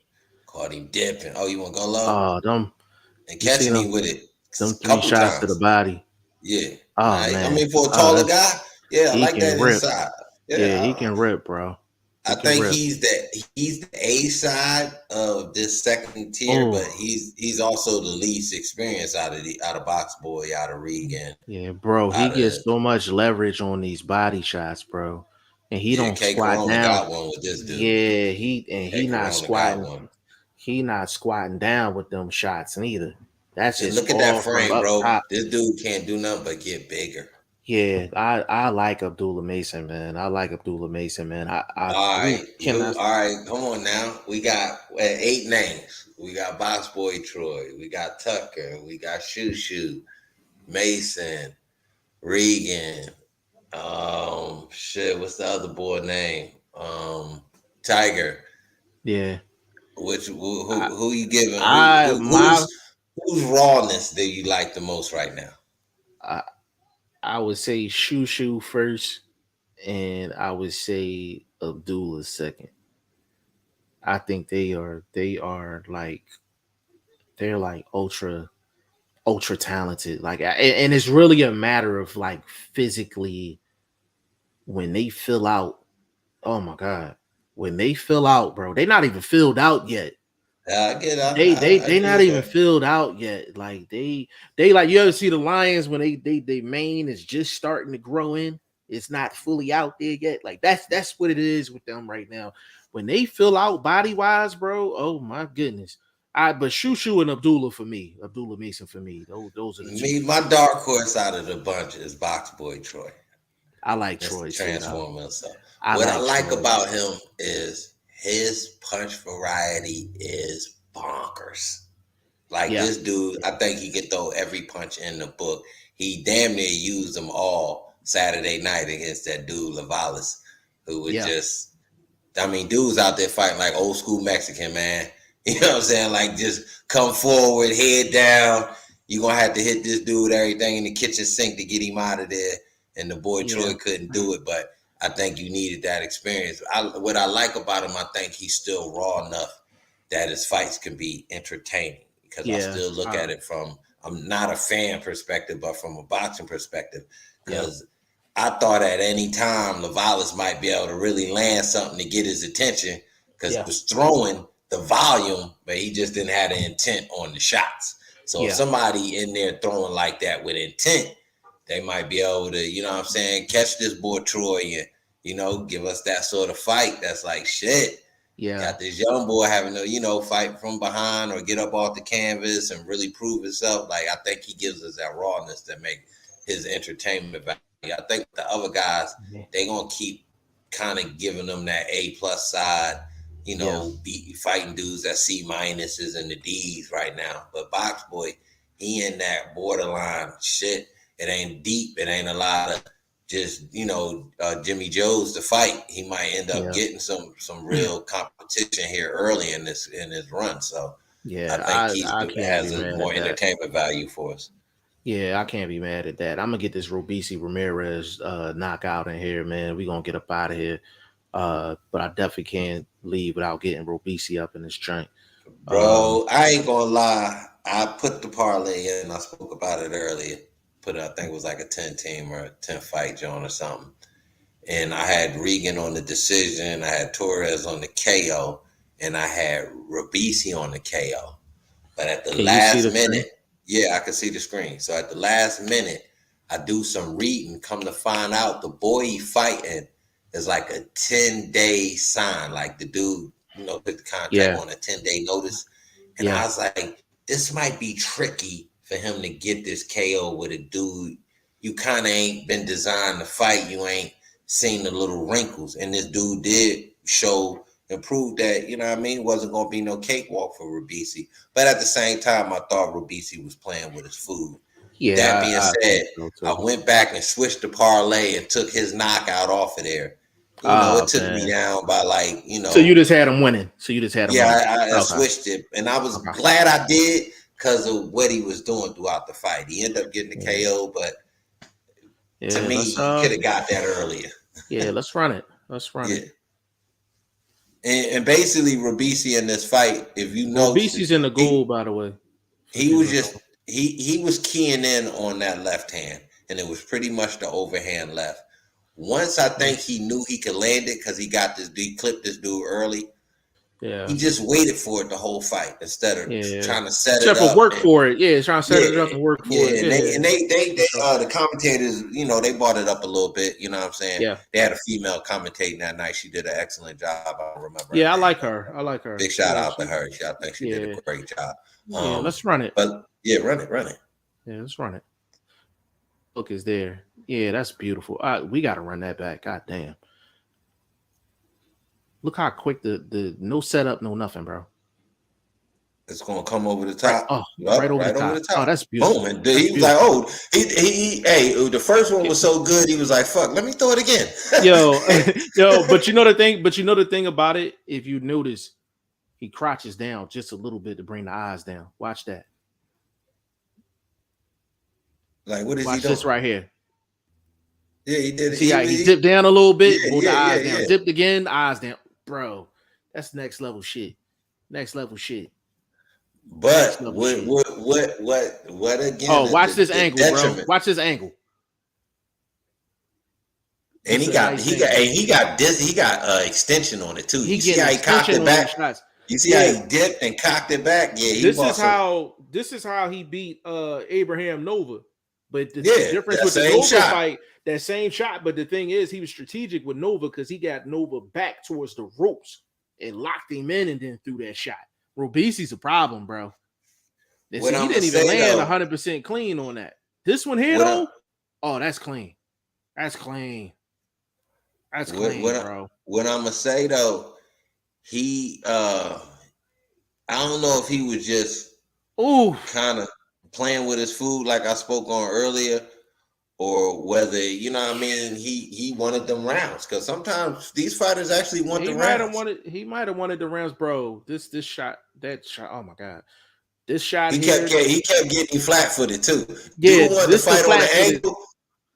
Caught him dipping. Oh, you want to go low? Them And you see catching them him with it them a three couple shots to the times. body. Yeah. Oh I man. mean, for a Oh, taller that's guy, yeah, I he like can that rip. inside. Yeah, he Yeah, can rip, bro. I He can think rip. he's the A side of this second tier, but Oh, he's also the least experienced out of Box Boy, out of Regan, yeah, bro. He out of gets so much leverage on these body shots, bro. And he yeah. don't K squat Corona down. got one with this dude. Yeah, K he not Corona got squatting. one. He not squatting down with them shots neither. That's And just look at that all from frame, up bro. top. This dude can't do nothing but get bigger. Yeah, I like Abdullah Mason, man. I like Abdullah Mason, man. I All we right, cannot. all right, come on now. We got 8 names. We got Box Boy Troy. We got Tucker. We got Shoo, Mason, Regan. Shit. What's the other boy name? Tiger. Yeah, Which I who you giving? I my Whose rawness do you like the most right now? I, I would say Shoo first, and I would say Abdullah second. I think they are like they're like ultra talented. Like, and it's really a matter of like physically when they fill out. Oh my god, when they fill out, bro, they not even filled out yet. I get. I They agree not with even that. filled out yet. Like they like you ever see the Lions when they mane is just starting to grow in. It's not fully out there yet. Like that's what it is with them right now. When they fill out body wise, bro. Oh my goodness. But Shushu and Abdullah for me. Abdullah Mason for me. Those are the two Me, for my me. dark horse out of the bunch is Box Boy Troy. I like Mr. Troy too though. Transformer himself. I What I like like Troy. about him is his punch variety is bonkers. Like Yeah, this dude, I think he can throw every punch in the book. He damn near used them all Saturday night against that dude Lavalis, who was yeah, just, I mean, dudes out there fighting like old school Mexican, man. You know what I'm saying? Like just come forward, head down. You're gonna have to hit this dude everything in the kitchen sink to get him out of there. And the boy yeah, Troy couldn't do it, but I think you needed that experience. What I like about him, I think he's still raw enough that his fights can be entertaining. Because I yeah. still look at it from, I'm not a fan perspective, but from a boxing perspective. Yeah, Because I thought at any time Lavalis might be able to really land something to get his attention because he yeah, was throwing the volume, but he just didn't have the intent on the shots. So if yeah, somebody in there throwing like that with intent, they might be able to, you know what I'm saying, catch this boy Troy and, give us that sort of fight that's like shit. yeah, Got this young boy having to, fight from behind or get up off the canvas and really prove himself. Like I think he gives us that rawness that make his entertainment value. I think the other guys, they gonna keep kind of giving them that A+ side, yeah, be fighting dudes that C minuses and the D's right now. But Box Boy, he in that borderline shit. It ain't deep. It ain't a lot of just Jimmy Joe's to fight. He might end up yeah. getting some real competition here early in his run. So I Yeah, think I can't be has a mad at more that. entertainment value for us. Yeah, I can't be mad at that. I'm gonna get this Robisi Ramirez knockout in here, man. We gonna get up out of here. But I definitely can't leave without getting Robisi up in this joint. Bro, I ain't gonna lie. I put the parlay in. I spoke about it earlier. I think it was like a 10 team or a 10 fight joint or something. And I had Regan on the decision. I had Torres on the KO. And I had Robisi on the KO. But at the Can you see last the screen? minute, yeah, I could see the screen. So at the last minute, I do some reading, come to find out the boy he fighting is like a 10-day sign. Like the dude, put the contract Yeah, on a 10-day notice. And I yeah, was like, this might be tricky for him to get this KO with a dude. You kind of ain't been designed to fight. You ain't seen the little wrinkles. And this dude did show and prove that, wasn't going to be no cakewalk for Robisi. But at the same time, I thought Robisi was playing with his food. Yeah, That being I said, think so I too. went back and switched the parlay and took his knockout off of there. It took me Man. down by like, So you just had him winning. yeah, I Okay. switched it, and I was Okay. glad I did because of what he was doing throughout the fight. He ended up getting the Yeah. KO, but to Yeah, me, let's he could have got that earlier. yeah, let's run it. Let's run Yeah. it. And basically, Robisi in this fight, if you notice, Robisi's in the goal, by the way. he was just he was keying in on that left hand, and it was pretty much the overhand left. Once I think he knew he could land it because he got this dude, clipped this dude early. Yeah. He just waited for it the whole fight instead of trying to set it up. Work for it. Yeah, trying to set it up and work for it. And they the commentators, they brought it up a little bit. You know what I'm saying? Yeah. They had a female commentating that night. She did an excellent job. I don't remember. Yeah, I like her. I like her. Big shout out to her. I think she did a great job. Yeah, let's run it. But yeah, run it. Yeah, let's run it. Look is there. Yeah, that's beautiful. We got to run that back. God damn. Look how quick the no setup, no nothing, bro. It's gonna come over the top. Right over the top. Oh, that's beautiful. Boom. And he was like, the first one was so good. He was like, fuck, let me throw it again. yo, but you know the thing about it, if you notice, he crouches down just a little bit to bring the eyes down. Watch that. Like, what is Watch he doing? this right here. Yeah, he did. See how he dipped down a little bit, pulled the eyes down, dipped again, eyes down. Bro, that's next level shit. Next level shit. But what again? Oh, watch this angle, bro. Watch this angle. And he got extension on it too. You see how he cocked it back? You see how he dipped and cocked it back? Yeah, this is how he beat Abraham Nova. But the Yeah, difference that with the same Nova shot. fight, that same shot. But the thing is, he was strategic with Nova because he got Nova back towards the ropes and locked him in and then threw that shot. Robisi's a problem, bro. He didn't even land 100% clean on that. This one here, though, that's clean. That's clean. That's clean, bro. What I'm gonna say though, he I don't know if he was just kind of playing with his food like I spoke on earlier, or whether, you know what I mean, he wanted them rounds, because sometimes these fighters actually want the rounds. He might have wanted the rounds, bro. This shot, that shot, oh my god. This shot he here, kept getting flat-footed too. Yeah, Dude wanted to fight on the angle.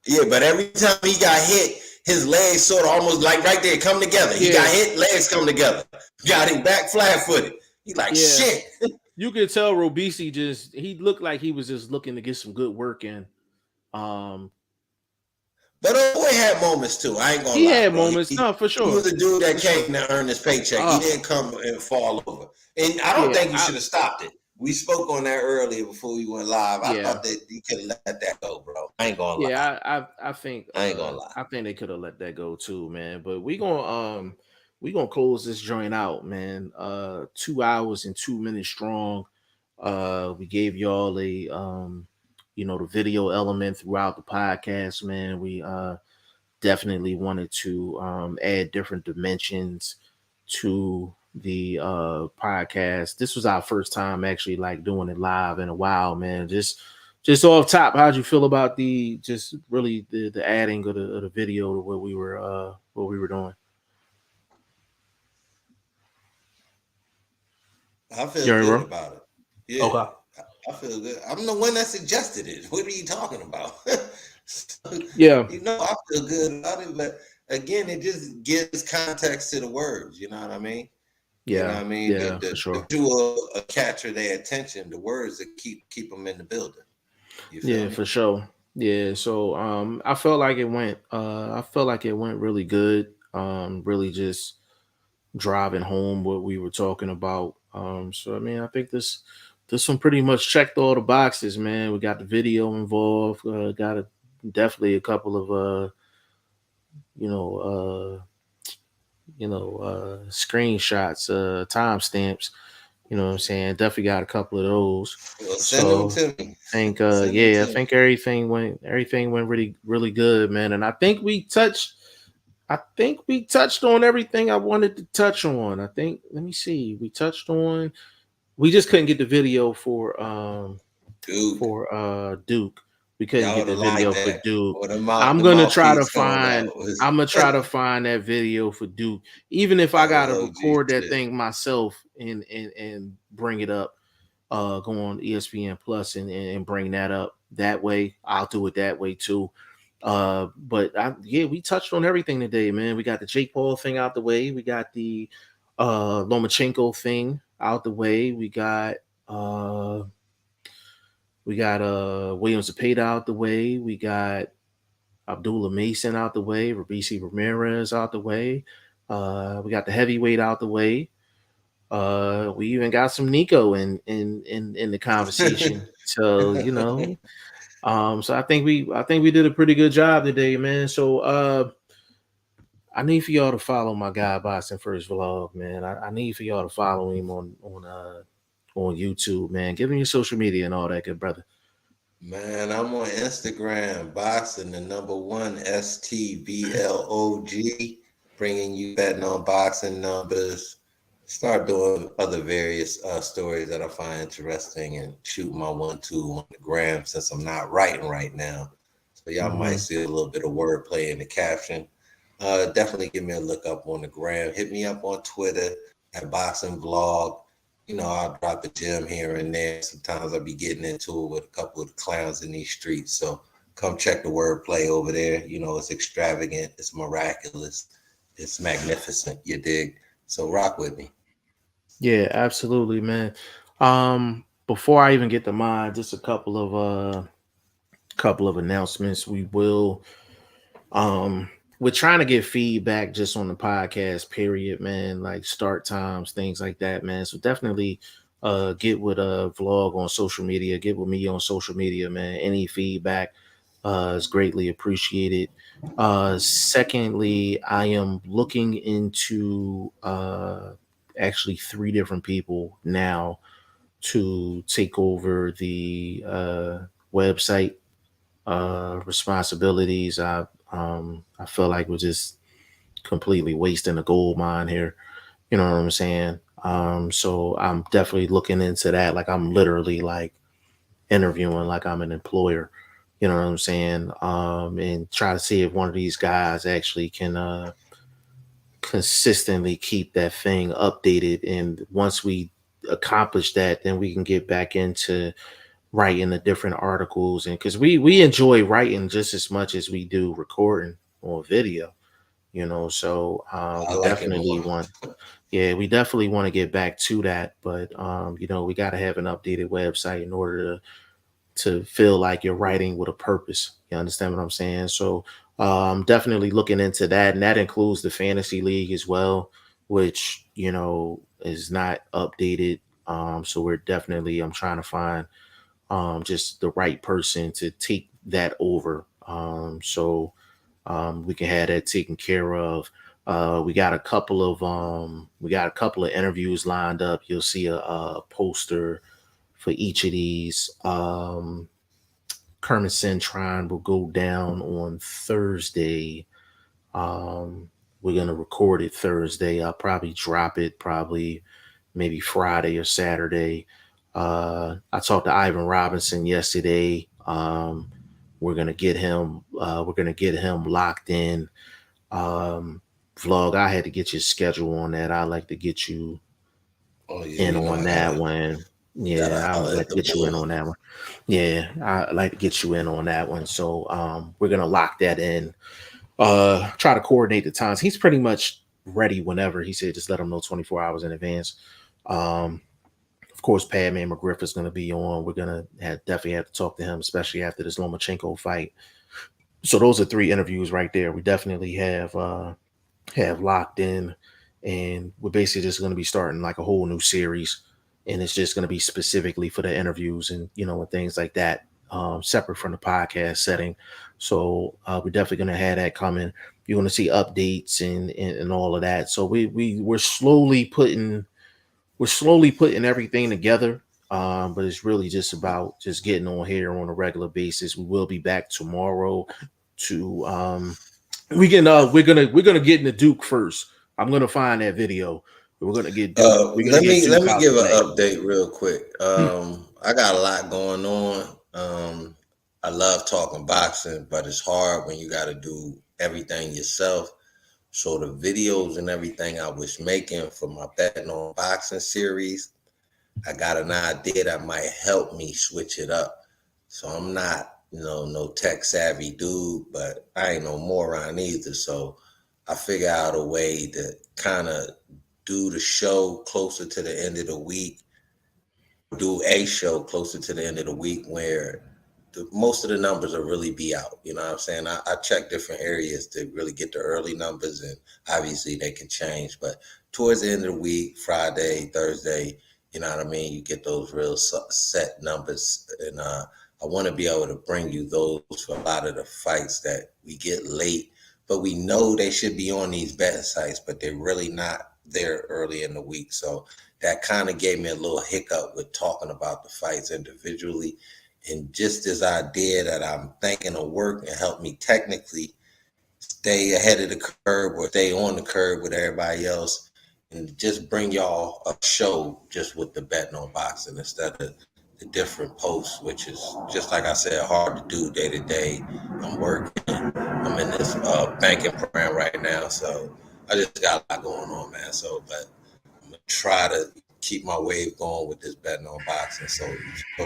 Yeah, but every time he got hit, his legs sort of almost like right there come together. He got hit, legs come together. Got him back flat-footed. He like, shit. You could tell Robisi he looked like he was just looking to get some good work in. But boy had moments too. I ain't gonna lie. He had moments, no, for sure. He was a dude that came to earn his paycheck. He didn't come and fall over. And I don't think you should have stopped it. We spoke on that earlier before we went live. I thought that you could let that go, bro. I ain't gonna lie. Yeah, I think I ain't gonna lie. I think they could have let that go too, man. But we gonna close this joint out, man. 2 hours and 2 minutes strong. We gave y'all a the video element throughout the podcast, man. We definitely wanted to add different dimensions to the podcast. This was our first time actually like doing it live in a while, man. Just off top, how'd you feel about the adding of the video to what we were doing? I feel good about it. Yeah. Okay. I feel good. I'm the one that suggested it. What are you talking about? Yeah. I feel good about it, but again, it just gives context to the words. You know what I mean? Yeah. You know what I mean? Yeah, for sure. To capture their attention, the words that keep them in the building. You feel me? For sure. Yeah. So I felt like it went really good. Really just driving home what we were talking about. So I mean, I think this one pretty much checked all the boxes, man. We got the video involved, got definitely a couple of screenshots, timestamps. You know what I'm saying? Definitely got a couple of those. Well, send them to me. I think everything went really, really good, man. And I think we touched on everything I wanted to touch on. I think, let me see. We just couldn't get the video for Duke. We couldn't Y'all get would the have liked video for that. Duke. Or the I'm gonna try to mouthpiece coming find. out was I'm gonna try to find that video for Duke, even if I gotta OG record that shit. thing myself and bring it up. Go on ESPN Plus and bring that up that way. I'll do it that way too. But we touched on everything today, man. We got the Jake Paul thing out the way. We got the Lomachenko thing out the way. We got William Zepeda out the way. We got Abdullah Mason out the way. Rabisi Ramirez out the way. We got the heavyweight out the way. We even got some Nico in the conversation. So so I think we did a pretty good job today, man. So I need for y'all to follow my guy Boxing First Vlog, man. I need for y'all to follow him on YouTube, man. Give him your social media and all that, good brother. Man, I'm on Instagram, boxing the #1 STVLOG, bringing you betting on boxing numbers. Start doing other various stories that I find interesting and shoot my 1-2 on the gram since I'm not writing right now. So y'all might see a little bit of wordplay in the caption. Definitely give me a look up on the gram. Hit me up on Twitter at BoxingVlog. I'll drop a gem here and there. Sometimes I'll be getting into it with a couple of the clowns in these streets. So come check the wordplay over there. It's extravagant. It's miraculous. It's magnificent. You dig? So rock with me. Yeah, absolutely, man. Before I even get to mine, just a couple of announcements. We're trying to get feedback just on the podcast, period, man, like start times, things like that, man. So definitely get with a vlog on social media, get with me on social media, man. Any feedback is greatly appreciated. Secondly, I am looking into actually 3 different people now to take over the website responsibilities. I feel like we're just completely wasting a gold mine here. You know what I'm saying? So I'm definitely looking into that. Like I'm literally like interviewing like I'm an employer. You know what I'm saying? And try to see if one of these guys actually can consistently keep that thing updated. And once we accomplish that, then we can get back into writing the different articles. And because we enjoy writing just as much as we do recording on video, so I we like it definitely more. want to get back to that. But we got to have an updated website in order to feel like you're writing with a purpose. You understand what I'm saying? So I'm definitely looking into that, and that includes the fantasy league as well, which is not updated. So I'm trying to find just the right person to take that over. So we can have that taken care of. We got a couple of interviews lined up. You'll see a poster for each of these. Kermit Centron will go down on Thursday. We're gonna record it Thursday. I'll probably drop it maybe Friday or Saturday. I talked to Ivan Robinson yesterday. We're gonna get him. We're gonna get him locked in. Vlog. I had to get your schedule on that. I'd like to get you in on that one. Yeah, I would like to get you in on that one. Yeah, I'd like to get you in on that one. So we're gonna lock that in. Try to coordinate the times. He's pretty much ready whenever. He said just let him know 24 hours in advance. Of course, Padman McGriff is going to be on. We're going to definitely have to talk to him, especially after this Lomachenko fight. So those are 3 interviews right there. We definitely have locked in, and we're basically just going to be starting like a whole new series, and it's just going to be specifically for the interviews and and things like that, separate from the podcast setting. So we're definitely going to have that coming. You're going to see updates and all of that. So we're slowly putting everything together. But it's really just about just getting on here on a regular basis. We will be back tomorrow to we're gonna get into Duke first. I'm gonna find that video. We're gonna get Duke. Let me out give the an way. update real quick. I got a lot going on. I love talking boxing, but it's hard when you got to do everything yourself. So the videos and everything I was making for my betting on boxing series, I got an idea that might help me switch it up. So I'm not, no tech savvy dude, but I ain't no moron either. So I figure out a way to kind of do the show closer to the end of the week, do a show closer to the end of the week where most of the numbers will really be out. You know what I'm saying? I check different areas to really get the early numbers, and obviously they can change. But towards the end of the week, Friday, Thursday, you know what I mean? You get those real set numbers. And I want to be able to bring you those for a lot of the fights that we get late, but we know they should be on these betting sites, but they're really not there early in the week. So that kind of gave me a little hiccup with talking about the fights individually. And just this idea that I'm thinking will work and help me technically stay ahead of the curve or stay on the curve with everybody else, and just bring y'all a show just with the betting on boxing instead of the different posts, which is just like I said, hard to do day to day. I'm working. I'm in this banking program right now, so I just got a lot going on, man. So, but I'm gonna try to keep my wave going with this betting on boxing. So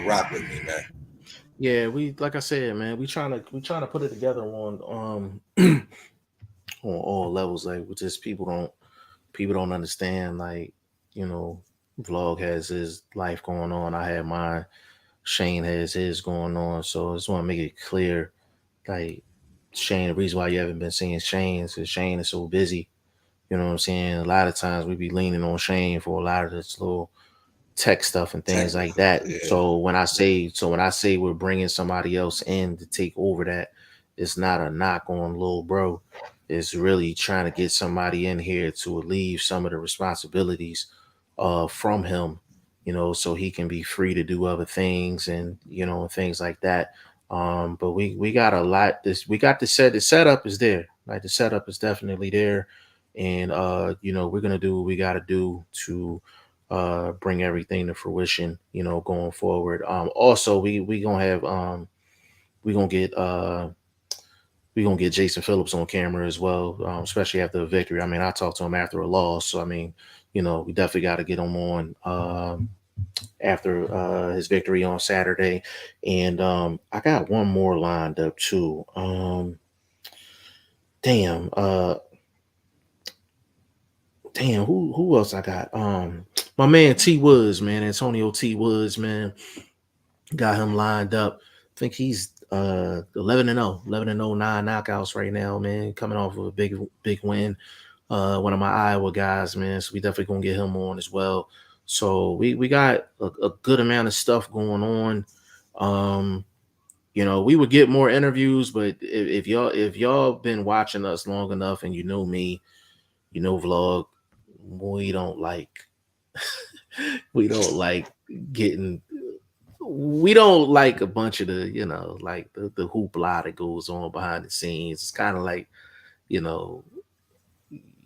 rock with me, man. Yeah, we like I said, man, we trying to put it together on on all levels. Like, we just people don't understand. Like, Vlog has his life going on. I have mine. Shane has his going on. So I just want to make it clear, like, Shane, the reason why you haven't been seeing Shane is because Shane is so busy. You know what I'm saying? A lot of times we be leaning on Shane for a lot of this little tech stuff and things like that. Yeah. So when I say we're bringing somebody else in to take over that, it's not a knock on little bro. It's really trying to get somebody in here to relieve some of the responsibilities from him, so he can be free to do other things and things like that. But we got a lot. We got the setup is there. Like, the setup is definitely there, and we're gonna do what we got to do to bring everything to fruition, going forward. Also, we gonna have we gonna get Jason Phillips on camera as well, especially after a victory. I mean, I talked to him after a loss, so I mean, we definitely got to get him on after his victory on Saturday. And I got one more lined up too. Damn, who else I got? My man T Woods, man, Antonio T Woods, man, got him lined up. I think he's 11-0, 9 knockouts right now, man, coming off of a big win. One of my Iowa guys, man, so we definitely gonna get him on as well. So we got a good amount of stuff going on. We would get more interviews, but if y'all been watching us long enough and you know me, Vlog, we don't like getting we don't like a bunch of the like the hoopla that goes on behind the scenes. It's kind of like,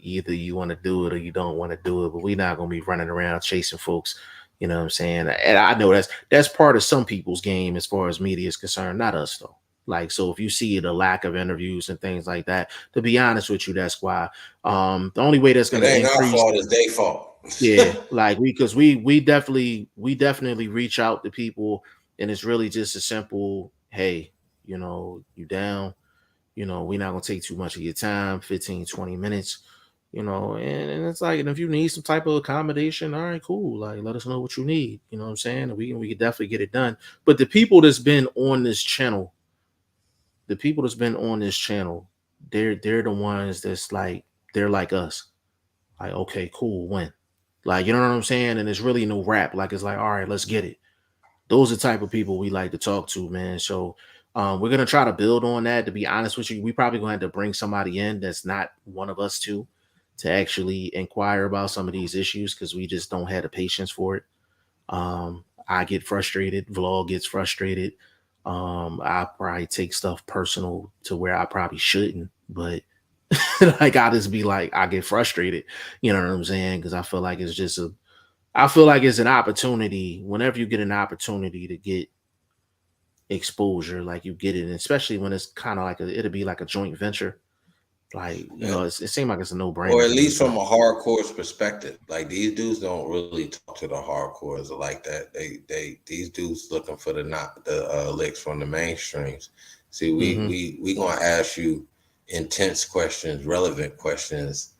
either you want to do it or you don't want to do it, but we're not gonna be running around chasing folks. You know what I'm saying? And I know that's part of some people's game as far as media is concerned, not us though. Like, so if you see the lack of interviews and things like that, to be honest with you, that's why. The only way that's gonna increase. It ain't our fault, it's their fault. Yeah, like because we definitely reach out to people, and it's really just a simple, hey, you down, we're not gonna take too much of your time, 15-20 minutes, and it's like, and if you need some type of accommodation, all right, cool, like, let us know what you need, you know what I'm saying, and we can definitely get it done. But the people that's been on this channel, they're the ones that's like, they're like us, like, okay, cool, when, like, you know what I'm saying, and it's really no rap, like, it's like, all right, let's get it. Those are the type of people we like to talk to, man. So we're gonna try to build on that. To be honest with you, we probably gonna have to bring somebody in that's not one of us two to actually inquire about some of these issues, because we just don't have the patience for it. I get frustrated. Vlog gets frustrated. I probably take stuff personal to where I probably shouldn't, but like, I just be like, I get frustrated. You know what I'm saying? Because I feel like it's an opportunity. Whenever you get an opportunity to get exposure, like you get it, and especially when it's kind of like it'll be like a joint venture. Like, it seems like it's a Or no-brainer at to me. least from But a hardcore's perspective. Like these dudes don't really talk to the hardcores like that. These dudes looking for the licks from the mainstreams. See, we gonna ask you intense questions, relevant questions,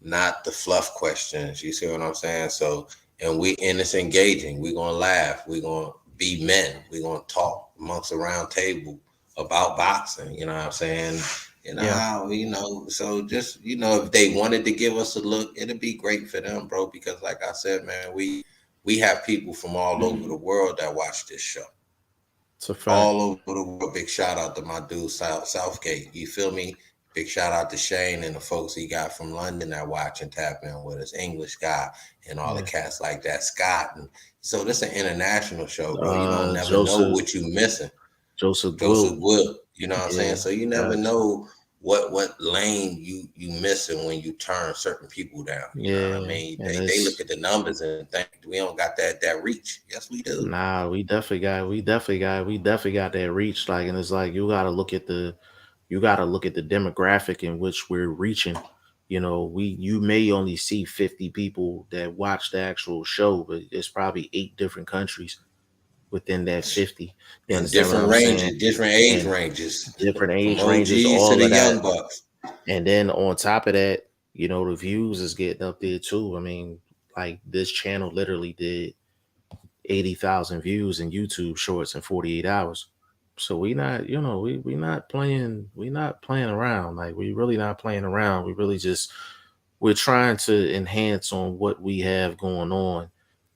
not the fluff questions. You see what I'm saying? So, and it's engaging. We're gonna laugh. We're gonna be men. We're gonna talk amongst a round table about boxing. You know what I'm saying? yeah, So just if they wanted to give us a look, it'd be great for them, bro. Because like I said, man, we have people from all over the world that watch this show. it's a fact. All over the world. Big shout out to my dude Southgate. You feel me? Big shout out to Shane and the folks he got from London that watch and tap in with us. English guy and all the cats like that. Scott. And so this is an international show, bro. You don't never know Joseph what you missing. Joseph Joseph Will. Will. You know what I'm Yeah, saying? So you never know what lane you missing when you turn certain people down. You know what I mean? and They look at the numbers and think we don't got that reach. Yes, we do. nah, we definitely got that reach. Like, and it's like you gotta look at the demographic in which we're reaching. You may only see 50 people that watch the actual show, but it's probably 8 different countries within that 50. You In understand what different I'm saying? ranges, different age And ranges, different from age ranges, OGs to all the of that. young bucks. And then on top of that, the views is getting up there too. I mean, like this channel literally did 80,000 views in YouTube shorts in 48 hours. So we not, we not playing around. Like we really not playing around. We're trying to enhance on what we have going on.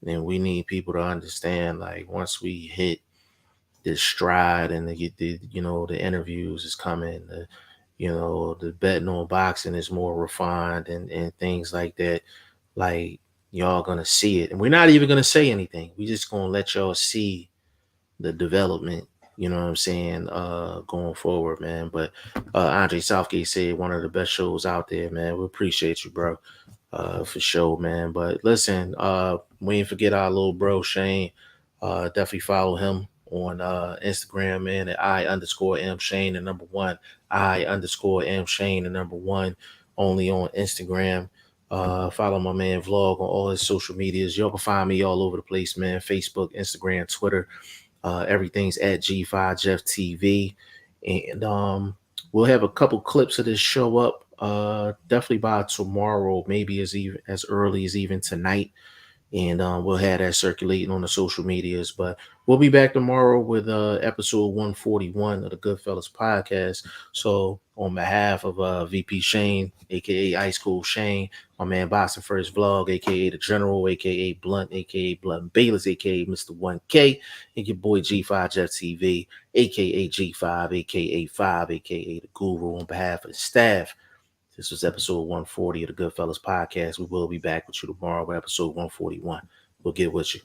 And we need people to understand, like once we hit this stride and the interviews is coming, the betting on boxing is more refined and things like that. Like y'all gonna see it. And we're not even gonna say anything. We just gonna let y'all see the development, you know what I'm saying, going forward, man. But Andre Southgate said one of the best shows out there, man. We appreciate you, bro, for sure, man. But listen, we didn't forget our little bro Shane. Definitely follow him on Instagram, man, at I_M Shane, the number one. I_M Shane, the number one, only on Instagram. Follow my man Vlog on all his social medias. Y'all can find me all over the place, man. Facebook, Instagram, Twitter. Everything's at G5 Jeff TV. And we'll have a couple clips of this show up definitely by tomorrow, maybe as early as even tonight. And we'll have that circulating on the social medias. But we'll be back tomorrow with episode 141 of the Goodfellas podcast. So on behalf of VP Shane, aka Ice Cold Shane, my man Boxing First Vlog, aka the General, aka Blunt, aka Blunt Bayless, aka Mr. 1K, and your boy G5 Jeff TV, aka G5, aka 5, aka the Guru, on behalf of the staff. This was episode 140 of the Goodfellas podcast. We will be back with you tomorrow with episode 141. We'll get with you.